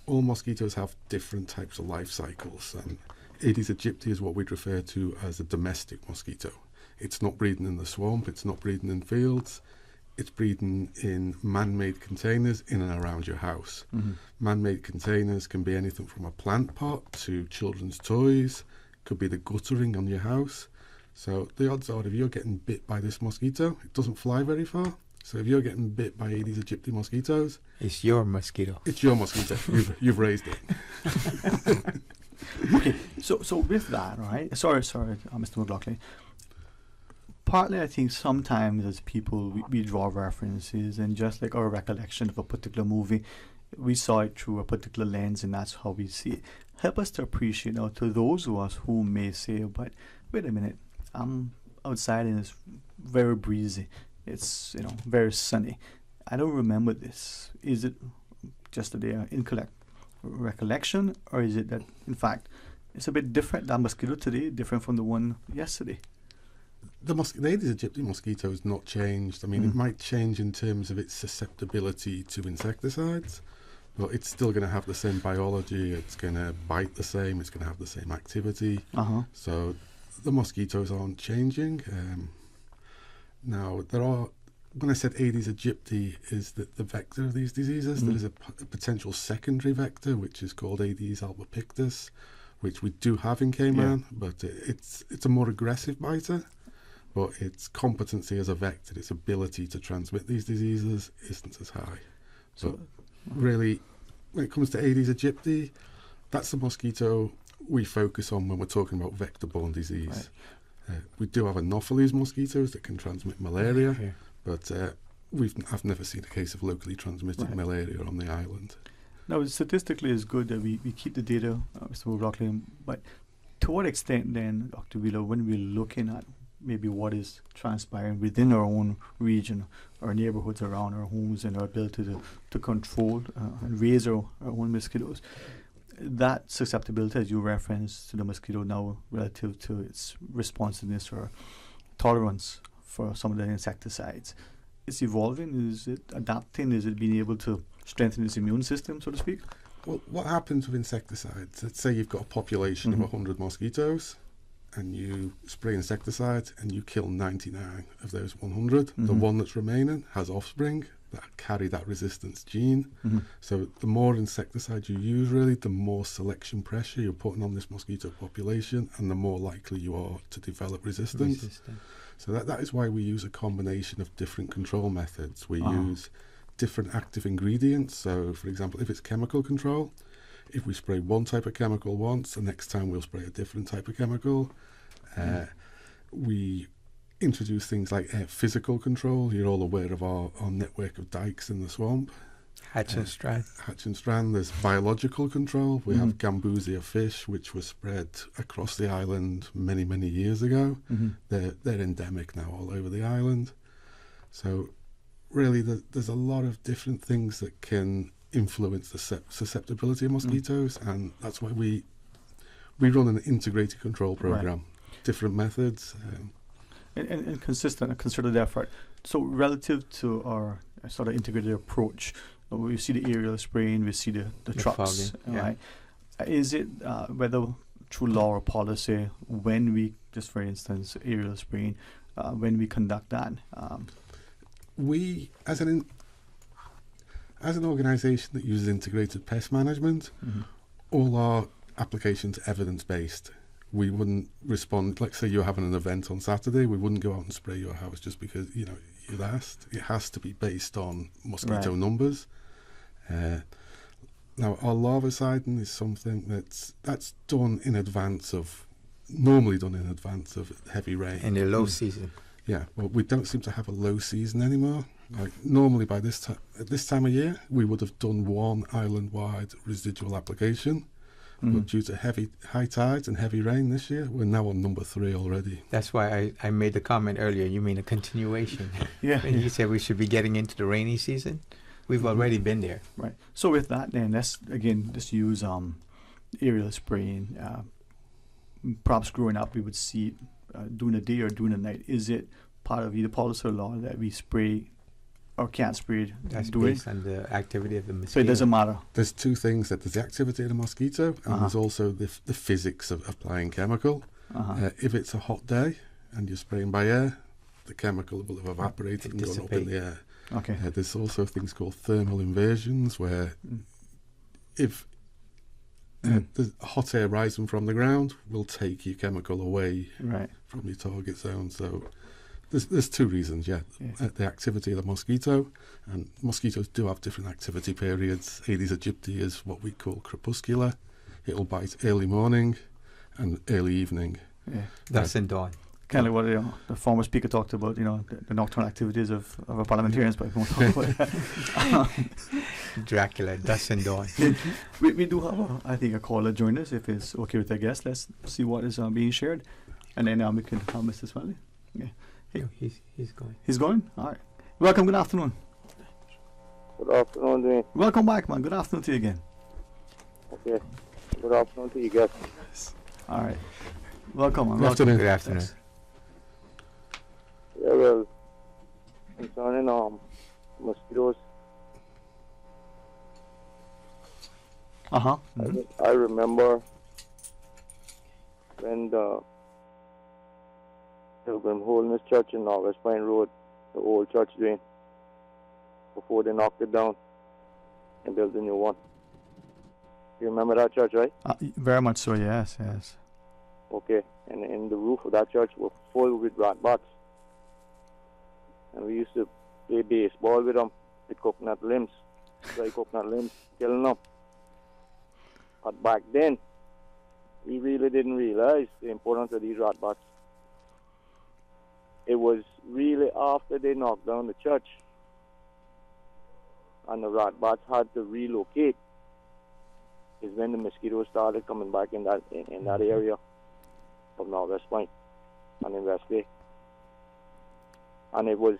all mosquitoes have different types of life cycles, and Aedes aegypti is what we'd refer to as a domestic mosquito. It's not breeding in the swamp, it's not breeding in fields, it's breeding in man-made containers in and around your house. Man-made containers can be anything from a plant pot to children's toys, could be the guttering on your house. So the odds are, if you're getting bit by this mosquito, it doesn't fly very far. So if you're getting bit by Aedes aegypti mosquitoes, it's your mosquito. It's your mosquito. You've raised it. Okay, so with that, right? Sorry, Mr. McLaughlin. Partly, I think sometimes as people, we draw references, and just like our recollection of a particular movie, we saw it through a particular lens, and that's how we see it. Help us to appreciate, now, to those of us who may say, but wait a minute, I'm outside and it's very breezy. It's, very sunny. I don't remember this. Is it just a incorrect recollection, or is it that, in fact, it's a bit different, that mosquito today, different from the one yesterday? The Aedes aegypti mosquito has not changed. I mean, it might change in terms of its susceptibility to insecticides, but it's still going to have the same biology. It's going to bite the same. It's going to have the same activity. So the mosquitoes aren't changing. Now, when I said Aedes aegypti is the vector of these diseases, there is a potential secondary vector, which is called Aedes albopictus, which we do have in Cayman, but it's a more aggressive biter. But its competency as a vector, its ability to transmit these diseases, isn't as high. So really, when it comes to Aedes aegypti, that's the mosquito we focus on when we're talking about vector-borne disease. We do have Anopheles mosquitoes that can transmit malaria, but I've never seen a case of locally transmitted malaria on the island. Now, statistically, it's good that we keep the data, Mr. McLaughlin, but to what extent then, Dr. Wheeler, when we're looking at maybe what is transpiring within our own region, our neighborhoods around our homes, and our ability to control and raise our own mosquitoes, that susceptibility, as you referenced, to the mosquito now relative to its responsiveness or tolerance for some of the insecticides, it's evolving? Is it adapting? Is it being able to strengthen its immune system, so to speak? Well, what happens with insecticides? Let's say you've got a population of 100 mosquitoes, and you spray insecticides and you kill 99 of those 100. The one that's remaining has offspring that carry that resistance gene. So the more insecticides you use, really, the more selection pressure you're putting on this mosquito population, and the more likely you are to develop resistance. So that is why we use a combination of different control methods. We use different active ingredients. So, for example, if it's chemical control, if we spray one type of chemical once, the next time we'll spray a different type of chemical. We introduce things like physical control. You're all aware of our network of dikes in the swamp. Hatch and strand. Hatch and strand. There's biological control. We have gambusia fish, which were spread across the island many, many years ago. They're endemic now all over the island. So really, there's a lot of different things that can influence the susceptibility of mosquitoes, and that's why we run an integrated control program, different methods, and consistent and concerted effort. So relative to our sort of integrated approach, we see the aerial spraying, we see the trucks, right? Is it whether through law or policy, when we, just for instance, aerial spraying, when we conduct that? We, as an organisation that uses integrated pest management, all our applications are evidence-based. We wouldn't respond, like say you're having an event on Saturday, we wouldn't go out and spray your house just because, you'd asked. It has to be based on mosquito numbers. Now, our larvicidin is something that's done in advance of, normally done in advance of heavy rain. In the low season. Yeah, well, we don't seem to have a low season anymore. Like normally by this time of year, we would have done one island-wide residual application. But due to high tides and heavy rain this year, we're now on number 3 already. That's why I made the comment earlier. You mean a continuation? When you said we should be getting into the rainy season, we've already been there. Right. So with that, then let's again just use aerial spraying. Perhaps growing up, we would see during the day or during the night. Is it part of either policy or law that we spray or can't spray? That's do we? based on the activity of the mosquito. So it doesn't matter. There's two things. That there's the activity of the mosquito, and there's also the physics of applying chemical. If it's a hot day and you're spraying by air, the chemical will have evaporated and gone up in the air. Okay. There's also things called thermal inversions, where if the hot air rising from the ground will take your chemical away from your target zone. So there's two reasons, the activity of the mosquito, and mosquitoes do have different activity periods. Aedes aegypti is what we call crepuscular. It'll bite early morning and early evening. Dusk and dawn. Kind of like what the former speaker talked about, the nocturnal activities of our parliamentarians, but we won't talk about that. Dracula, dusk and dawn. We do have, I think, a caller join us, if it's okay with the guest. Let's see what is being shared, and then we can have Mr. Smiley. Yeah. Hey. No, he's going. He's going? All right. Welcome, good afternoon. Good afternoon, Dwayne. Welcome back, man. Good afternoon to you again. Okay. Good afternoon to you guys. All right. Welcome, man. Good afternoon. Good afternoon. Yes. Yeah, well, concerning mosquitoes. I remember when the Pilgrim Holiness Church in Northwest Pine Road, the old church drain, before they knocked it down and built a new one. You remember that church, right? Very much so, yes. Okay, and in the roof of that church was full with rat bats. And we used to play baseball with them, with coconut limbs, dry coconut limbs, killing them. But back then, we really didn't realize the importance of these rat bats. It was really after they knocked down the church and the rat bats had to relocate is when the mosquitoes started coming back in that area of Northwest Point and in West Bay. And it was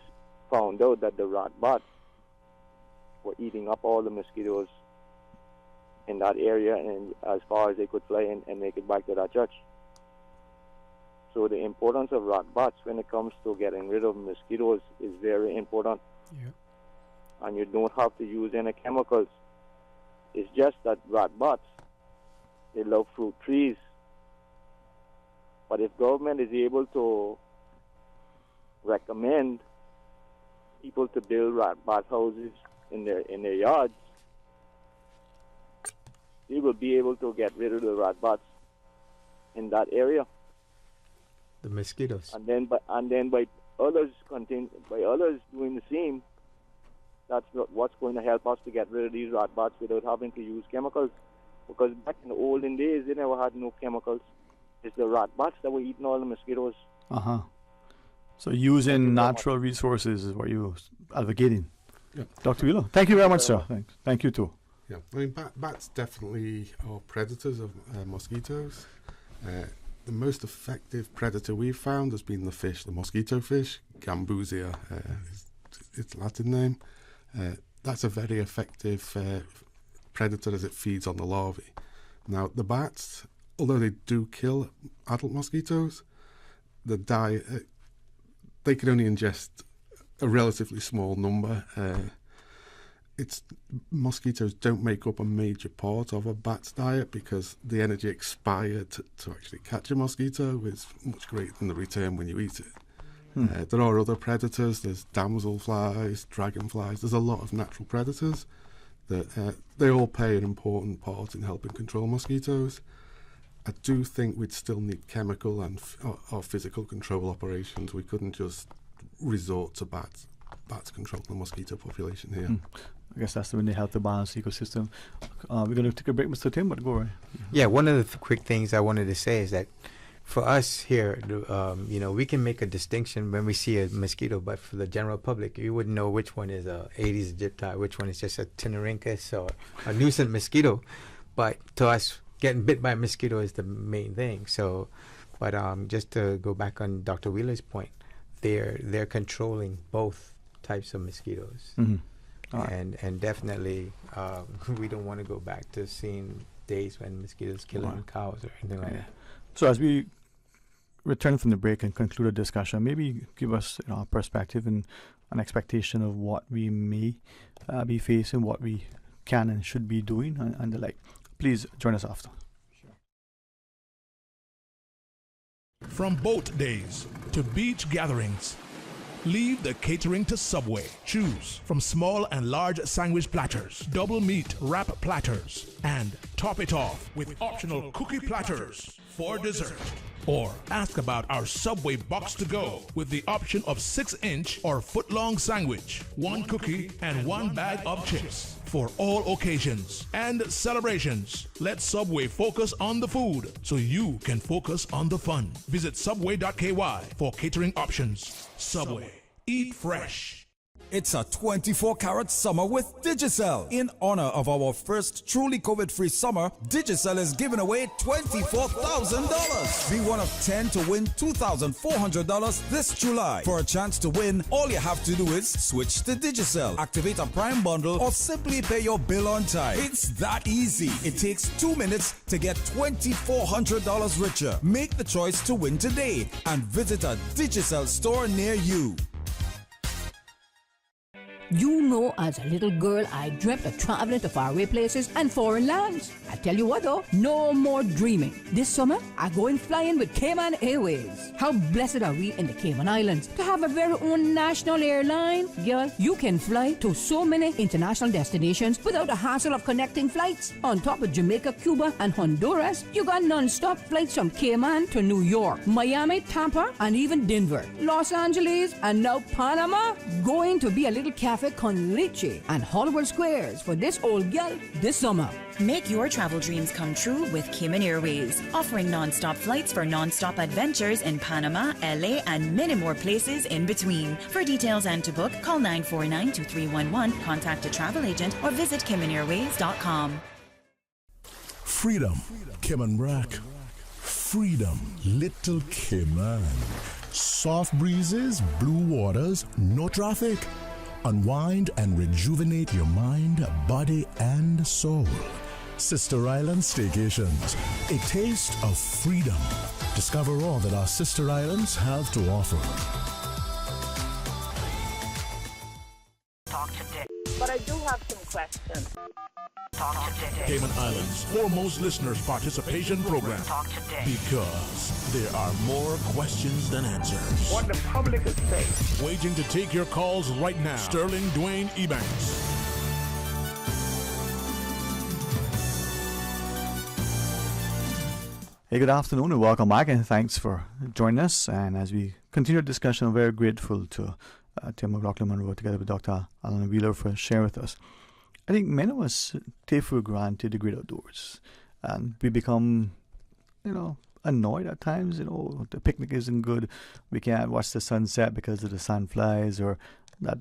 found out that the rat bats were eating up all the mosquitoes in that area and as far as they could fly and make it back to that church. So the importance of rat bats when it comes to getting rid of mosquitoes is very important. Yeah. And you don't have to use any chemicals. It's just that rat bats, they love fruit trees. But if government is able to recommend people to build rat bat houses in their yards, they will be able to get rid of the rat bats in that area. The mosquitoes. And then by others doing the same, that's what's going to help us to get rid of these rat bats without having to use chemicals. Because back in the olden days, they never had no chemicals. It's the rat bats that were eating all the mosquitoes. So using natural resources is what you're advocating. Dr. Wheeler, thank you very much, sir. Thanks. Thank you too. Yeah, I mean, bats definitely are predators of mosquitoes. The most effective predator we've found has been the fish, the mosquito fish, Gambusia, is its Latin name. That's a very effective predator as it feeds on the larvae. Now, the bats, although they do kill adult mosquitoes, they can only ingest a relatively small number. Mosquitoes don't make up a major part of a bat's diet because the energy expired to actually catch a mosquito is much greater than the return when you eat it. There are other predators. There's damselflies, dragonflies. There's a lot of natural predators that they all play an important part in helping control mosquitoes. I do think we'd still need chemical and or physical control operations. We couldn't just resort to bats control the mosquito population here. I guess that's when they help to balance the ecosystem. We're going to take a break, Mr. Tim, but go right. Yeah, one of the quick things I wanted to say is that for us here, we can make a distinction when we see a mosquito, but for the general public, you wouldn't know which one is a Aedes aegypti, which one is just a Tinnirinchus or a nuisance mosquito. But to us, getting bit by a mosquito is the main thing. So, but just to go back on Dr. Wheeler's point, they're controlling both types of mosquitoes. And definitely we don't want to go back to seeing days when mosquitoes killing cows or anything like that. So as we return from the break and conclude the discussion, maybe give us a perspective in an expectation of what we may be facing, what we can and should be doing, and the like. Please join us after. From boat days to beach gatherings, leave the catering to Subway. Choose from small and large sandwich platters, double meat wrap platters, and top it off with optional cookie platters for dessert. Or ask about our Subway box to go with the option of 6-inch or foot-long sandwich, 1 cookie, and 1 bag of chips for all occasions and celebrations. Let Subway focus on the food so you can focus on the fun. Visit subway.ky for catering options. Subway. Eat fresh. It's a 24-karat summer with Digicel. In honor of our first truly COVID-free summer, Digicel is giving away $24,000. Be one of 10 to win $2,400 this July. For a chance to win, all you have to do is switch to Digicel, activate a Prime bundle, or simply pay your bill on time. It's that easy. It takes 2 minutes to get $2,400 richer. Make the choice to win today and visit a Digicel store near you. You know, as a little girl, I dreamt of traveling to faraway places and foreign lands. I tell you what though, no more dreaming. This summer, I'm going flying with Cayman Airways. How blessed are we in the Cayman Islands to have a very own national airline? Girl, you can fly to so many international destinations without the hassle of connecting flights. On top of Jamaica, Cuba, and Honduras, you got non-stop flights from Cayman to New York, Miami, Tampa, and even Denver, Los Angeles, and now Panama. Going to be a little cafe con leche and Hollywood Squares for this old gal this summer. Make your travel dreams come true with Cayman Airways, offering non-stop flights for non-stop adventures in Panama, LA, and many more places in between. For details and to book, call 949-2311, contact a travel agent, or visit CaymanAirways.com. Freedom, Cayman Rack. Freedom, Little Cayman. Soft breezes, blue waters, no traffic. Unwind and rejuvenate your mind, body, and soul. Sister Island Staycations, a taste of freedom. Discover all that our sister islands have to offer. Talk today. But I do have some questions. Talk today. Cayman Islands' foremost listeners participation program. Talk today. Because there are more questions than answers. What the public is saying. Waiting to take your calls right now. Sterling Dwayne Ebanks. Hey, good afternoon and welcome back, and thanks for joining us. And as we continue the discussion, I'm very grateful to Tim McLaughlin Monroe together with Dr. Alan Wheeler for sharing with us. I think many of us take for granted the great outdoors, and we become, annoyed at times. The picnic isn't good. We can't watch the sunset because of the sandflies, or that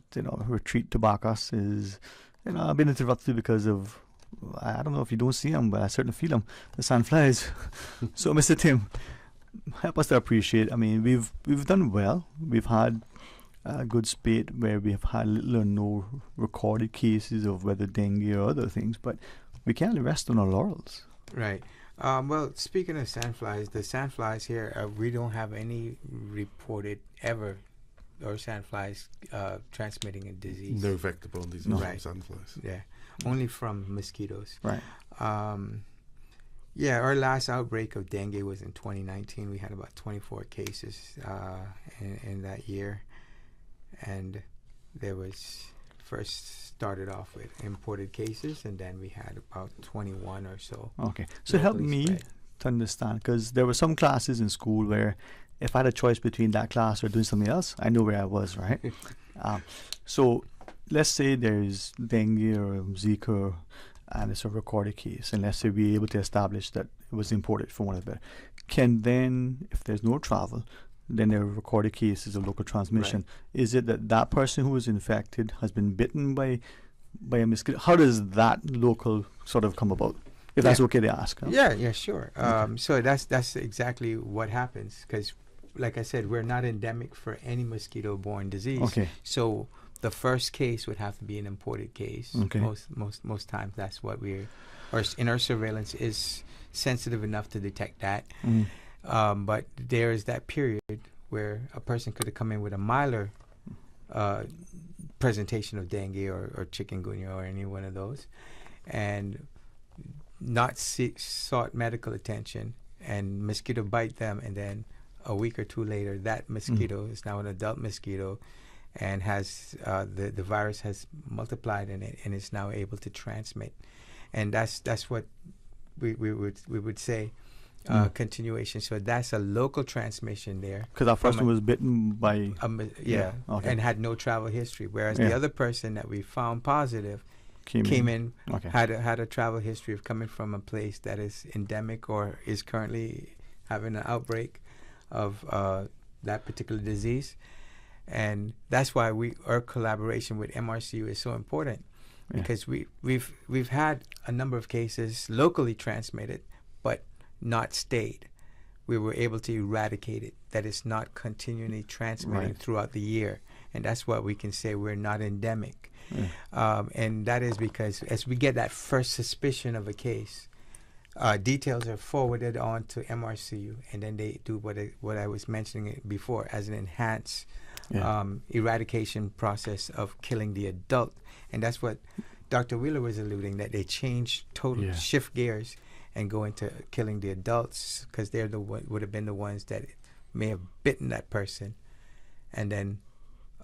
retreat to Bacchus is, I've been interrupted because of, I don't know if you don't see them, but I certainly feel them, the sandflies. So, Mr. Tim, help us to appreciate. I mean, we've done well. We've had a good spate where we have had little or no recorded cases of whether dengue or other things, but we can't rest on our laurels. Right. Well, speaking of sandflies, the sandflies here, we don't have any reported ever or sandflies transmitting a disease. No vector-borne disease right. from sandflies. Yeah, only from mosquitoes. Right. Yeah, our last outbreak of dengue was in 2019. We had about 24 cases in that year. And there was first started off with imported cases, and then we had about 21 or so. Okay, so help me to understand, because there were some classes in school where if I had a choice between that class or doing something else, I know where I was, right? So let's say there's dengue or Zika, and it's a recorded case, and let's say we're able to establish that it was imported from one of them. Can then, if there's no travel, then there are recorded cases of local transmission. Right. Is it that person who was infected has been bitten by a mosquito? How does that local sort of come about? If that's okay to ask. Huh? Yeah, sure. So that's exactly what happens, because, like I said, we're not endemic for any mosquito-borne disease. Okay. So the first case would have to be an imported case. Okay. Most times that's what in our surveillance is sensitive enough to detect that. But there is that period where a person could have come in with a milder presentation of dengue or chikungunya or any one of those, and not sought medical attention, and mosquito bite them, and then a week or two later, that mosquito is now an adult mosquito, and has the virus has multiplied in it, and is now able to transmit, and that's what we would say. Continuation. So that's a local transmission there. Because our first one was bitten by... Okay. And had no travel history. Whereas the other person that we found positive came in had a travel history of coming from a place that is endemic or is currently having an outbreak of that particular disease. And that's why our collaboration with MRCU is so important, because we've had a number of cases locally transmitted, but not stayed. We were able to eradicate it, that it's not continually transmitting throughout the year. And that's why we can say we're not endemic. And that is because as we get that first suspicion of a case, details are forwarded on to MRCU, and then they do what I was mentioning before as an enhanced eradication process of killing the adult. And that's what Dr. Wheeler was alluding, that they shift gears and go into killing the adults, because they're would have been the ones that may have bitten that person, and then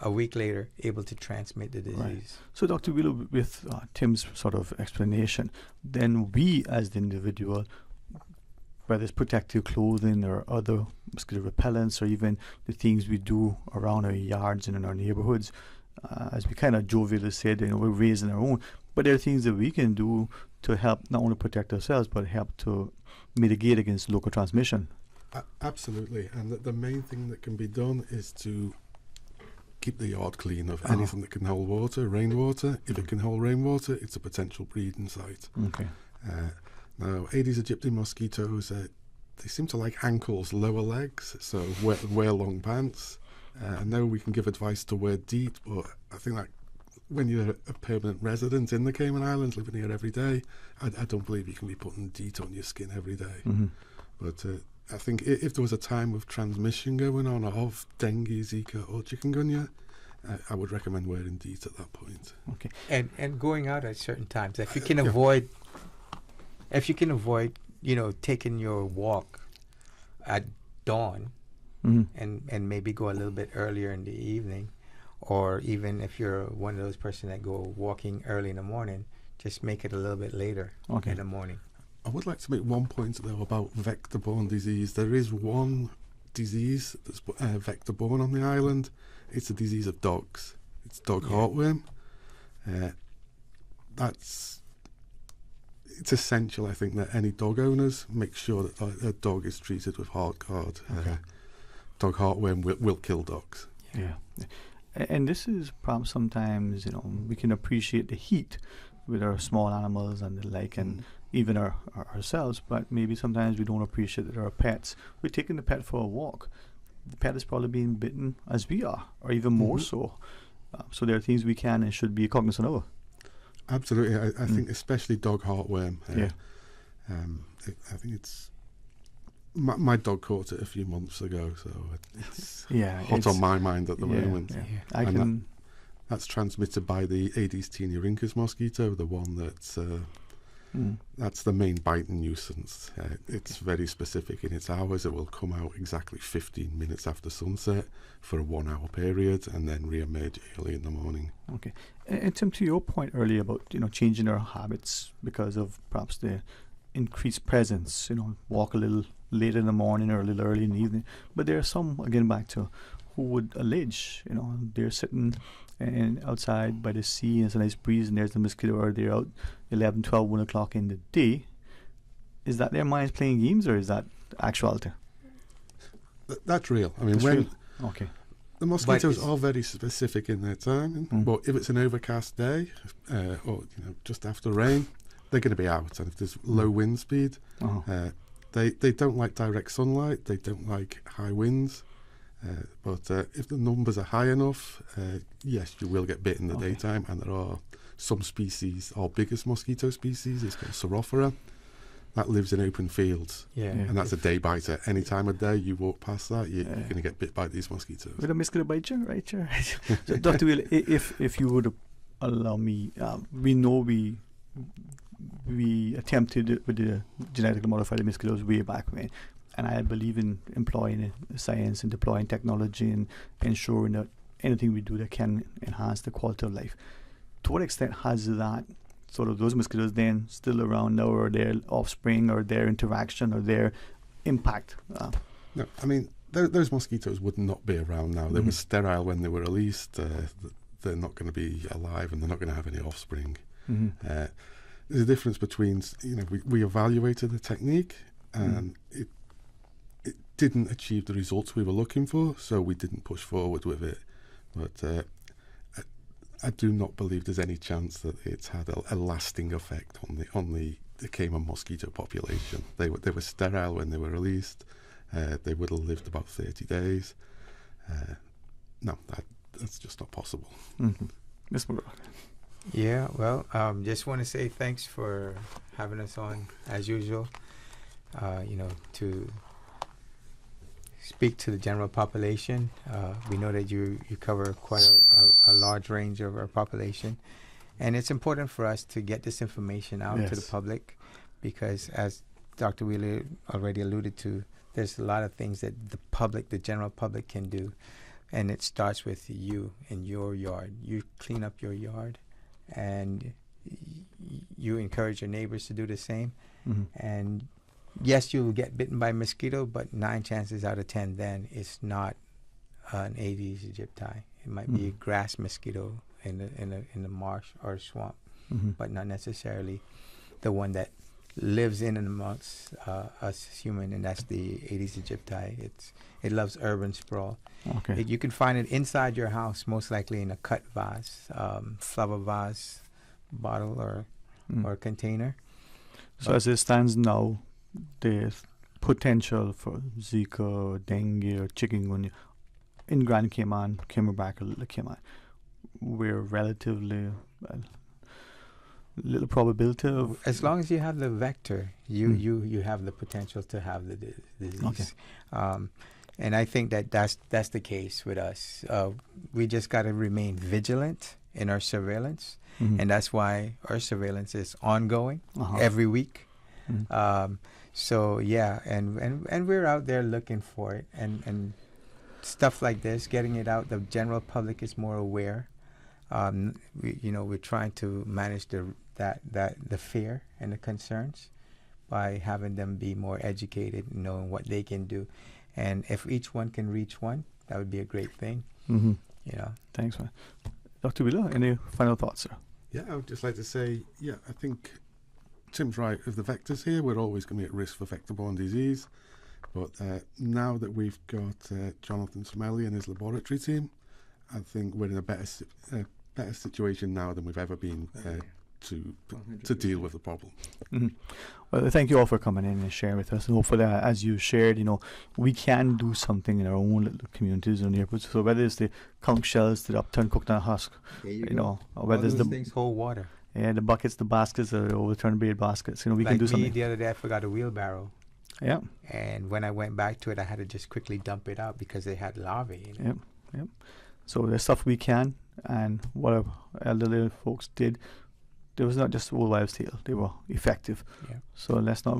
a week later able to transmit the disease. Right. So Dr. Wheeler, with Tim's sort of explanation, then we as the individual, whether it's protective clothing or other mosquito repellents, or even the things we do around our yards and in our neighborhoods, as we kind of jovially said, we're raising our own, but there are things that we can do to help not only protect ourselves, but help to mitigate against local transmission. Absolutely. And the main thing that can be done is to keep the yard clean of anything that can hold water, rainwater. If it can hold rainwater, it's a potential breeding site. Okay. Now, Aedes aegypti mosquitoes, they seem to like ankles, lower legs, so wear long pants. I know we can give advice to wear DEET, but I think that when you're a permanent resident in the Cayman Islands, living here every day, I don't believe you can be putting DEET on your skin every day. But I think if there was a time of transmission going on of dengue, Zika or chikungunya, I would recommend wearing DEET at that point. Okay. And going out at certain times, if you can avoid, taking your walk at dawn, and maybe go a little bit earlier in the evening, or even if you're one of those persons that go walking early in the morning, just make it a little bit later in the morning. I would like to make one point, though, about vector-borne disease. There is one disease that's vector-borne on the island. It's a disease of dogs. It's dog heartworm. It's essential, I think, that any dog owners make sure that their dog is treated with heart guard. Dog heartworm will kill dogs. Yeah. And this is perhaps sometimes, we can appreciate the heat with our small animals and the like, and even ourselves, but maybe sometimes we don't appreciate that our pets, we're taking the pet for a walk. The pet is probably being bitten as we are, or even more so. So there are things we can and should be cognizant of. Absolutely. I think especially dog heartworm. I think it's... My dog caught it a few months ago, so it's hot on my mind at the moment. Yeah. That's transmitted by the Aedes taeniorhynchus mosquito, the one that's the main biting nuisance. It's very specific in its hours. It will come out exactly 15 minutes after sunset for a 1 hour period, and then re-emerge early in the morning. Okay. And Tim, to your point earlier about changing our habits because of perhaps the increased presence, walk a little late in the morning or a little early in the evening. But there are some, again, back to who would allege, they're sitting outside by the sea and it's a nice breeze and there's the mosquito, or they're out 11, 12, 1 o'clock in the day. Is that their minds playing games, or is that actuality? That's real. I mean, that's real. Okay. The mosquitoes are very specific in their timing, but if it's an overcast day or just after rain, they're going to be out. And if there's low wind speed, they don't like direct sunlight, they don't like high winds. But if the numbers are high enough, yes, you will get bit in the daytime. And there are some species, our biggest mosquito species is called Saurophora. that lives in open fields. And that's a day biter. Any time of day you walk past that, you're going to get bit by these mosquitoes. Will a mosquito bite you, right? So, Dr. Wheeler, if you would allow me, we know we attempted it with the genetically modified mosquitoes way back when, and I believe in employing science and deploying technology and ensuring that anything we do that can enhance the quality of life. To what extent has that sort of those mosquitoes then still around now, or their offspring, or their interaction, or their impact? No, I mean, those mosquitoes would not be around now. They were sterile when they were released. They're not going to be alive, and they're not going to have any offspring. There's a difference between, we evaluated the technique, and it didn't achieve the results we were looking for, so we didn't push forward with it. But I do not believe there's any chance that it's had a lasting effect on the Cayman mosquito population. They were sterile when they were released. They would have lived about 30 days. No, that's just not possible. Ms. McGraw. Yeah, well, just want to say thanks for having us on as usual. To speak to the general population. We know that you cover quite a large range of our population, and it's important for us to get this information out to the public, because as Dr. Wheeler already alluded to, there's a lot of things that the general public can do, and it starts with you in your yard. You clean up your yard, and you encourage your neighbors to do the same, and yes, you will get bitten by a mosquito, but 9 chances out of 10 then it's not an Aedes aegypti. It might be a grass mosquito in the marsh or swamp, but not necessarily the one that lives in and amongst us human, and that's the Aedes aegypti. It loves urban sprawl. Okay. You can find it inside your house, most likely in a cut vase, flower vase, bottle or container. So as it stands now, the potential for Zika or dengue or chikungunya in Grand Cayman, Camelback or Little Cayman, we're relatively little probability of... As long as you have the vector, you have the potential to have the disease. Okay. And I think that's the case with us. We just got to remain vigilant in our surveillance, and that's why our surveillance is ongoing every week. So yeah, and we're out there looking for it, and stuff like this, getting it out. The general public is more aware. We're trying to manage the fear and the concerns by having them be more educated, knowing what they can do, and if each one can reach one, that would be a great thing. Thanks, man. Dr. Wheeler, any final thoughts, sir? Yeah, I would just like to say, I think Tim's right. Of the vectors here, we're always going to be at risk for vector-borne disease. But now that we've got Jonathan Smelly and his laboratory team, I think we're in a better situation now than we've ever been to deal with the problem. Well, thank you all for coming in and sharing with us. And hopefully, as you shared, we can do something in our own little communities and neighborhoods. So whether it's the conch shells to the upturned coconut husk, or whether it's the things hold water. Yeah, the buckets, the baskets, the overturned braid baskets. We can do something. The other day, I forgot a wheelbarrow. Yeah. And when I went back to it, I had to just quickly dump it out because they had larvae in it. Yep. So there's stuff we can, and what our elderly folks did, there was not just old wives' tale. They were effective. Yeah. So let's not,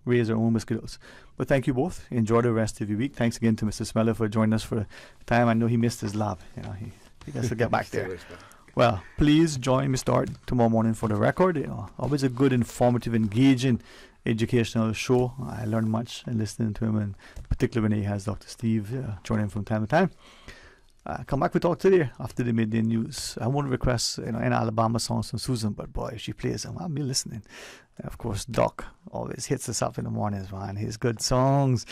raise our own mosquitoes. But thank you both. Enjoy the rest of your week. Thanks again to Mr. Smeller for joining us for the time. I know he missed his lab. He has to get back there. Well, please join Mr. Art tomorrow morning for the record. Always a good, informative, engaging, educational show. I learned much in listening to him, and particularly when he has Dr. Steve joining him from time to time. Come back, we talk today after the midday news. I won't request an Alabama songs from Susan, but boy, if she plays them, I'll be listening. Of course, Doc always hits us up in the mornings, man. His good songs.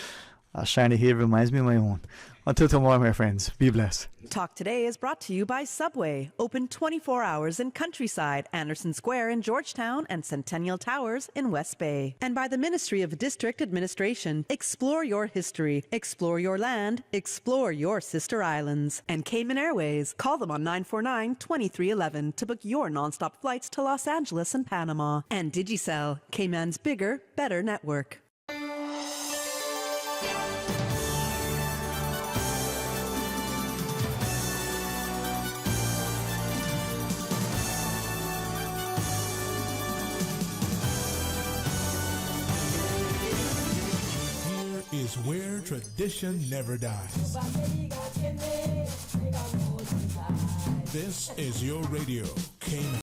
Shiny Hair reminds me of my own. Until tomorrow, my friends, be blessed. Talk Today is brought to you by Subway, open 24 hours in Countryside, Anderson Square in Georgetown, and Centennial Towers in West Bay. And by the Ministry of District Administration. Explore your history, explore your land, explore your sister islands. And Cayman Airways. Call them on 949-2311 to book your nonstop flights to Los Angeles and Panama. And Digicel, Cayman's bigger, better network. Is where tradition never dies. This is your radio, Cayman.